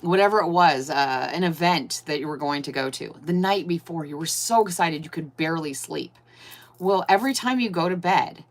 whatever it was, an event that you were going to go to, the night before, you were so excited you could barely sleep. Well, every time you go to bed,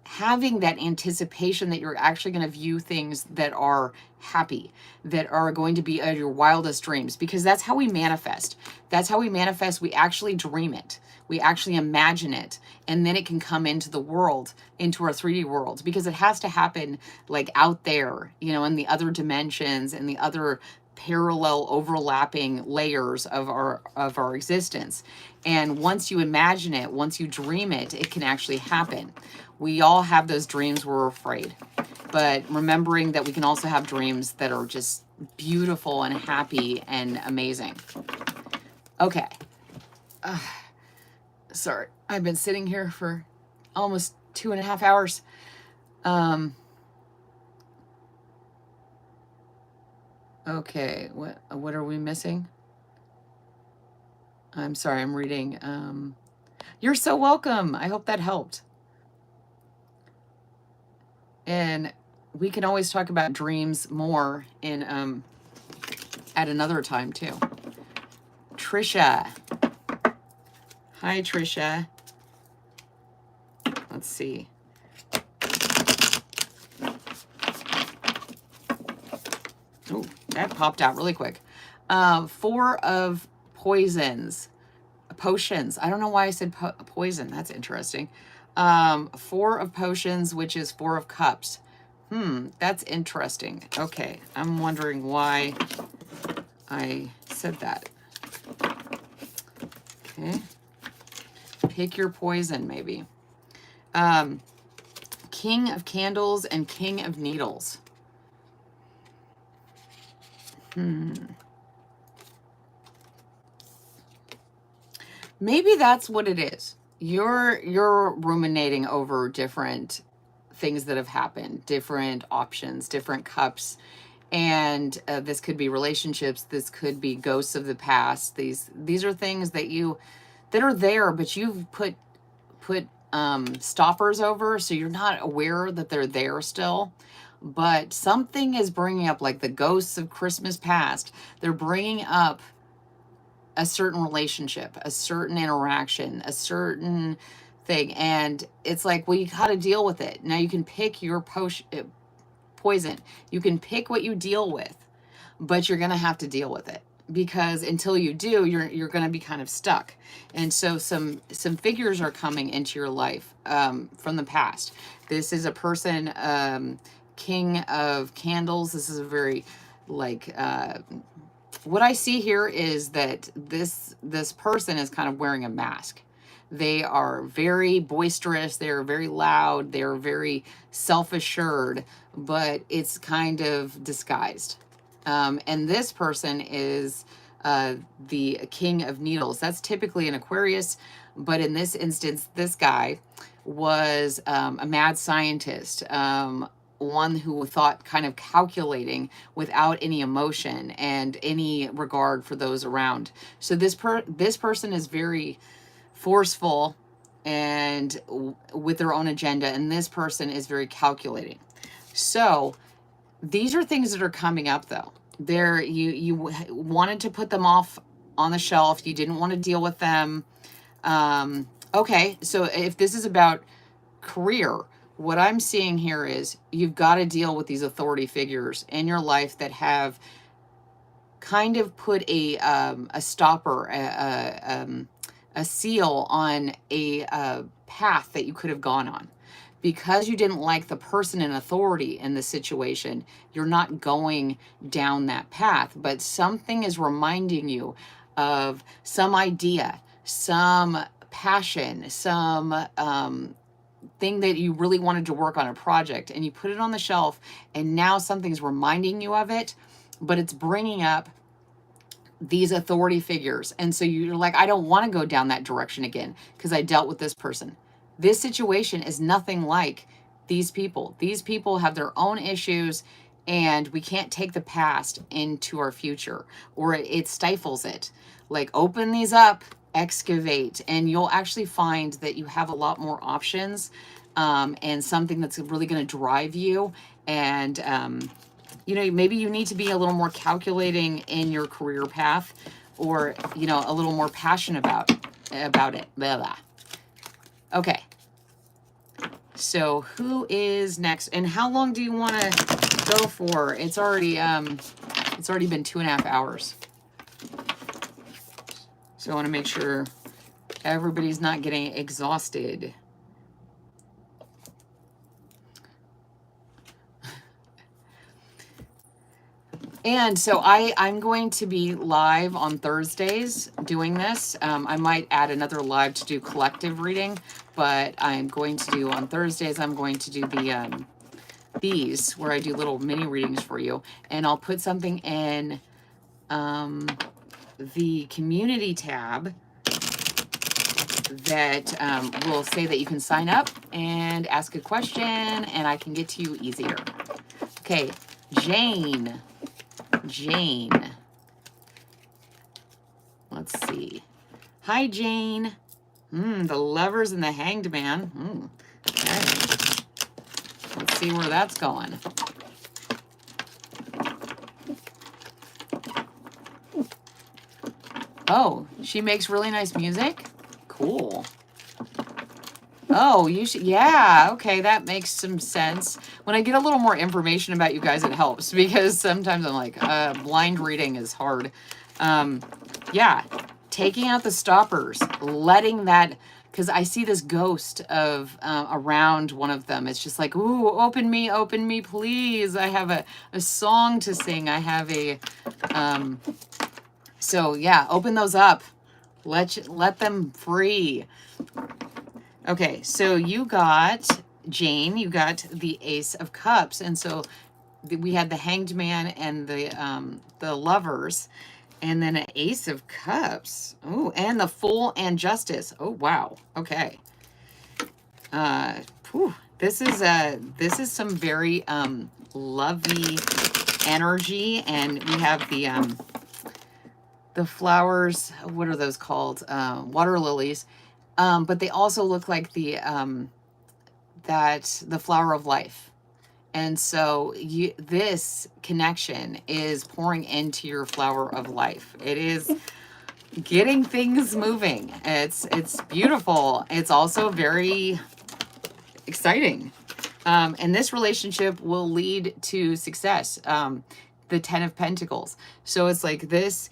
having that anticipation that you're actually going to view things that are happy, that are going to be your wildest dreams, because that's how we manifest. That's how we manifest. We actually dream it. We actually imagine it. And then it can come into the world, into our 3D world, because it has to happen like out there, you know, in the other dimensions and the other parallel overlapping layers of our existence. And once you imagine it, once you dream it, it can actually happen. We all have those dreams where we're afraid, but remembering that we can also have dreams that are just beautiful and happy and amazing. Okay. Sorry, I've been sitting here for almost 2.5 hours. Okay, what are we missing? I'm sorry, I'm reading. You're so welcome. I hope that helped. And we can always talk about dreams more in at another time too. Trisha. Hi, Trisha. Let's see. Oh, that popped out really quick. 4 of potions. I don't know why I said poison. That's interesting. 4 of potions, which is 4 of cups. That's interesting. Okay, I'm wondering why I said that. Okay. Pick your poison, maybe. King of Candles and King of Needles. Maybe that's what it is. You're ruminating over different things that have happened, different options, different cups. And this could be relationships. This could be ghosts of the past. These are things that are there, but you've put stoppers over, so you're not aware that they're there still. but something is bringing up, like the ghosts of Christmas past. They're bringing up a certain relationship, a certain interaction, a certain thing. And it's like, well, you got to deal with it. Now you can pick your poison. You can pick what you deal with, but you're going to have to deal with it, because until you do, you're going to be kind of stuck. And so some figures are coming into your life from the past. This is a person, King of Candles. This is a very like what I see here is that this person is kind of wearing a mask. They are very boisterous, they're very loud, they're very self-assured, but it's kind of disguised. And this person is the King of Needles. That's typically an Aquarius, but in this instance, this guy was a mad scientist, one who thought kind of calculating without any emotion and any regard for those around. So this person is very forceful and with their own agenda, and this person is very calculating. So these are things that are coming up, though. You wanted to put them off on the shelf. You didn't want to deal with them. Okay, so if this is about career, what I'm seeing here is you've got to deal with these authority figures in your life that have kind of put a stopper, a seal on a path that you could have gone on. Because you didn't like the person in authority in the situation, you're not going down that path. But something is reminding you of some idea, some passion, some thing that you really wanted to work on, a project, and you put it on the shelf, and now something's reminding you of it, but it's bringing up these authority figures. And so you're like, I don't want to go down that direction again because I dealt with this person. This situation is nothing like these people. These people have their own issues, and we can't take the past into our future, or it stifles it. Like, open these up, excavate, and you'll actually find that you have a lot more options, and something that's really going to drive you. And you know, maybe you need to be a little more calculating in your career path, or, you know, a little more passionate about it. Blah, blah. Okay. So who is next? And how long do you want to go for? It's already been 2.5 hours. So I want to make sure everybody's not getting exhausted. And so I'm going to be live on Thursdays doing this. I might add another live to do collective reading, but I'm going to do on Thursdays, I'm going to do the these where I do little mini readings for you. And I'll put something in the community tab that will say that you can sign up and ask a question, and I can get to you easier. Okay, Jane. Let's see. Hi, Jane. The Lovers and the Hanged Man. Okay. Let's see where that's going. Oh, she makes really nice music? Cool. Oh, you should, yeah, okay, that makes some sense. When I get a little more information about you guys, it helps, because sometimes I'm like, blind reading is hard. Yeah, taking out the stoppers, letting that, because I see this ghost of around one of them. It's just like, ooh, open me, please. I have a song to sing. I have a, so yeah, open those up. Let them free. Okay, so you got, Jane, you got the Ace of Cups. And so we had the Hanged Man and the Lovers, and then an Ace of Cups. Oh, and the Fool and Justice. Oh, wow. Okay. This is some very lovey energy. And we have the flowers. What are those called? Water lilies. But they also look like the flower of life. And so this connection is pouring into your flower of life. It is getting things moving. It's beautiful. It's also very exciting. And this relationship will lead to success. The 10 of Pentacles. So it's like this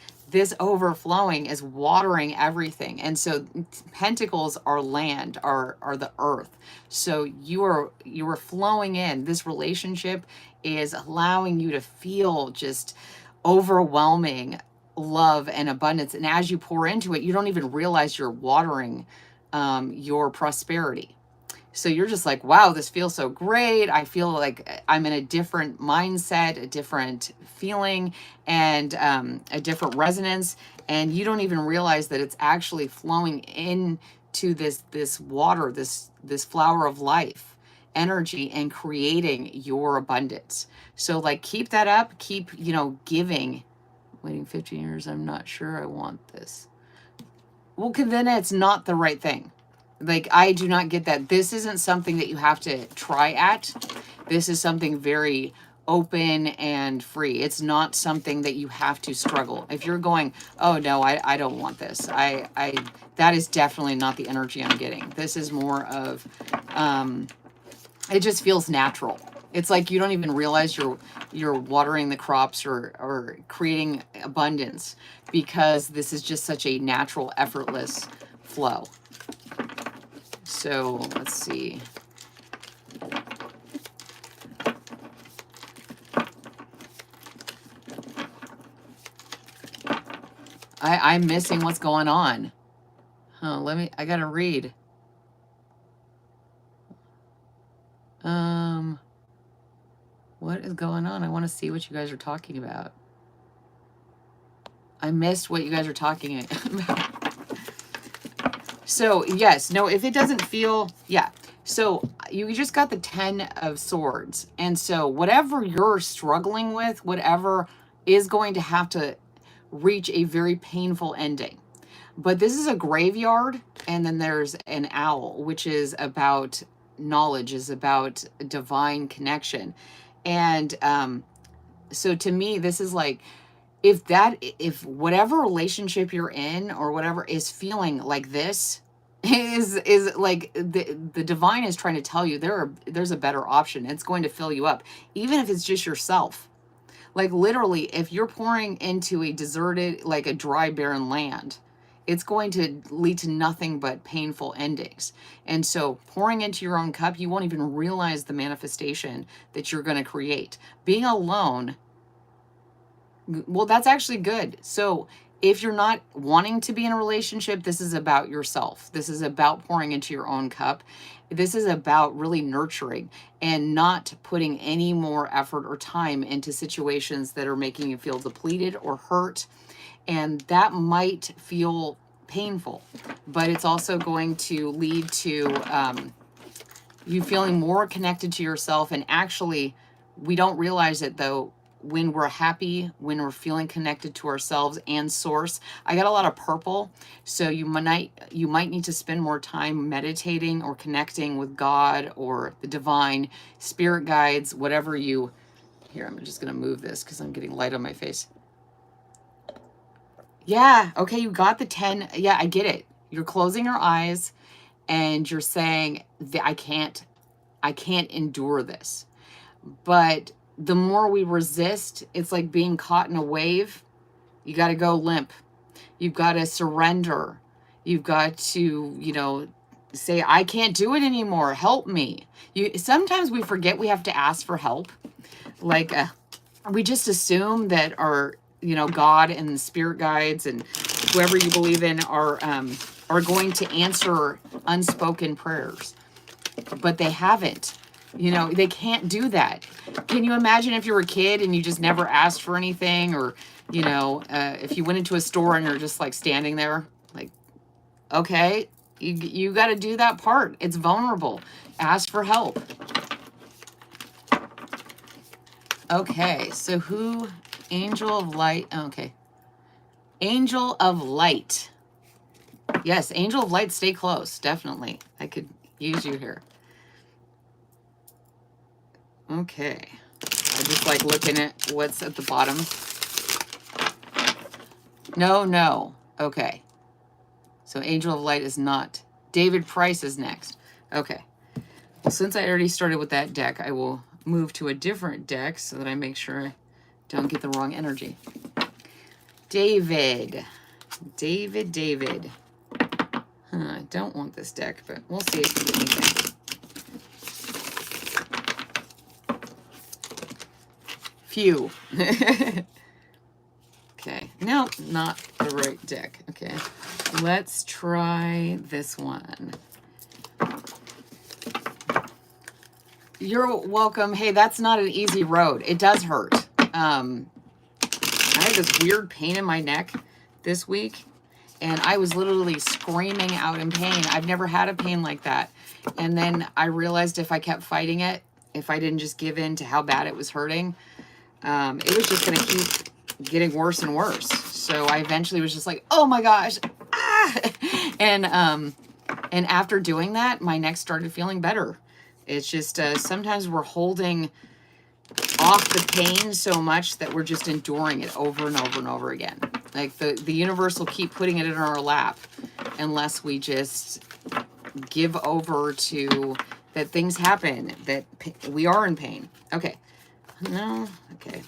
overflowing is watering everything. And so pentacles are land, are the earth. So you are flowing in. This relationship is allowing you to feel just overwhelming love and abundance. And as you pour into it, you don't even realize you're watering your prosperity. So you're just like, wow, this feels so great. I feel like I'm in a different mindset, a different feeling, and a different resonance. And you don't even realize that it's actually flowing into this water, this flower of life energy, and creating your abundance. So like, keep that up, keep, giving. Waiting 15 years, I'm not sure I want this. Well, 'cause then it's not the right thing. Like, I do not get that. This isn't something that you have to try at. This is something very open and free. It's not something that you have to struggle. If you're going, oh no, I don't want this. That is definitely not the energy I'm getting. This is more of, it just feels natural. It's like you don't even realize you're watering the crops or creating abundance, because this is just such a natural, effortless flow. So let's see. I'm missing what's going on. I gotta read. What is going on? I want to see what you guys are talking about. I missed what you guys are talking about. So yes, no, if it doesn't feel, yeah. So you just got the 10 of Swords. And so whatever you're struggling with, whatever is going to have to reach a very painful ending. But this is a graveyard, and then there's an owl, which is about knowledge, is about divine connection. And so to me, this is like, if whatever relationship you're in or whatever is feeling like this, is like the divine is trying to tell you there's a better option. It's going to fill you up, even if it's just yourself. Like literally, if you're pouring into a deserted, like a dry, barren land, it's going to lead to nothing but painful endings. And so pouring into your own cup, you won't even realize the manifestation that you're going to create. Being alone, well, that's actually good. So if you're not wanting to be in a relationship, this is about yourself. This is about pouring into your own cup. This is about really nurturing and not putting any more effort or time into situations that are making you feel depleted or hurt. And that might feel painful, but it's also going to lead to you feeling more connected to yourself. And actually, we don't realize it though, when we're happy, when we're feeling connected to ourselves and source. I got a lot of purple, so you might need to spend more time meditating or connecting with God or the divine, spirit guides, whatever you... Here, I'm just going to move this because I'm getting light on my face. Yeah, okay, you got the 10. Yeah, I get it. You're closing your eyes and you're saying that I can't endure this. But the more we resist, it's like being caught in a wave. You got to go limp. You've got to surrender. You've got to, say, I can't do it anymore. Help me. Sometimes we forget we have to ask for help. Like we just assume that our, God and the spirit guides and whoever you believe in are going to answer unspoken prayers, but they haven't. They can't do that. Can you imagine if you were a kid and you just never asked for anything, or, if you went into a store and you're just like standing there, like, okay, you got to do that part. It's vulnerable. Ask for help. Okay, so who? Angel of Light. Okay. Angel of Light. Yes, Angel of Light, stay close. Definitely. I could use you here. Okay. I just like looking at what's at the bottom. No. Okay. So Angel of Light is not. David Price is next. Okay. Well, since I already started with that deck, I will move to a different deck so that I make sure I don't get the wrong energy. David. I don't want this deck, but we'll see if it's anything. Phew. Okay. No, not the right deck. Okay. Let's try this one. You're welcome. Hey, that's not an easy road. It does hurt. I had this weird pain in my neck this week, and I was literally screaming out in pain. I've never had a pain like that. And then I realized if I kept fighting it, if I didn't just give in to how bad it was hurting, it was just going to keep getting worse and worse. So I eventually was just like, oh my gosh. Ah! And after doing that, my neck started feeling better. It's just sometimes we're holding off the pain so much that we're just enduring it over and over and over again. Like the universe will keep putting it in our lap unless we just give over to that things happen, that we are in pain. Okay. No. Okay.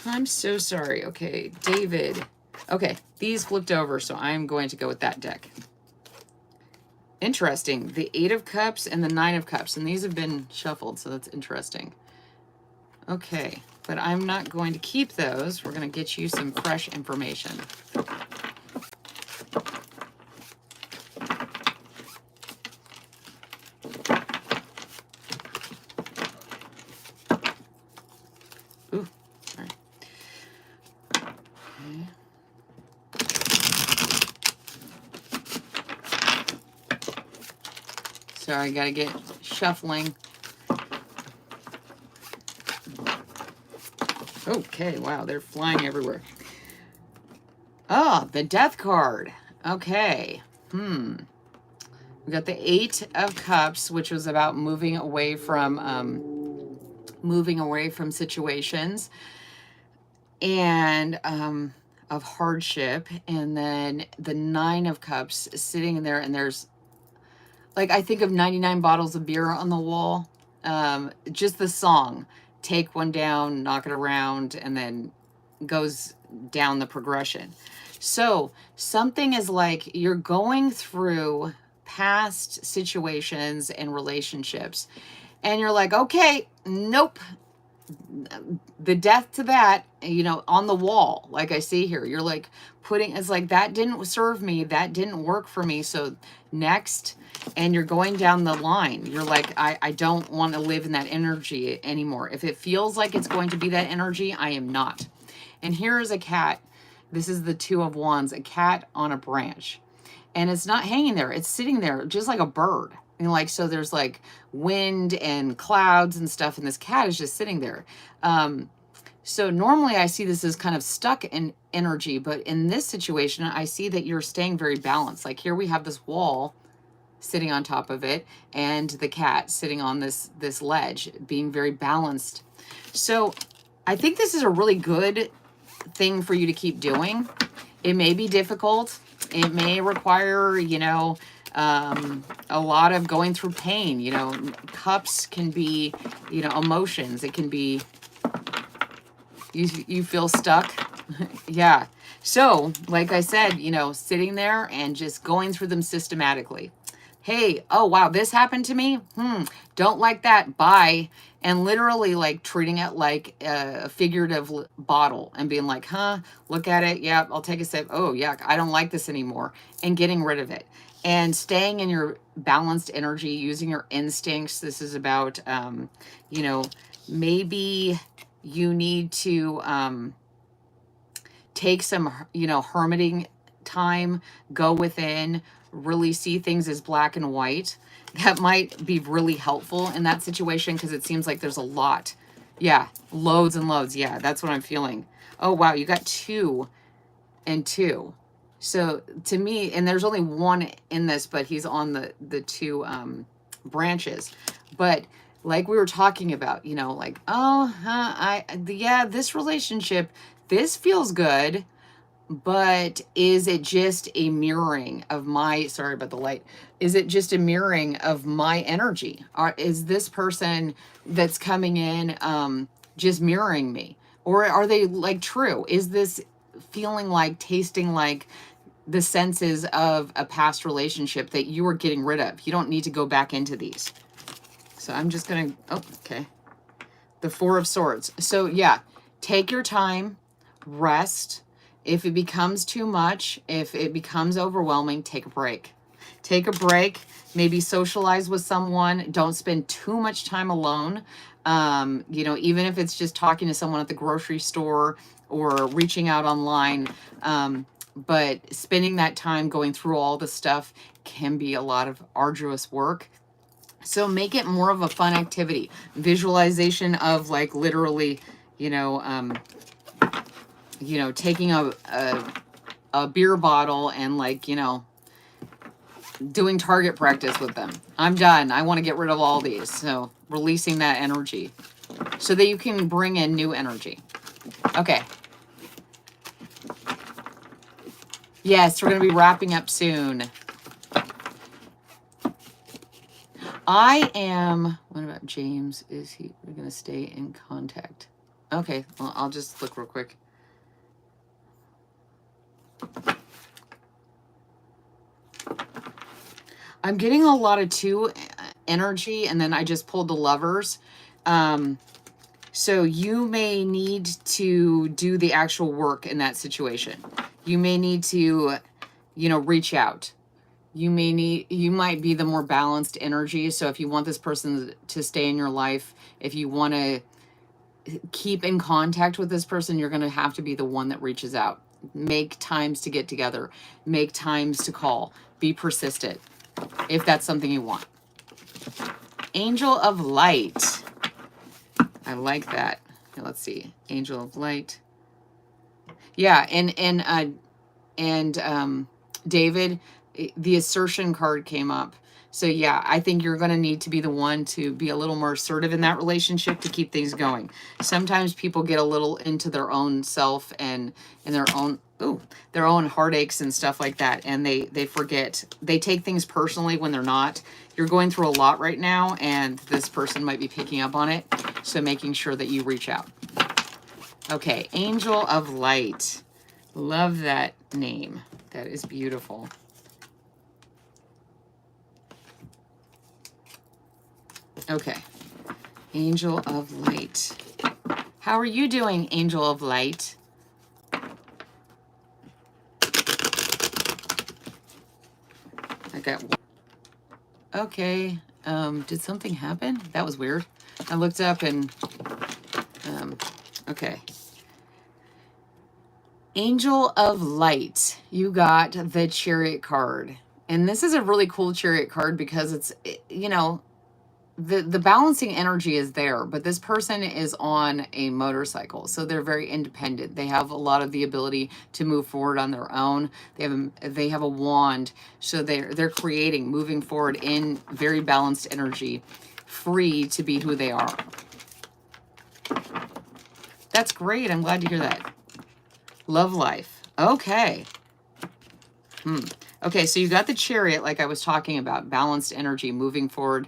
I'm so sorry. Okay. David. Okay. These flipped over, so I'm going to go with that deck. Interesting. The 8 of Cups and the 9 of Cups. And these have been shuffled, so that's interesting. Okay. But I'm not going to keep those. We're going to get you some fresh information. Ooh. All right. Okay. Sorry, got to get shuffling. Okay, wow, they're flying everywhere. Oh, the Death card. Okay. We got the 8 of Cups, which was about moving away from situations and of hardship, and then the 9 of Cups sitting there, and there's like, I think of 99 bottles of beer on the wall. Just the song. Take one down, knock it around, and then goes down the progression. So something is like you're going through past situations and relationships, and you're like, okay, nope. The death to that, you know, on the wall, like I see here, you're like putting, it's like that didn't serve me, that didn't work for me, so next. And you're going down the line. You're like, I don't want to live in that energy anymore. If it feels like it's going to be that energy, I am not. And here is a cat. This is the 2 of Wands, a cat on a branch. And it's not hanging there. It's sitting there just like a bird. And like, so there's like wind and clouds and stuff, and this cat is just sitting there. So normally I see this as kind of stuck in energy, but in this situation, I see that you're staying very balanced. Like here we have this wall sitting on top of it, and the cat sitting on this ledge, being very balanced. So I think this is a really good thing for you to keep doing. It may be difficult. It may require, you know, a lot of going through pain. You know, cups can be, you know, emotions. It can be, you feel stuck. Yeah. So like I said, you know, sitting there and just going through them systematically. Hey, oh, wow, this happened to me? Don't like that, bye. And literally like treating it like a figurative bottle and being like, look at it. Yeah, I'll take a sip. Oh, yuck, I don't like this anymore. And getting rid of it. And staying in your balanced energy, using your instincts. This is about, you know, maybe you need to take some, you know, hermiting time, go within, really see things as black and white. That might be really helpful in that situation, because it seems like there's a lot. Yeah, loads and loads. Yeah, that's what I'm feeling. Oh, wow, you got 2 and 2. So to me, and there's only 1 in this, but he's on the 2 branches. But like we were talking about, you know, like, oh, yeah, this relationship, this feels good, but is it just a mirroring of my, sorry about the light, is it just a mirroring of my energy? Or is this person that's coming in just mirroring me? Or are they like true? Is this feeling like, tasting like the senses of a past relationship that you are getting rid of? You don't need to go back into these. So I'm just going to, oh, okay. The Four of Swords. So yeah, take your time, rest. If it becomes too much, if it becomes overwhelming, take a break. Take a break, maybe socialize with someone. Don't spend too much time alone. You know, even if it's just talking to someone at the grocery store or reaching out online. But spending that time going through all the stuff can be a lot of arduous work. So make it more of a fun activity. Visualization of like literally, you know, taking a beer bottle and like, you know, doing target practice with them. I'm done. I want to get rid of all these. So releasing that energy so that you can bring in new energy. Okay. Yes, we're going to be wrapping up soon. I am, what about James? Is he, we're going to stay in contact. Okay, well, I'll just look real quick. I'm getting a lot of 2 energy, and then I just pulled the Lovers. So you may need to do the actual work in that situation. You may need to, you know, reach out. You might be the more balanced energy. So if you want this person to stay in your life, if you want to keep in contact with this person, you're going to have to be the one that reaches out. Make times to get together. Make times to call. Be persistent if that's something you want. Angel of Light. I like that. Here, let's see. Angel of Light. Yeah, and David, the assertion card came up. So yeah, I think you're going to need to be the one to be a little more assertive in that relationship to keep things going. Sometimes people get a little into their own self and their own heartaches and stuff like that, and they forget. They take things personally when they're not. You're going through a lot right now, and this person might be picking up on it. So making sure that you reach out. Okay, Angel of Light. Love that name. That is beautiful. Okay, Angel of Light. How are you doing, Angel of Light? I got one. Okay, did something happen? That was weird. I looked up and, okay. Angel of Light, you got the Chariot card. And this is a really cool Chariot card because it's, you know, the balancing energy is there, but this person is on a motorcycle, so they're very independent. They have a lot of the ability to move forward on their own. They have a wand, so they're creating, moving forward in very balanced energy, free to be who they are. That's great. I'm glad to hear that. Love life. Okay. Okay, so you got the Chariot, like I was talking about, balanced energy, moving forward,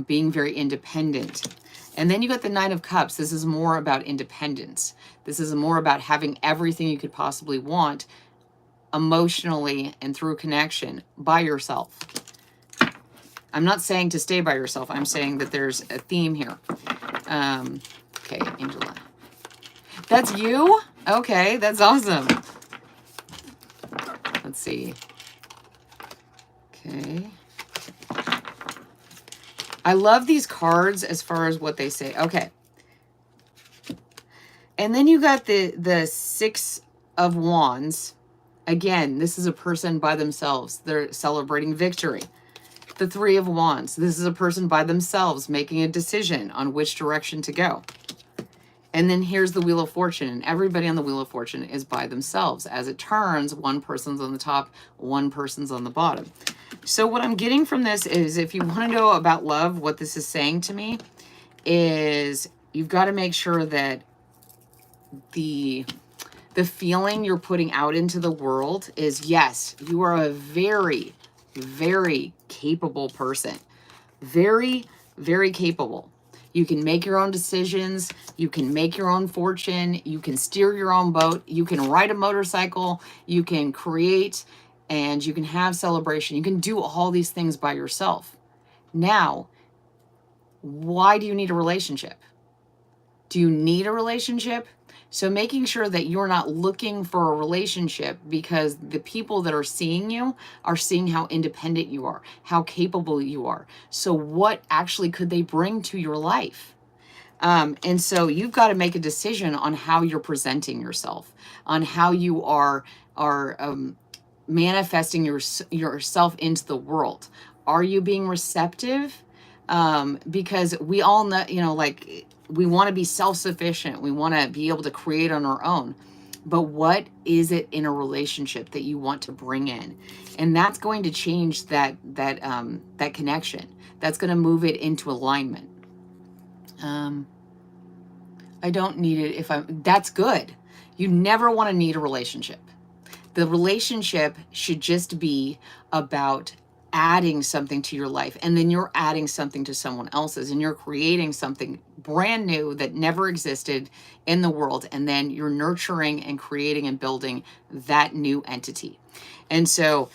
being very independent. And then you got the Nine of Cups. This is more about independence. This is more about having everything you could possibly want emotionally and through connection by yourself. I'm not saying to stay by yourself. I'm saying that there's a theme here. Okay, Angela. That's you? Okay, that's awesome. Let's see. Okay. I love these cards as far as what they say. Okay. And then you got the Six of Wands. Again, this is a person by themselves. They're celebrating victory. The Three of Wands. This is a person by themselves making a decision on which direction to go. And then here's the Wheel of Fortune. And everybody on the Wheel of Fortune is by themselves. As it turns, one person's on the top, one person's on the bottom. So what I'm getting from this is, if you want to know about love, what this is saying to me, is you've got to make sure that the feeling you're putting out into the world is, yes, you are a very, very capable person. Very, very capable. You can make your own decisions. You can make your own fortune. You can steer your own boat. You can ride a motorcycle. You can create, and you can have celebration. You can do all these things by yourself. Now, why do you need a relationship? Do you need a relationship? So making sure that you're not looking for a relationship, because the people that are seeing you are seeing how independent you are, how capable you are. So what actually could they bring to your life? And so you've got to make a decision on how you're presenting yourself, on how you are manifesting yourself into the world. Are you being receptive? Because we all know, you know, like, we want to be self-sufficient. We want to be able to create on our own. But what is it in a relationship that you want to bring in? And that's going to change that connection. That's going to move it into alignment. I don't need it if that's good. You never want to need a relationship. The relationship should just be about adding something to your life, and then you're adding something to someone else's, and you're creating something brand new that never existed in the world, and then you're nurturing and creating and building that new entity. And so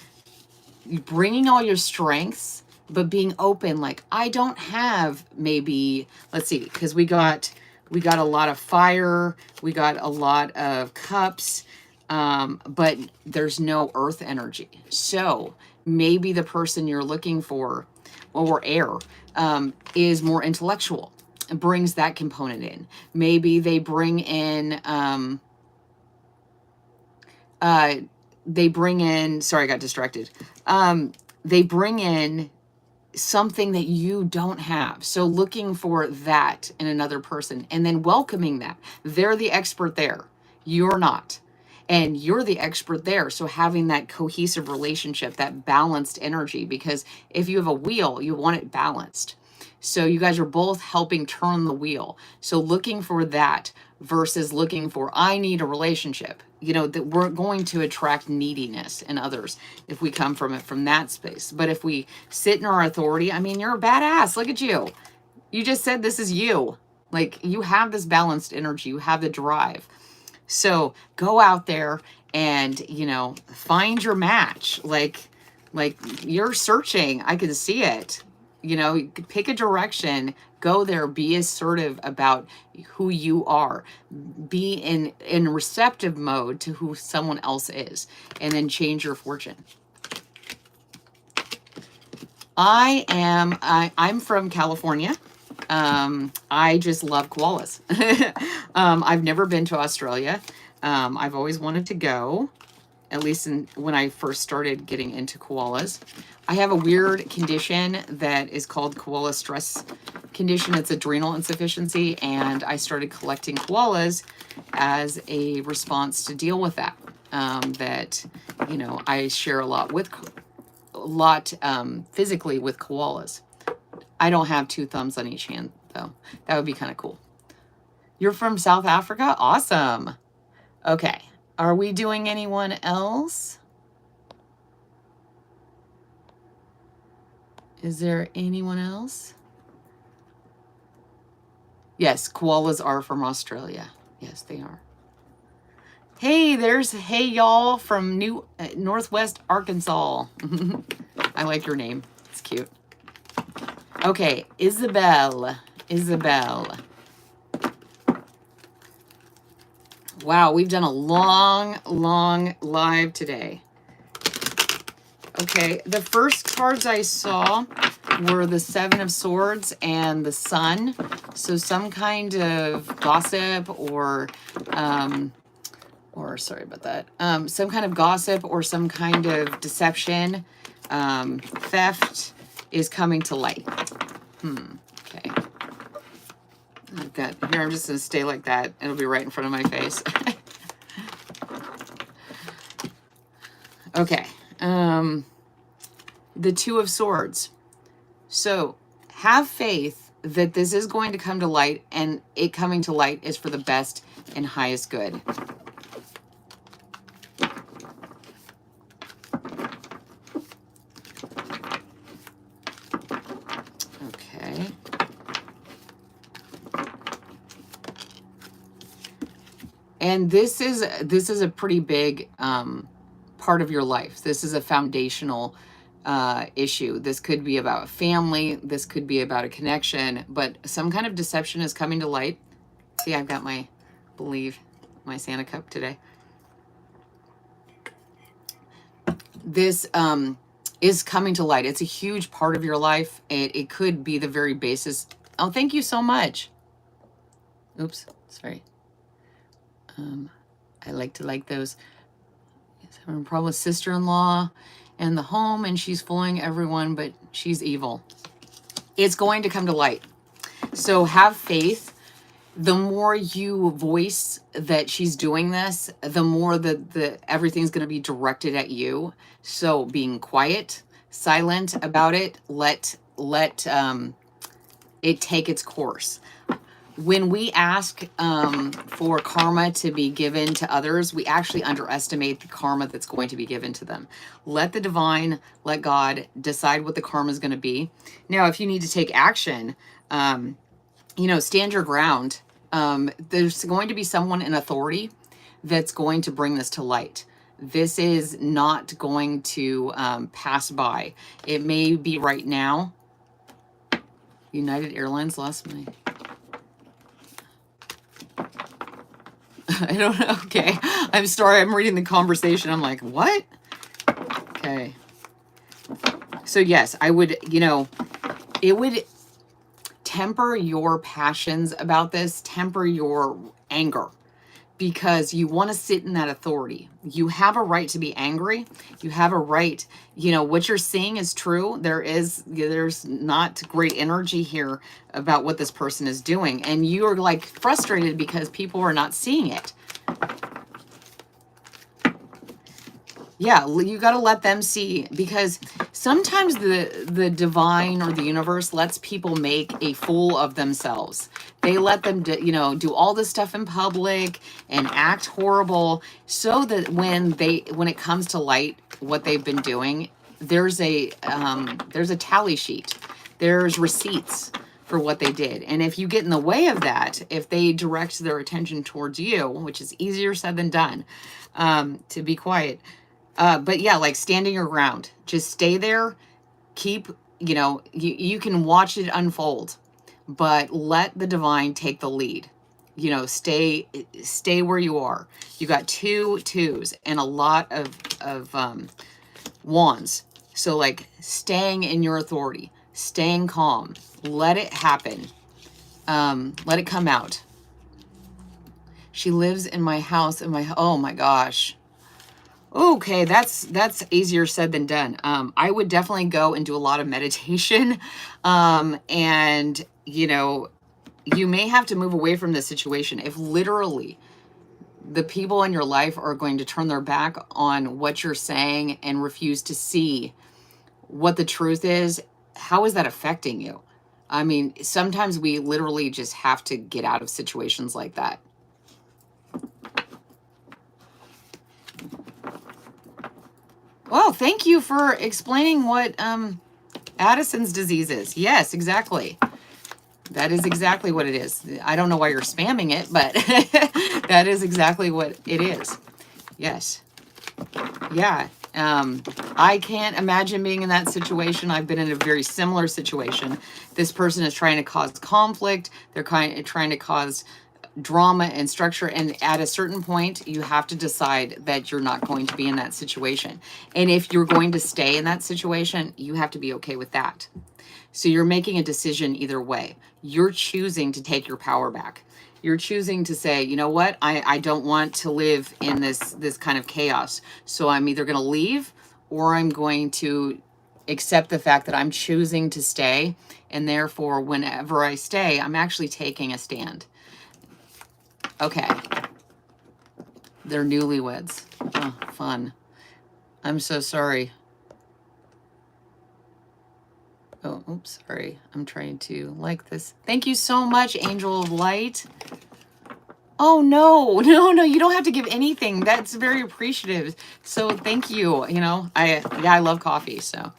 bringing all your strengths, but being open, like, I don't have, maybe, let's see, because we got a lot of fire, we got a lot of cups, but there's no earth energy. So maybe the person you're looking for, or air, is more intellectual, and brings that component in. Maybe they bring in, sorry, I got distracted. They bring in something that you don't have. So looking for that in another person, and then welcoming that. They're the expert there. You're not. And you're the expert there. So having that cohesive relationship, that balanced energy, because if you have a wheel, you want it balanced. So you guys are both helping turn the wheel. So looking for that versus looking for, I need a relationship. You know, that we're going to attract neediness in others if we come from it from that space. But if we sit in our authority, I mean, you're a badass. Look at you. You just said this is you. Like, you have this balanced energy. You have the drive. So go out there and, you know, find your match. Like you're searching. I can see it. You know, pick a direction, go there, be assertive about who you are, be in receptive mode to who someone else is, and then change your fortune. I'm from California. I just love koalas. I've never been to Australia. I've always wanted to go, at least when I first started getting into koalas. I have a weird condition that is called koala stress condition. It's adrenal insufficiency, and I started collecting koalas as a response to deal with that. That, you know, I share a lot physically with koalas. I don't have two thumbs on each hand, though. That would be kind of cool. You're from South Africa? Awesome. Okay. Are we doing anyone else? Is there anyone else? Yes, koalas are from Australia. Yes, they are. Hey, hey y'all from Northwest Arkansas. I like your name. It's cute. Okay, Isabel. Wow, we've done a long live today. Okay, the first cards I saw were the Seven of Swords and the Sun. So some kind of gossip or sorry about that. Some kind of gossip or some kind of deception, theft is coming to light. Okay. Like that. Here, I'm just going to stay like that. It'll be right in front of my face. Okay. The Two of Swords. So have faith that this is going to come to light, and it coming to light is for the best and highest good. Okay. And this is a pretty big part of your life. This is a foundational issue. This could be about family. This could be about a connection, but some kind of deception is coming to light. See, I've got my, believe, my Santa cup today. This is coming to light. It's a huge part of your life. It could be the very basis. Oh, thank you so much. Oops, sorry. I like to like those. He's having a problem with sister-in-law and the home, and she's fooling everyone, but she's evil. It's going to come to light. So have faith. The more you voice that she's doing this, the more that everything's going to be directed at you. So being quiet, silent about it, let it take its course. When we ask for karma to be given to others, we actually underestimate the karma that's going to be given to them. Let the divine, let God decide what the karma is going to be. Now, if you need to take action, you know, stand your ground. There's going to be someone in authority that's going to bring this to light. This is not going to pass by. It may be right now. United Airlines lost my... I don't know. Okay. I'm sorry. I'm reading the conversation. I'm like, what? Okay. So yes, I would, you know, it would temper your passions about this, temper your anger, because you want to sit in that authority. You have a right to be angry. You have a right, you know, what you're seeing is true. There's not great energy here about what this person is doing. And you're like frustrated because people are not seeing it. Yeah, you got to let them see, because sometimes the divine or the universe lets people make a fool of themselves. They let them, you know, do all this stuff in public and act horrible, so that when it comes to light what they've been doing, there's a tally sheet. There's receipts for what they did. And if you get in the way of that, if they direct their attention towards you, which is easier said than done, to be quiet. But yeah, like standing your ground, just stay there, keep, you know, you can watch it unfold, but let the divine take the lead, you know, stay where you are. You got 2 2s and a lot of wands. So like staying in your authority, staying calm, let it happen. Let it come out. She lives in my house, oh my gosh. Okay, that's easier said than done. I would definitely go and do a lot of meditation. And, you know, you may have to move away from this situation. If literally the people in your life are going to turn their back on what you're saying and refuse to see what the truth is, how is that affecting you? I mean, sometimes we literally just have to get out of situations like that. Well, thank you for explaining what Addison's disease is. Yes, exactly. That is exactly what it is. I don't know why you're spamming it, but that is exactly what it is. Yes. Yeah. I can't imagine being in that situation. I've been in a very similar situation. This person is trying to cause conflict. They're trying to cause drama and structure, and at a certain point you have to decide that you're not going to be in that situation. And if you're going to stay in that situation, you have to be okay with that. So you're making a decision either way. You're choosing to take your power back. You're choosing to say, you know what, I don't want to live in this kind of chaos, so I'm either going to leave, or I'm going to accept the fact that I'm choosing to stay, and therefore whenever I stay, I'm actually taking a stand. Okay. They're newlyweds. Oh, fun. I'm so sorry. Oh, oops, sorry. I'm trying to like this. Thank you so much, Angel of Light. Oh, no, no, you don't have to give anything. That's very appreciative. So thank you. You know, I love coffee. So,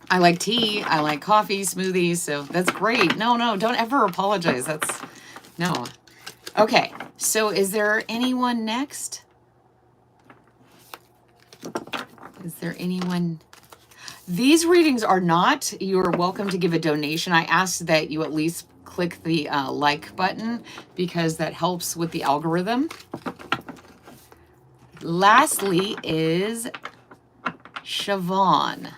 I like tea. I like coffee, smoothies. So that's great. No, don't ever apologize. That's, no. Okay. So is there anyone next? Is there anyone? These readings are not. You're welcome to give a donation. I ask that you at least click the like button because that helps with the algorithm. Lastly is Siobhan.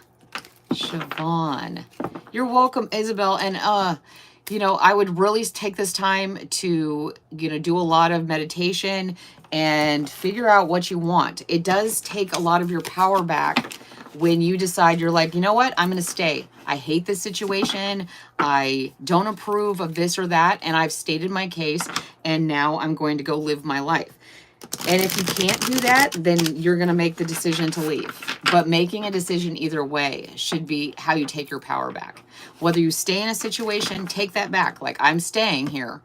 Siobhan. You're welcome, Isabel. And you know, I would really take this time to, you know, do a lot of meditation and figure out what you want. It does take a lot of your power back when you decide you're like, you know what, I'm going to stay. I hate this situation. I don't approve of this or that. And I've stated my case. And now I'm going to go live my life. And if you can't do that, then you're going to make the decision to leave. But making a decision either way should be how you take your power back. Whether you stay in a situation, take that back. Like, I'm staying here.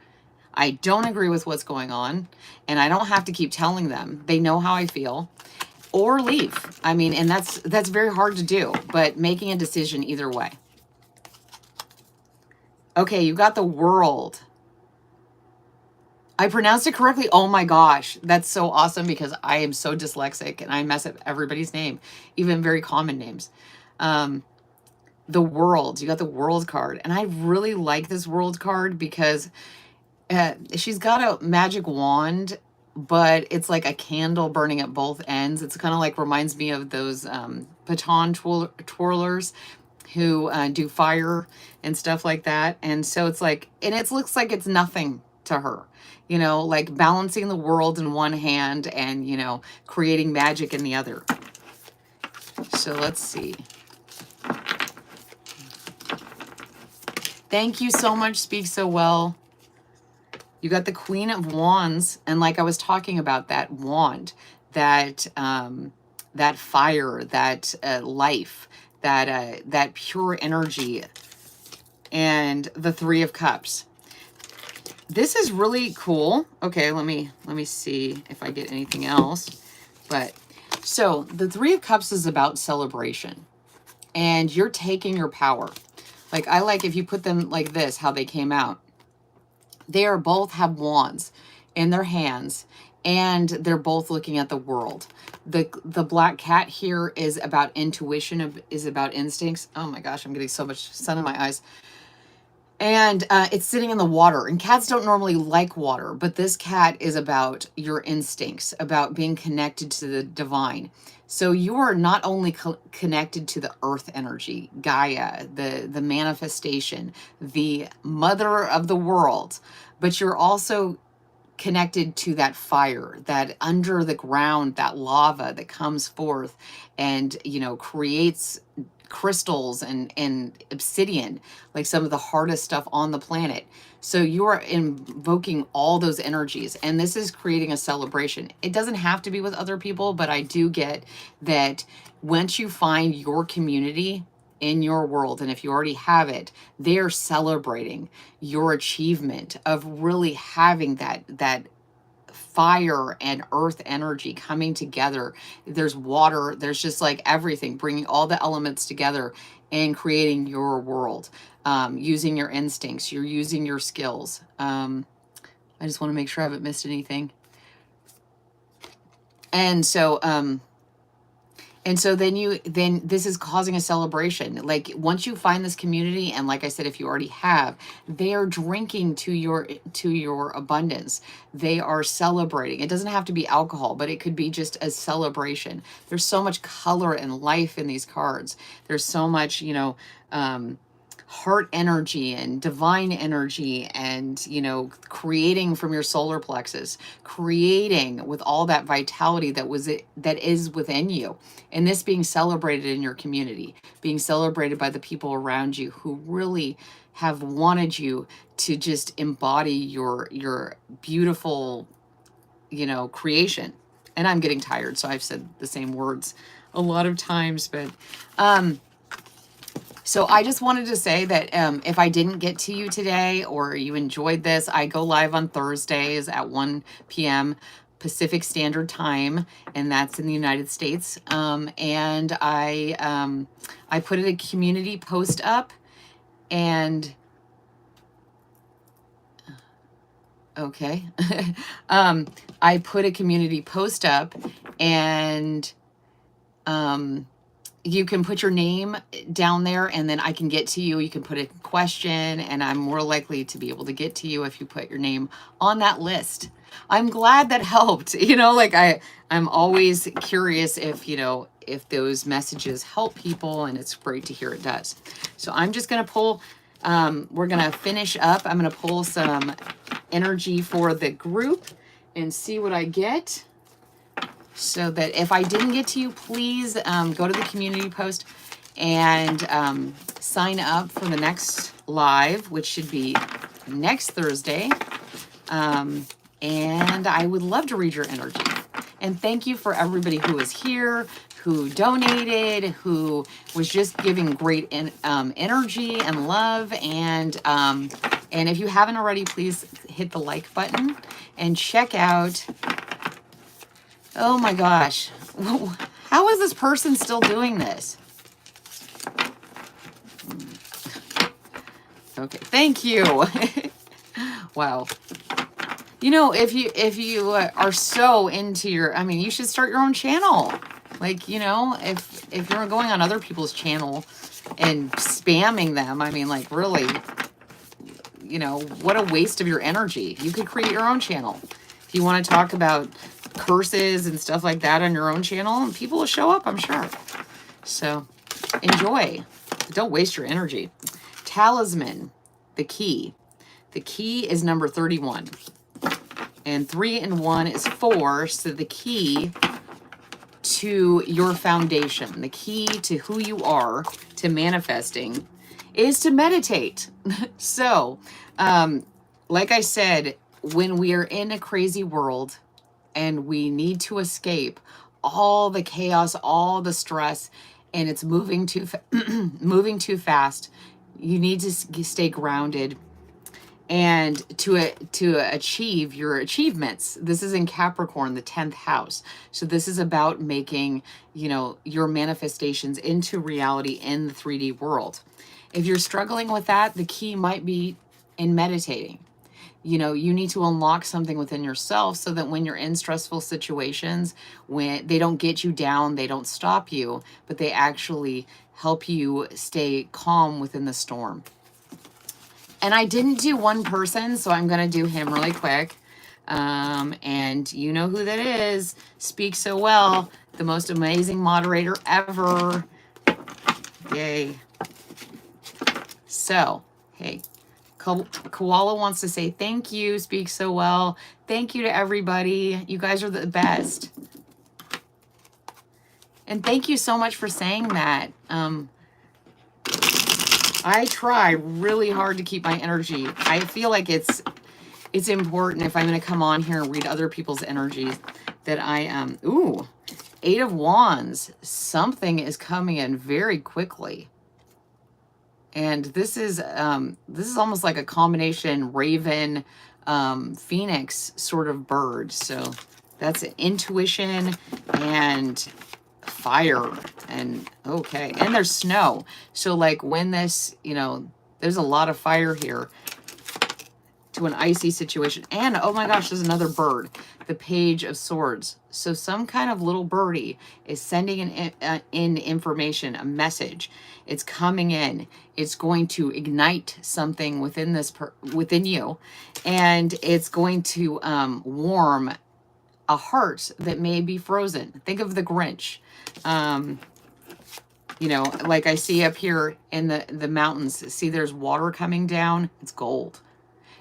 I don't agree with what's going on. And I don't have to keep telling them. They know how I feel. Or leave. I mean, and that's very hard to do. But making a decision either way. Okay, you got the World. I pronounced it correctly. Oh my gosh. That's so awesome because I am so dyslexic and I mess up everybody's name, even very common names. The World. You got the World card. And I really like this World card because she's got a magic wand, but it's like a candle burning at both ends. It's kind of like reminds me of those baton twirlers who do fire and stuff like that. And so it's like, and it looks like it's nothing to her. You know, like balancing the world in one hand and, you know, creating magic in the other. So let's see. Thank you so much, Speak So Well. You got the Queen of Wands. And like I was talking about, that wand, that that fire, that life, that pure energy, and the Three of Cups. This is really cool. Okay, let me see if I get anything else. But so the Three of Cups is about celebration. And you're taking your power. Like, I like if you put them like this, how they came out. They are both have wands in their hands. And they're both looking at the world. The black cat here is about intuition, is about instincts. Oh my gosh, I'm getting so much sun in my eyes. And it's sitting in the water. And cats don't normally like water, but this cat is about your instincts, about being connected to the divine. So you are not only connected to the earth energy, Gaia, the manifestation, the mother of the world, but you're also connected to that fire, that under the ground, that lava that comes forth and, you know, creates crystals and obsidian, like some of the hardest stuff on the planet. So you are invoking all those energies, and this is creating a celebration. It doesn't have to be with other people, but I do get that once you find your community in your world, and if you already have it, they're celebrating your achievement of really having that fire and earth energy coming together. There's water, there's just like everything, bringing all the elements together and creating your world, using your instincts, you're using your skills. I just want to make sure I haven't missed anything. And so then this is causing a celebration. Like, once you find this community, and like I said, if you already have, they are drinking to your abundance. They are celebrating. It doesn't have to be alcohol, but it could be just a celebration. There's so much color and life in these cards. There's so much, you know, heart energy and divine energy, and, you know, creating from your solar plexus, creating with all that vitality that is within you, and this being celebrated in your community, being celebrated by the people around you who really have wanted you to just embody your beautiful, you know, creation. And I'm getting tired, so I've said the same words a lot of times, but So I just wanted to say that if I didn't get to you today or you enjoyed this, I go live on Thursdays at 1 p.m. Pacific Standard Time, and that's in the United States. And I put a community post up, and okay, I put a community post up, and you can put your name down there, and then I can get to you. You can put a question, and I'm more likely to be able to get to you if you put your name on that list. I'm glad that helped. Like I'm always curious if, if those messages help people, and it's great to hear it does. So I'm just going to pull, we're going to finish up. I'm going to pull some energy for the group and see what I get. So that if I didn't get to you, please go to the community post and sign up for the next live, which should be next Thursday. And I would love to read your energy. And thank you for everybody who was here, who donated, who was just giving great energy and love. And if you haven't already, please hit the like button and check out. Oh my gosh. How is this person still doing this? Okay, thank you. Wow. If you are so into you should start your own channel. Like, if you're going on other people's channel and spamming them, really, what a waste of your energy. You could create your own channel. If you want to talk about curses and stuff like that on your own channel, and people will show up, I'm sure. So enjoy. Don't waste your energy. Talisman, the key. The key is number 31. And 3 and 1 is 4. So the key to your foundation, the key to who you are, to manifesting, is to meditate. So, like I said, when we are in a crazy world, and we need to escape all the chaos, all the stress, and it's moving too fast. You need to stay grounded, and to achieve your achievements. This is in Capricorn, the 10th house. So this is about making, your manifestations into reality in the 3D world. If you're struggling with that, the key might be in meditating. You need to unlock something within yourself so that when you're in stressful situations, when they don't get you down, they don't stop you, but they actually help you stay calm within the storm. And I didn't do one person, so I'm going to do him really quick. And you know who that is. Speak so well. The most amazing moderator ever. Yay. So, hey. Koala wants to say thank you, speak so well. Thank you to everybody. You guys are the best. And thank you so much for saying that. I try really hard to keep my energy. I feel like it's important if I'm going to come on here and read other people's energies that I am. Ooh, 8 of Wands. Something is coming in very quickly. And this is almost like a combination raven, phoenix sort of bird. So that's intuition and fire, and okay. And there's snow. So like when this, there's a lot of fire here to an icy situation. And oh my gosh, there's another bird, the Page of Swords. So some kind of little birdie is sending in information, a message. It's coming in. It's going to ignite something within within you, and it's going to warm a heart that may be frozen. Think of the Grinch. Like I see up here in the mountains. See, there's water coming down. It's gold.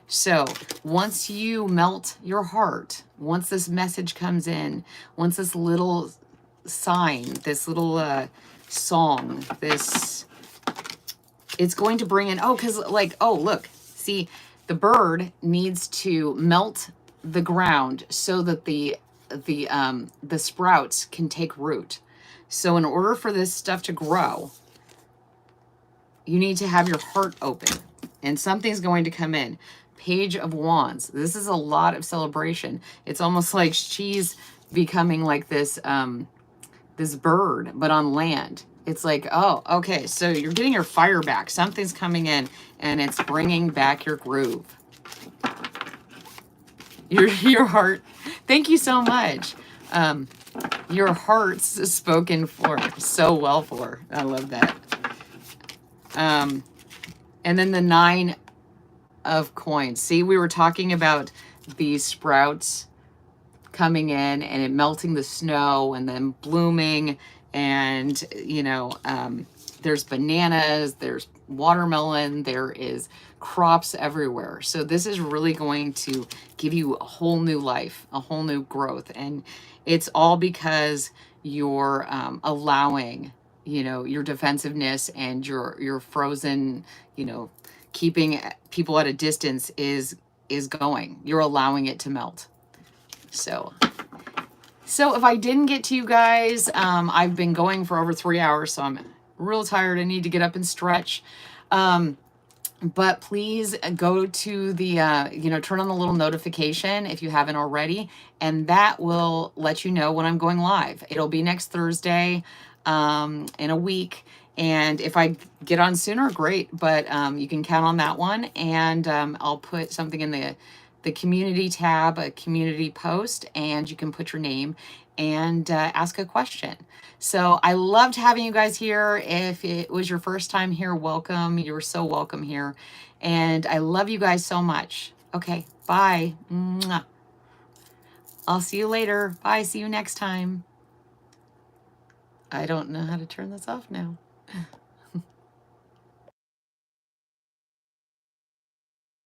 So once you melt your heart, once this message comes in, once this little sign, this little song, it's going to bring in, look, see, the bird needs to melt the ground so that the sprouts can take root. So in order for this stuff to grow, you need to have your heart open and something's going to come in. Page of Wands. This is a lot of celebration. It's almost like she's becoming like this, this bird, but on land. It's like, oh, okay, so you're getting your fire back. Something's coming in and it's bringing back your groove. Your heart. Thank you so much. Your heart's spoken for so well for. I love that. And then the 9 of coins. See, we were talking about these sprouts coming in and it melting the snow and then blooming, and you know, there's bananas, there's watermelon, there is crops everywhere. So this is really going to give you a whole new life, a whole new growth, and it's all because you're allowing, you know, your defensiveness and your frozen, you know, keeping people at a distance is going. You're allowing it to melt. So if I didn't get to you guys, I've been going for over 3 hours, so I'm real tired. I need to get up and stretch. But please go to the, you know, turn on the little notification if you haven't already, and that will let you know when I'm going live. It'll be next Thursday, in a week. And if I get on sooner, great. But you can count on that one. And I'll put something in the community tab, a community post, and you can put your name and ask a question. So I loved having you guys here. If it was your first time here, welcome. You're so welcome here. And I love you guys so much. Okay, bye. Mwah. I'll see you later. Bye, see you next time. I don't know how to turn this off now.